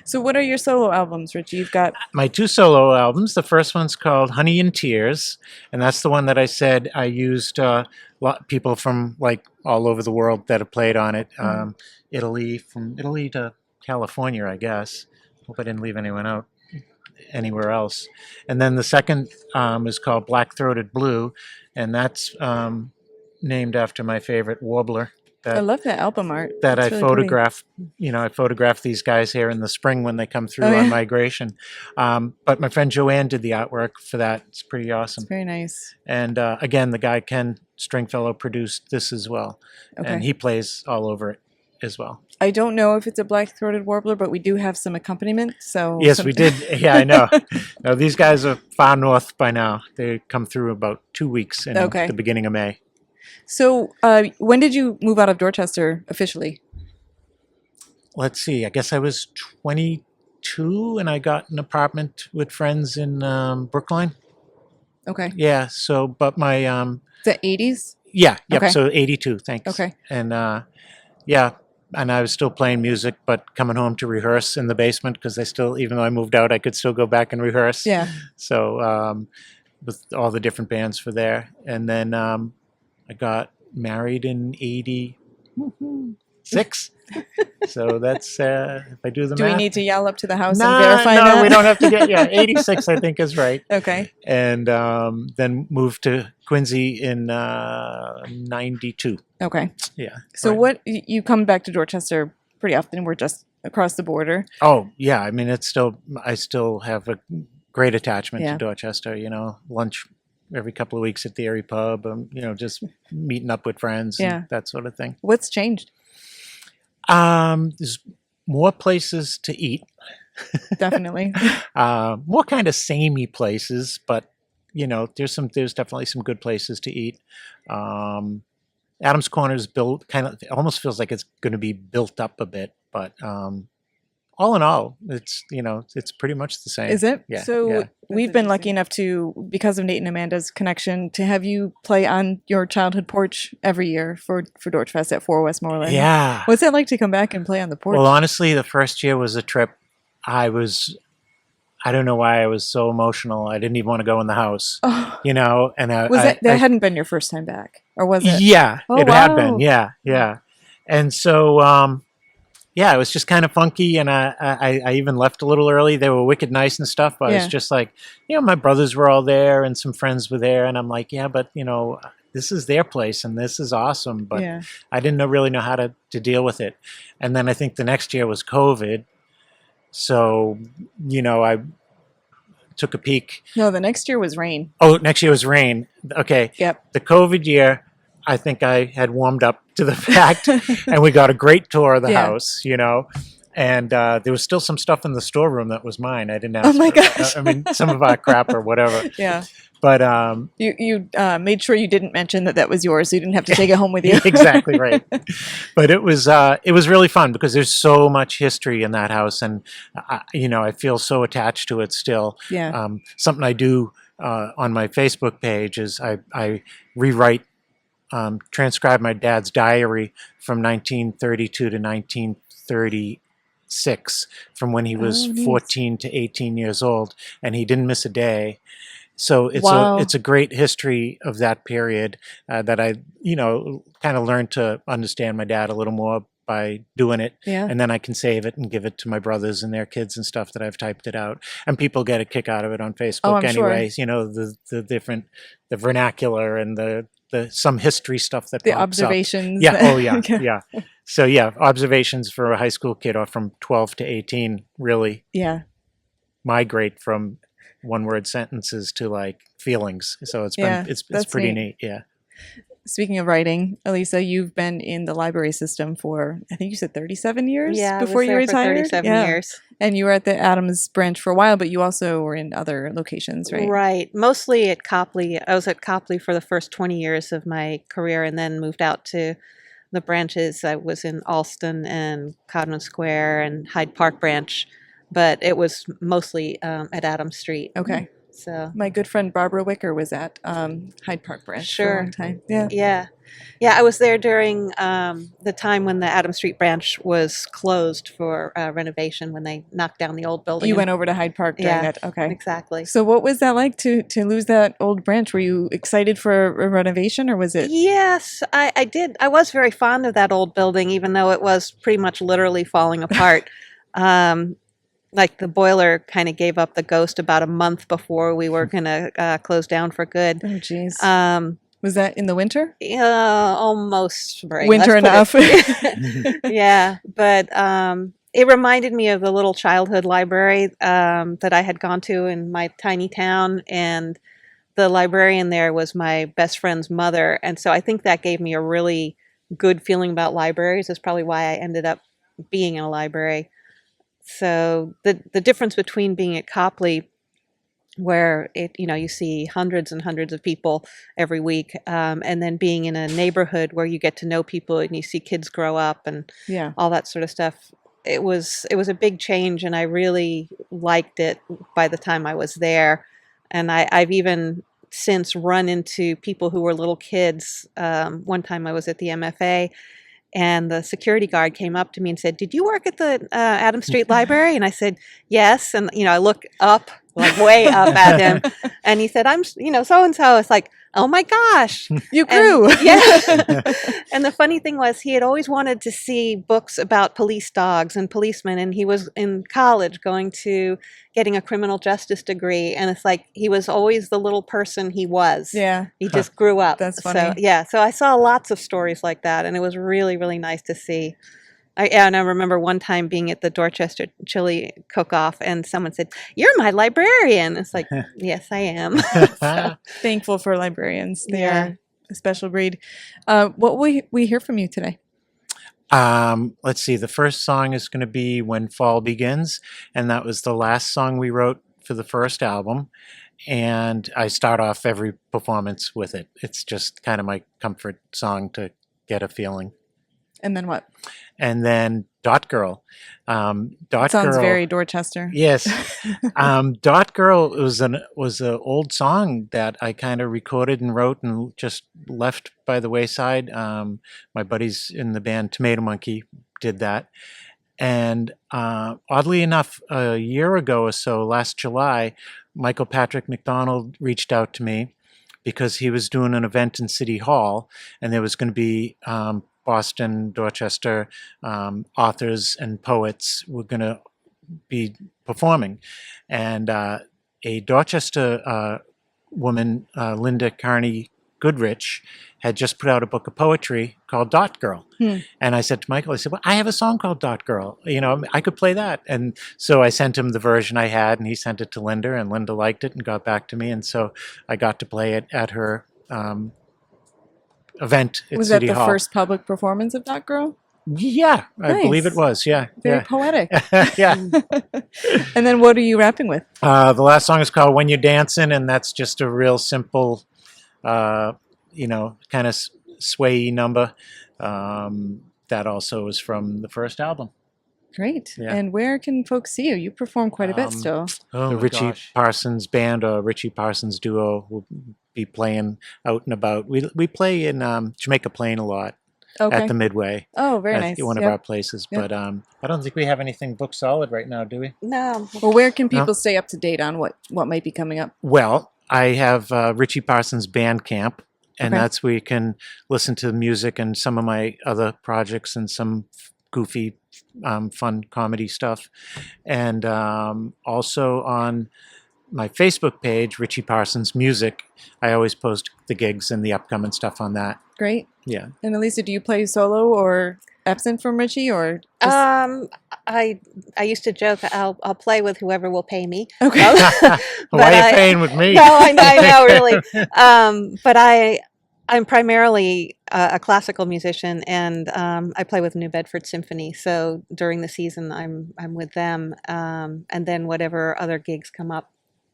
Speaker 1: So what are your solo albums, Richie? You've got
Speaker 5: my 2 solo albums. The first one's called Honey and Tears, and that's the one that I said I used people from like all over the world that have played on it. From Italy to California, I guess. Hope I didn't leave anyone out anywhere else. And then the second is called Black-Throated Blue, and that's named after my favorite warbler,
Speaker 1: I love that album art.
Speaker 5: that
Speaker 1: That's
Speaker 5: I
Speaker 1: really pretty.
Speaker 5: photograph. I photograph these guys here in the spring when they come through
Speaker 1: Oh, yeah.
Speaker 5: on migration. But my friend Joanne did the artwork for that. It's pretty awesome.
Speaker 1: It's very nice.
Speaker 5: And again, the guy Ken Stringfellow produced this as well,
Speaker 1: Okay.
Speaker 5: and he plays all over it as well.
Speaker 1: I don't know if it's a black-throated warbler, but we do have some accompaniment. So
Speaker 5: Yes, we did. Yeah, I know. No, these guys are far north by now. They come through about 2 weeks in
Speaker 1: Okay.
Speaker 5: the beginning of May.
Speaker 1: So when did you move out of Dorchester officially?
Speaker 5: Let's see. I guess I was 22, and I got an apartment with friends in Brookline.
Speaker 1: Okay.
Speaker 5: Yeah. So, but my
Speaker 1: The 80s?
Speaker 5: yeah, yep.
Speaker 1: Okay.
Speaker 5: So 82. Thanks.
Speaker 1: Okay.
Speaker 5: And yeah, and I was still playing music, but coming home to rehearse in the basement because I still, even though I moved out, I could still go back and rehearse.
Speaker 1: Yeah.
Speaker 5: So with all the different bands for there, and then I got married in 86. So that's if I do the
Speaker 1: Do
Speaker 5: math.
Speaker 1: we need to yell up to the house
Speaker 5: No,
Speaker 1: and verify
Speaker 5: no,
Speaker 1: that?
Speaker 5: we don't have to get. Yeah, 86 I think is right.
Speaker 1: Okay.
Speaker 5: And then moved to Quincy in 92.
Speaker 1: Okay.
Speaker 5: Yeah.
Speaker 1: So
Speaker 5: right.
Speaker 1: what you come back to Dorchester pretty often? We're just across the border.
Speaker 5: Oh yeah, I mean I still have a great attachment
Speaker 1: Yeah.
Speaker 5: to Dorchester. Lunch every couple of weeks at the Erie Pub. Just meeting up with friends.
Speaker 1: Yeah.
Speaker 5: And that sort of thing.
Speaker 1: What's changed?
Speaker 5: There's more places to eat.
Speaker 1: Definitely.
Speaker 5: More kind of samey places, but there's definitely some good places to eat. Adams Corner is built it almost feels like it's going to be built up a bit, but all in all, it's it's pretty much the same.
Speaker 1: Is it?
Speaker 5: Yeah.
Speaker 1: So
Speaker 5: yeah.
Speaker 1: we've been lucky enough to, because of Nate and Amanda's connection, to have you play on your childhood porch every year for Dorchfest at 4 Westmoreland.
Speaker 5: Yeah.
Speaker 1: What's it like to come back and play on the porch?
Speaker 5: Well, honestly, the first year was a trip. I don't know why I was so emotional. I didn't even want to go in the house,
Speaker 1: Oh.
Speaker 5: and
Speaker 1: that hadn't been your first time back, or was it?
Speaker 5: Yeah,
Speaker 1: Oh,
Speaker 5: it had
Speaker 1: wow.
Speaker 5: been. Yeah. And so, it was just kind of funky, and I even left a little early. They were wicked nice and stuff, but I
Speaker 1: Yeah.
Speaker 5: was just like, my brothers were all there, and some friends were there, and I'm like, yeah, but this is their place, and this is awesome, but
Speaker 1: Yeah.
Speaker 5: I didn't really know how to deal with it. And then I think the next year was COVID, so I took a peek.
Speaker 1: No, the next year was rain.
Speaker 5: Oh, next year was rain. Okay.
Speaker 1: Yep.
Speaker 5: The COVID year, I think I had warmed up to the fact, and we got a great tour of the
Speaker 1: Yeah.
Speaker 5: house, and there was still some stuff in the storeroom that was mine. I didn't ask.
Speaker 1: Oh my
Speaker 5: for it.
Speaker 1: gosh.
Speaker 5: I mean, some of our crap or whatever.
Speaker 1: Yeah.
Speaker 5: But
Speaker 1: You made sure you didn't mention that was yours, so you didn't have to take it home with you.
Speaker 5: exactly right. But it was really fun because there's so much history in that house, and I feel so attached to it still.
Speaker 1: Yeah.
Speaker 5: Something I do on my Facebook page is I rewrite. Transcribe my dad's diary from 1932 to 1936, from when he was
Speaker 1: Oh, neat.
Speaker 5: 14 to 18 years old, and he didn't miss a day. So
Speaker 1: Wow.
Speaker 5: it's a great history of that period that I kind of learned to understand my dad a little more by doing it.
Speaker 1: Yeah.
Speaker 5: And then I can save it and give it to my brothers and their kids and stuff that I've typed it out. And people get a kick out of it on Facebook
Speaker 1: Oh, I'm sure.
Speaker 5: anyways. The different, the vernacular and the some history stuff that
Speaker 1: The
Speaker 5: pops up.
Speaker 1: observations.
Speaker 5: Yeah. Oh yeah. Yeah. So yeah, observations for a high school kid or from 12 to 18 really
Speaker 1: Yeah.
Speaker 5: migrate from one word sentences to like feelings. So it's
Speaker 1: Yeah,
Speaker 5: been it's
Speaker 1: that's
Speaker 5: pretty
Speaker 1: neat.
Speaker 5: neat. Yeah.
Speaker 1: Speaking of writing, Elisa, you've been in the library system for, I think you said 37 years before you retired?
Speaker 6: 37
Speaker 1: Yeah.
Speaker 6: years.
Speaker 1: And you were at the Adams branch for a while, but you also were in other locations, right?
Speaker 6: Right. Mostly at Copley. I was at Copley for the first 20 years of my career and then moved out to the branches. I was in Alston and Codman Square and Hyde Park branch, but it was mostly at Adams Street.
Speaker 1: Okay.
Speaker 6: So
Speaker 1: My good friend Barbara Wicker was at Hyde Park branch for a
Speaker 6: Sure.
Speaker 1: long time. Yeah.
Speaker 6: yeah, I was there during the time when the Adams Street branch was closed for renovation when they knocked down the old building.
Speaker 1: You went over to Hyde Park during
Speaker 6: Yeah.
Speaker 1: that. Okay.
Speaker 6: Exactly.
Speaker 1: So what was that like to lose that old branch? Were you excited for a renovation, or was it?
Speaker 6: Yes, I did. I was very fond of that old building, even though it was pretty much literally falling apart. Like the boiler kind of gave up the ghost about a month before we were going to close down for good.
Speaker 1: Oh, geez. Was that in the winter?
Speaker 6: Almost spring.
Speaker 1: Winter
Speaker 6: let's put
Speaker 1: enough.
Speaker 6: Yeah, but it reminded me of the little childhood library that I had gone to in my tiny town, and the librarian there was my best friend's mother, and so I think that gave me a really good feeling about libraries. That's probably why I ended up being in a library. So the difference between being at Copley, where you see hundreds and hundreds of people every week, and then being in a neighborhood where you get to know people and you see kids grow up and
Speaker 1: Yeah.
Speaker 6: all that sort of stuff. It was a big change, and I really liked it by the time I was there. And I've even since run into people who were little kids. One time I was at the MFA, and the security guard came up to me and said, "Did you work at the Adams Street Library?" And I said, "Yes." And, I look up, like way up at him. And he said, "I'm, so-and-so." It's like, oh my gosh.
Speaker 1: You grew.
Speaker 6: And, yeah. And the funny thing was, he had always wanted to see books about police dogs and policemen. And he was in college getting a criminal justice degree. And it's like, he was always the little person he was.
Speaker 1: Yeah.
Speaker 6: He just grew up.
Speaker 1: That's funny.
Speaker 6: So, yeah. So I saw lots of stories like that. And it was really, really nice to see. And I remember one time being at the Dorchester chili cook-off, and someone said, "You're my librarian." It's like, yes, I am. So,
Speaker 1: Thankful for librarians. They
Speaker 6: Yeah.
Speaker 1: are a special breed. What will we hear from you today?
Speaker 5: Let's see. The first song is going to be "When Fall Begins," and that was the last song we wrote for the first album. And I start off every performance with it. It's just kind of my comfort song to get a feeling.
Speaker 1: And then what?
Speaker 5: And then Dot Girl. Dot
Speaker 1: Sounds
Speaker 5: Girl,
Speaker 1: very Dorchester.
Speaker 5: Yes. Dot Girl was an old song that I kind of recorded and wrote and just left by the wayside. My buddies in the band Tomato Monkey did that. And oddly enough, a year ago or so, last July, Michael Patrick McDonald reached out to me because he was doing an event in City Hall, and there was going to be Boston, Dorchester authors and poets were going to be performing. And a Dorchester woman, Linda Carney Goodrich, had just put out a book of poetry called Dot Girl. And I said to Michael, I said, "Well, I have a song called Dot Girl. I could play that." And so I sent him the version I had, and he sent it to Linda, and Linda liked it and got back to me. And so I got to play it at her event at
Speaker 1: Was that
Speaker 5: City
Speaker 1: the
Speaker 5: Hall.
Speaker 1: first public performance of Dot Girl?
Speaker 5: Yeah, I
Speaker 1: Nice.
Speaker 5: believe it was. Yeah,
Speaker 1: Very poetic.
Speaker 5: yeah.
Speaker 1: And then what are you rapping with?
Speaker 5: The last song is called "When You're Dancing," and that's just a real simple, kind of sway number. That also is from the first album.
Speaker 1: Great.
Speaker 5: Yeah.
Speaker 1: And where can folks see you? You perform quite a bit still.
Speaker 5: The Richie Parsons Band or Richie Parsons Duo will be playing out and about. We play in Jamaica Plain a lot.
Speaker 1: Okay.
Speaker 5: At the Midway.
Speaker 1: Oh, very
Speaker 5: at
Speaker 1: nice.
Speaker 5: One of
Speaker 1: Yep.
Speaker 5: our places.
Speaker 1: Yep.
Speaker 5: But I don't think we have anything booked solid right now, do we?
Speaker 6: No.
Speaker 1: Well, where can people stay up to date on what might be coming up?
Speaker 5: Well, I have Richie Parsons Bandcamp, and
Speaker 1: Okay.
Speaker 5: that's where you can listen to the music and some of my other projects and some goofy, fun comedy stuff. And also on my Facebook page, Richie Parsons Music, I always post the gigs and the upcoming stuff on that.
Speaker 1: Great.
Speaker 5: Yeah.
Speaker 1: And Elisa, do you play solo or absent from Richie or just...
Speaker 6: I used to joke I'll play with whoever will pay me.
Speaker 1: Okay.
Speaker 5: Why are you paying with me?
Speaker 6: No, I know, really. But I'm primarily a classical musician, and I play with New Bedford Symphony. So during the season, I'm with them, and then whatever other gigs come up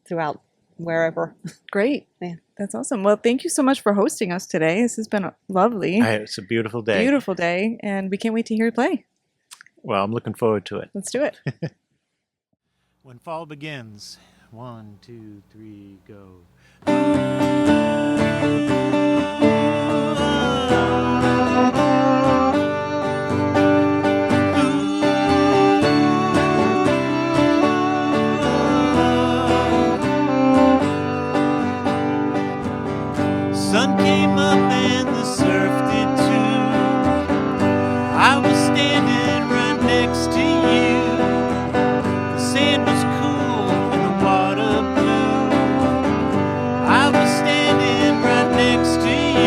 Speaker 6: throughout wherever.
Speaker 1: Great.
Speaker 6: Yeah.
Speaker 1: That's awesome. Well, thank you so much for hosting us today. This has been lovely.
Speaker 5: It's a beautiful day.
Speaker 1: Beautiful day, and we can't wait to hear you play.
Speaker 5: Well, I'm looking forward to it.
Speaker 1: Let's do it.
Speaker 5: When fall begins, 1, 2, 3, go.
Speaker 7: Sun came up and the surf did too. I was standing right next to you. The sand was cool and the water blue. I was standing right next to you.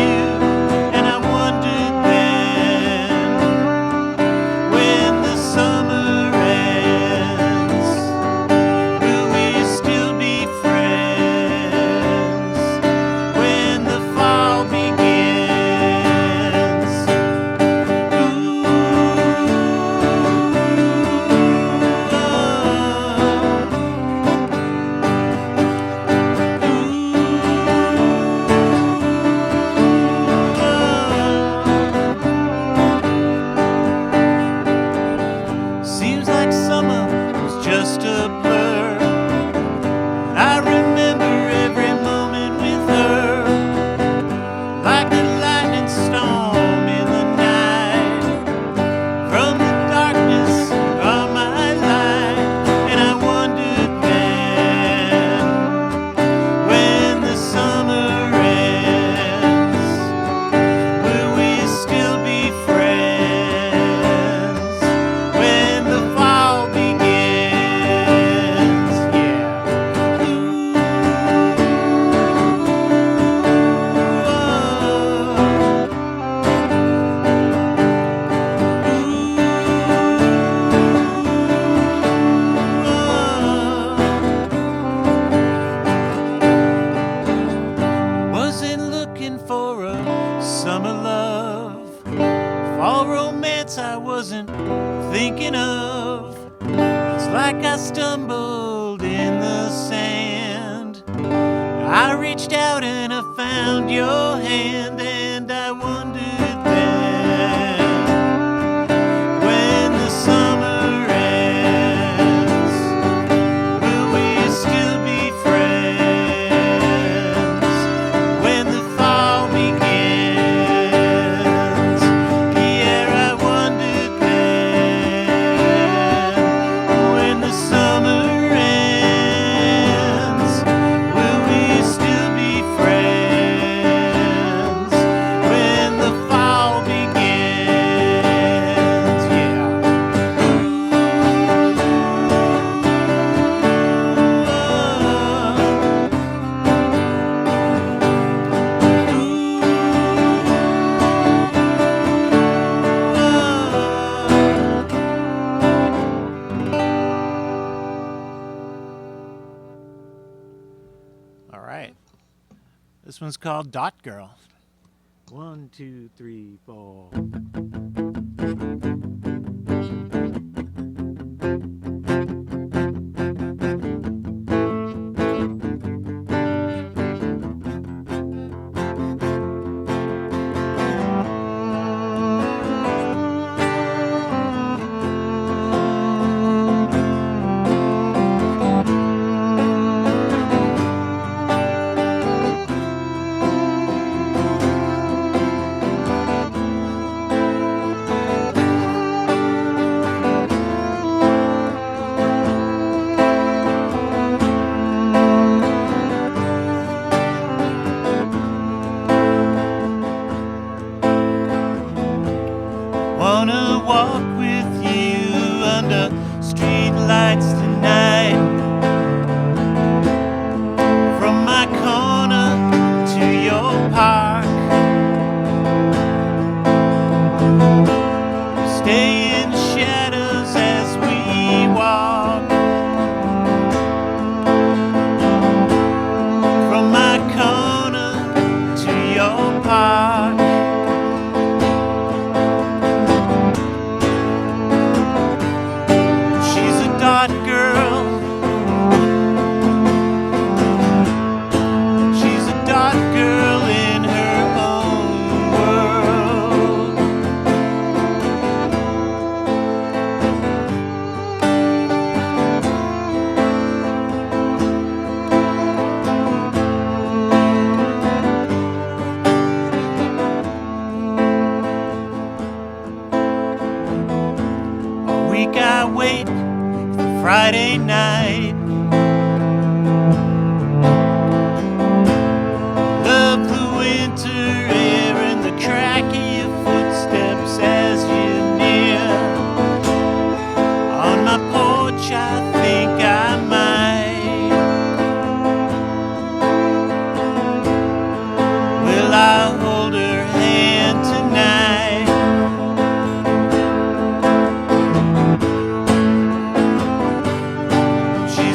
Speaker 7: chance I wasn't thinking of. It's like I stumbled in the sand. I reached out and I found your hand, and I wondered then, when the summer ends, will we still be friends? When the fall begins, yeah, I wondered then, when the summer ends, will we still be friends? When the fall begins, yeah. All right. This one's called Dot Girl. 1, 2, 3, 4. Wanna walk with you under street lights tonight, from my corner to your park. Stay in shadows as we walk, from my corner to your park. She's a dot girl. She's a dot girl in her own world. A week I wait for Friday night. Love the winter air and the crack of your footsteps as you near. On my porch I think I might. Will I hold her hand tonight? She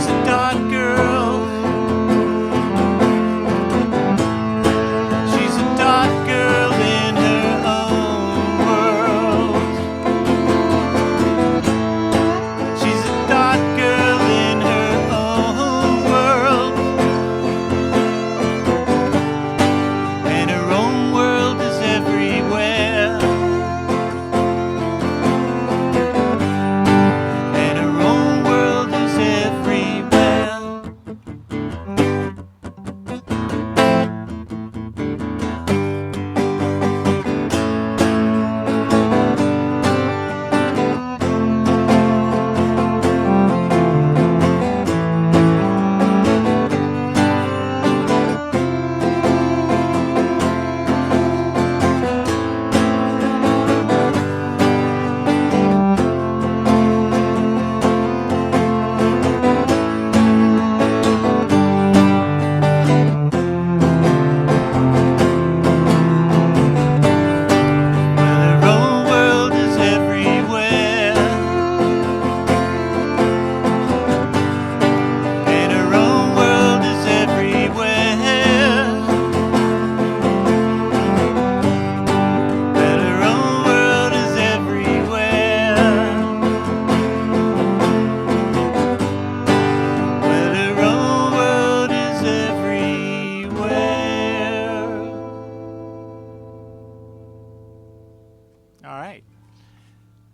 Speaker 7: All right.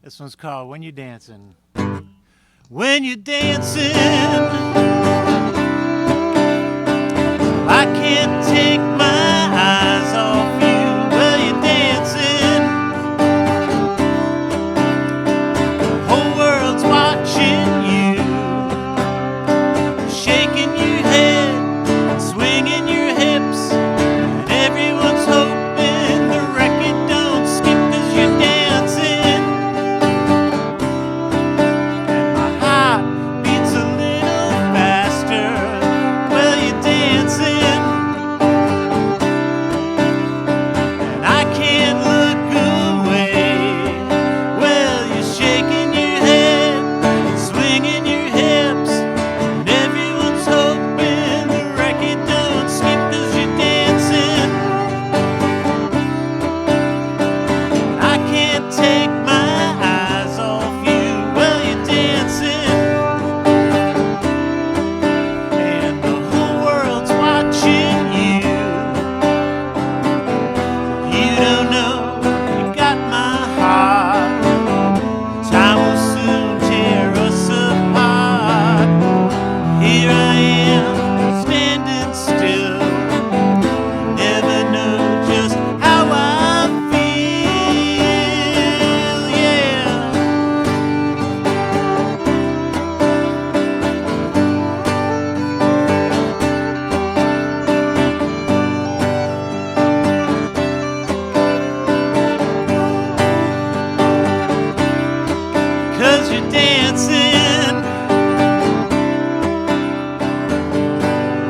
Speaker 7: This one's called When You're Dancing. When you're dancing, I can't take my eyes off you. Well, you're dancing, the whole world's watching you, shaking your head, swinging your hips, and everyone's hoping the record don't skip 'cause you're dancing. And my heart beats a little faster. Well, you're dancing, and I can't look away. Well, you're shaking your head, swinging your hips, and everyone's hoping the record don't skip 'cause you're dancing. I can't take my eyes off you. Well, you're dancing, and the whole world's watching you. You don't know you got my heart. Time will soon tear us apart. Here I am, standing still. Never know just how I feel, yeah. Cause you're dancing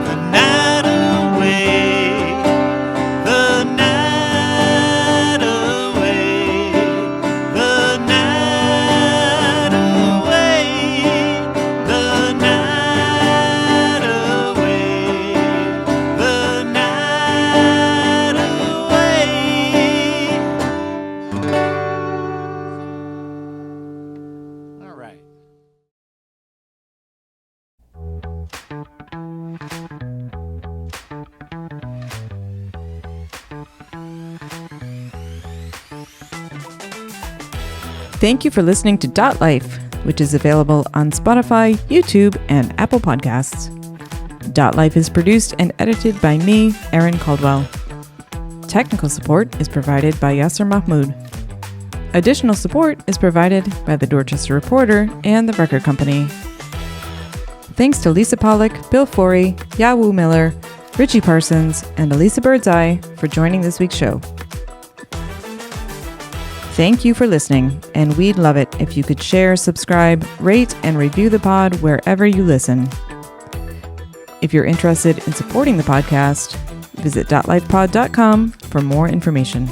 Speaker 7: the night away, the night away, the night away, the night away, the night away. All right.
Speaker 1: Thank you for listening to Dot Life, which is available on Spotify, YouTube, and Apple Podcasts. Dot Life is produced and edited by me, Erin Caldwell. Technical support is provided by Yasser Mahmood. Additional support is provided by the Dorchester Reporter and the Record Company. Thanks to Lisa Pollack, Bill Forry, Yawu Miller, Richie Parsons, and Elisa Birdseye for joining this week's show. Thank you for listening, and we'd love it if you could share, subscribe, rate, and review the pod wherever you listen. If you're interested in supporting the podcast, visit .lifepod.com for more information.